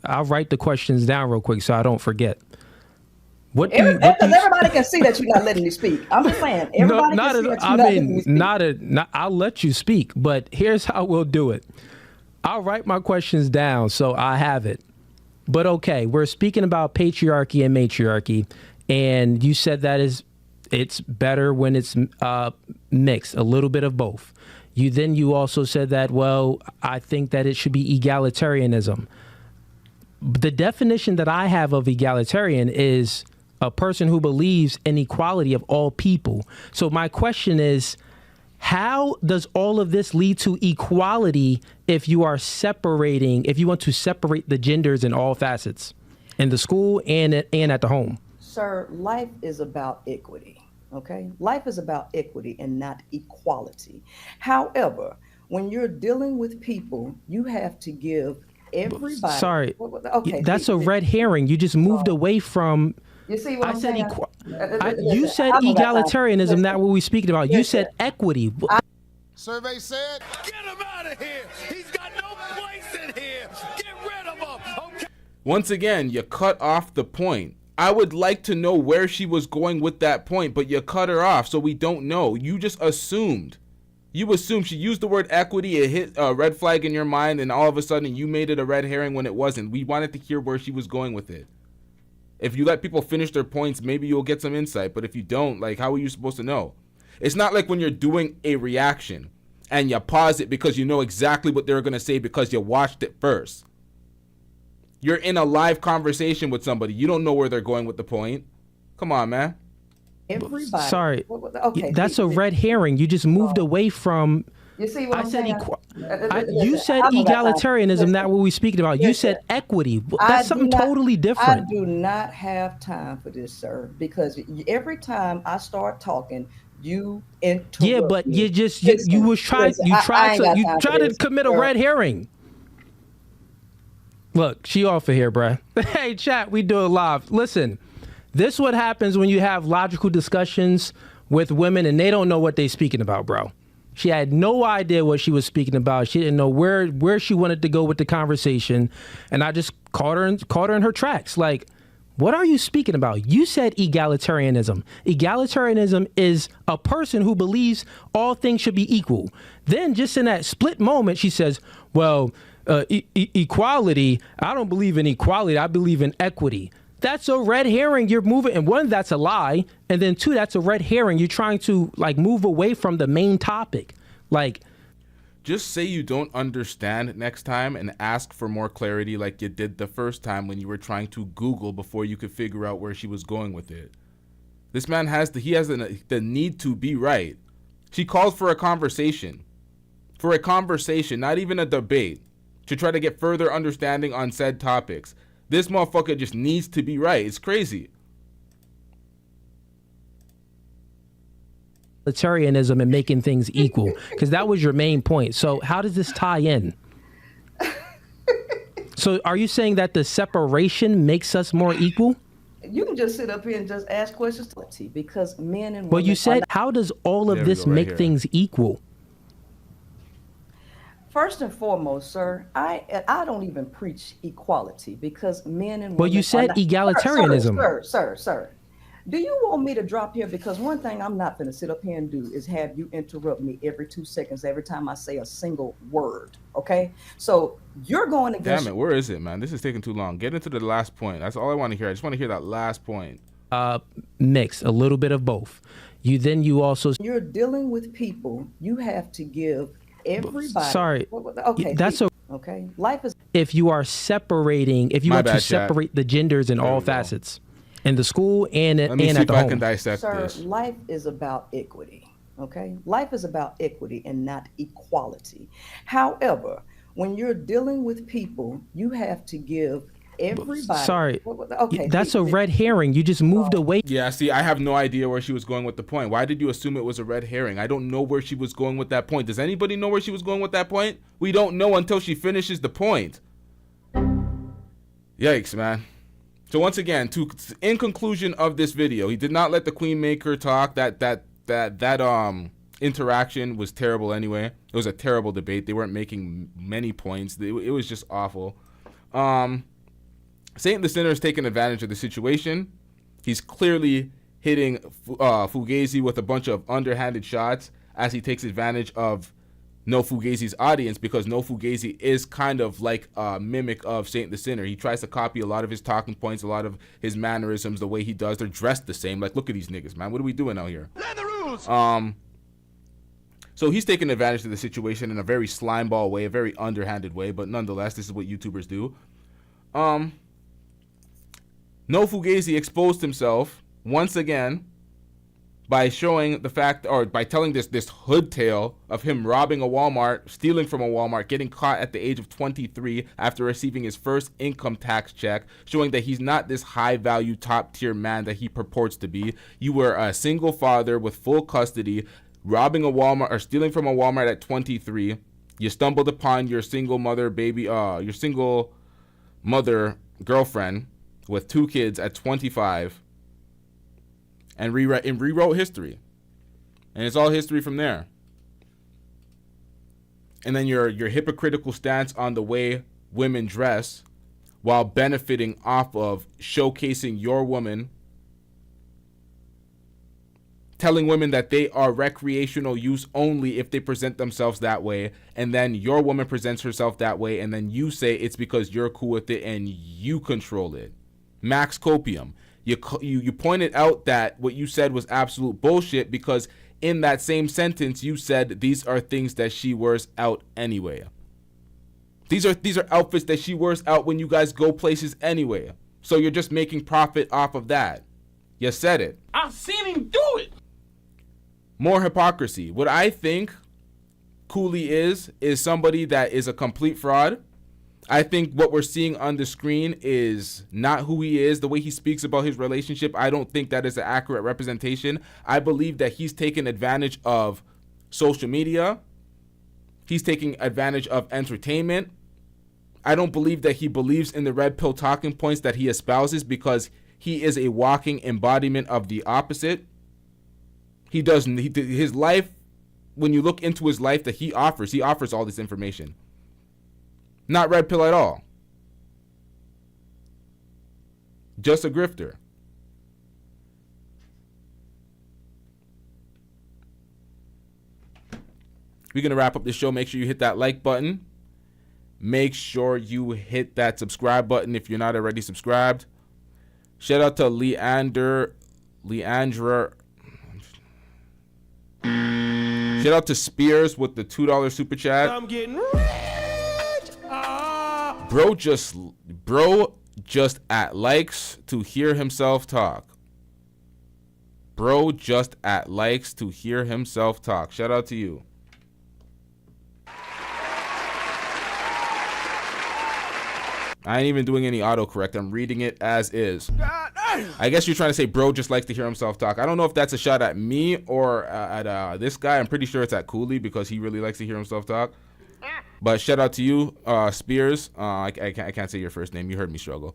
I'll write the questions down real quick so I don't forget. Everybody can see that you're not letting me speak. I'm just saying. Everybody can see that you're not letting me speak. I'll let you speak, but here's how we'll do it. I'll write my questions down so I have it. But okay, we're speaking about patriarchy and matriarchy, and you said that it's better when it's mixed, a little bit of both. You also said that, well, I think that it should be egalitarianism. The definition that I have of egalitarian is a person who believes in equality of all people. So my question is, how does all of this lead to equality if you want to separate the genders in all facets, in the school and at the home? Sir, life is about equity. Okay, life is about equity and not equality. However, when you're dealing with people, you have to give everybody. Sorry, okay, that's a red herring. You just moved away from. You see what I'm saying? You said egalitarianism, not what we're speaking about. You said equity. Survey said, get him out of here. He's got no place in here. Get rid of him. Okay. Once again, you cut off the point. I would like to know where she was going with that point, but you cut her off, so we don't know. You just assumed. You assumed she used the word equity, it hit a red flag in your mind, and all of a sudden you made it a red herring when it wasn't. We wanted to hear where she was going with it. If you let people finish their points, maybe you'll get some insight, but if you don't, like, how are you supposed to know? It's not like when you're doing a reaction and you pause it because you know exactly what they're going to say because you watched it first. You're in a live conversation with somebody. You don't know where they're going with the point. Come on, man. Everybody. Sorry. Okay. That's a red herring. You just moved away from. You see what I'm saying? You said egalitarianism, not what we're speaking about. You said equity. That's something totally different. I do not have time for this, sir, because every time I start talking, you interrupt. Yeah, but me. you tried to commit a red herring. Look, she off of here, bruh. Hey, chat, we do it live. Listen, this is what happens when you have logical discussions with women and they don't know what they're speaking about, bro. She had no idea what she was speaking about. She didn't know where she wanted to go with the conversation. And I just caught her in her tracks. Like, what are you speaking about? You said egalitarianism. Egalitarianism is a person who believes all things should be equal. Then just in that split moment, she says, well, equality, I don't believe in equality. I believe in equity. That's a red herring. You're moving, and one, that's a lie, and then two, that's a red herring. You're trying to like move away from the main topic. Like, just say you don't understand next time and ask for more clarity like you did the first time when you were trying to Google before you could figure out where she was going with it. This man has the need to be right. She called for a conversation. Not even a debate, to try to get further understanding on said topics. This motherfucker just needs to be right. It's crazy. Egalitarianism and making things equal, because that was your main point. So how does this tie in? So are you saying that the separation makes us more equal? You can just sit up here and just ask questions, because men and women. Well, you said, how does all of this make things equal? First and foremost, sir, I don't even preach equality, because men and women. Well, you said egalitarianism. Sir. Do you want me to drop here? Because one thing I'm not going to sit up here and do is have you interrupt me every 2 seconds every time I say a single word. Okay? So you're going to. Damn it! Where is it, man? This is taking too long. Get into the last point. That's all I want to hear. I just want to hear that last point. Mix a little bit of both. You also. You're dealing with people. You have to give everybody. Sorry. Okay. That's okay. Life is. If you are separating, if you are to separate the genders in all facets, in the school and at the home. Let me see if I can dissect this. Sir, life is about equity. Okay. Life is about equity and not equality. However, when you're dealing with people, you have to give everybody. Sorry. Okay. That's a red herring. You just moved away. Yeah, see, I have no idea where she was going with the point. Why did you assume it was a red herring? I don't know where she was going with that point. Does anybody know where she was going with that point? We don't know until she finishes the point. Yikes, man. So once again, in conclusion of this video, he did not let the Queen Maker talk. That interaction was terrible anyway. It was a terrible debate. They weren't making many points. It was just awful. Saint the Sinner is taking advantage of the situation. He's clearly hitting Fugazee with a bunch of underhanded shots as he takes advantage of No Fugazee's audience, because No Fugazee is kind of like a mimic of Saint the Sinner. He tries to copy a lot of his talking points, a lot of his mannerisms, the way he does. They're dressed the same. Like, look at these niggas, man. What are we doing out here? Learn the rules. So he's taking advantage of the situation in a very slimeball way, a very underhanded way, but nonetheless, this is what YouTubers do. No Fugazee exposed himself once again by showing the fact, or by telling this hood tale of him robbing a Walmart, stealing from a Walmart, getting caught at the age of 23 after receiving his first income tax check, showing that he's not this high-value, top-tier man that he purports to be. You were a single father with full custody, robbing a Walmart or stealing from a Walmart at 23. You stumbled upon your single mother your single mother girlfriend with 2 kids at 25. And rewrote history, and it's all history from there. And then your hypocritical stance on the way women dress, while benefiting off of showcasing your woman, telling women that they are recreational use only if they present themselves that way, and then your woman presents herself that way, and then you say it's because you're cool with it and you control it. Max copium. You pointed out that what you said was absolute bullshit, because in that same sentence you said these are things that she wears out anyway. These are outfits that she wears out when you guys go places anyway. So you're just making profit off of that. You said it. I've seen him do it. More hypocrisy. What I think Cooley is somebody that is a complete fraud. I think what we're seeing on the screen is not who he is. The way he speaks about his relationship, I don't think that is an accurate representation. I believe that he's taken advantage of social media. He's taking advantage of entertainment. I don't believe that he believes in the red pill talking points that he espouses, because he is a walking embodiment of the opposite. His life, when you look into his life that he offers all this information. Not red pill at all. Just a grifter. We're going to wrap up the show. Make sure you hit that like button. Make sure you hit that subscribe button if you're not already subscribed. Shout out to Leandra. Shout out to Spears with the $2 super chat. I'm getting rich. Bro just at likes to hear himself talk. Bro just at likes to hear himself talk. Shout out to you. I ain't even doing any autocorrect. I'm reading it as is. I guess you're trying to say bro just likes to hear himself talk. I don't know if that's a shot at me or at this guy. I'm pretty sure it's at Cooley, because he really likes to hear himself talk. But shout out to you, Spears. I can't say your first name. You heard me struggle.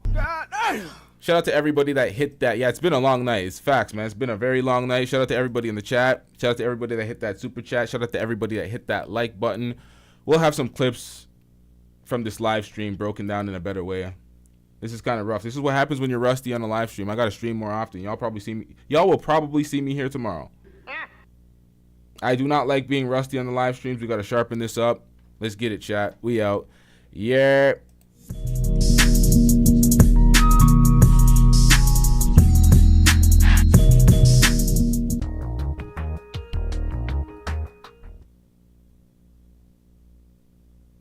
Shout out to everybody that hit that. Yeah, it's been a long night. It's facts, man. It's been a very long night. Shout out to everybody in the chat. Shout out to everybody that hit that super chat. Shout out to everybody that hit that like button. We'll have some clips from this live stream broken down in a better way. This is kind of rough. This is what happens when you're rusty on a live stream. I got to stream more often. Y'all will probably see me here tomorrow. I do not like being rusty on the live streams. We got to sharpen this up. Let's get it, chat. We out. Yeah.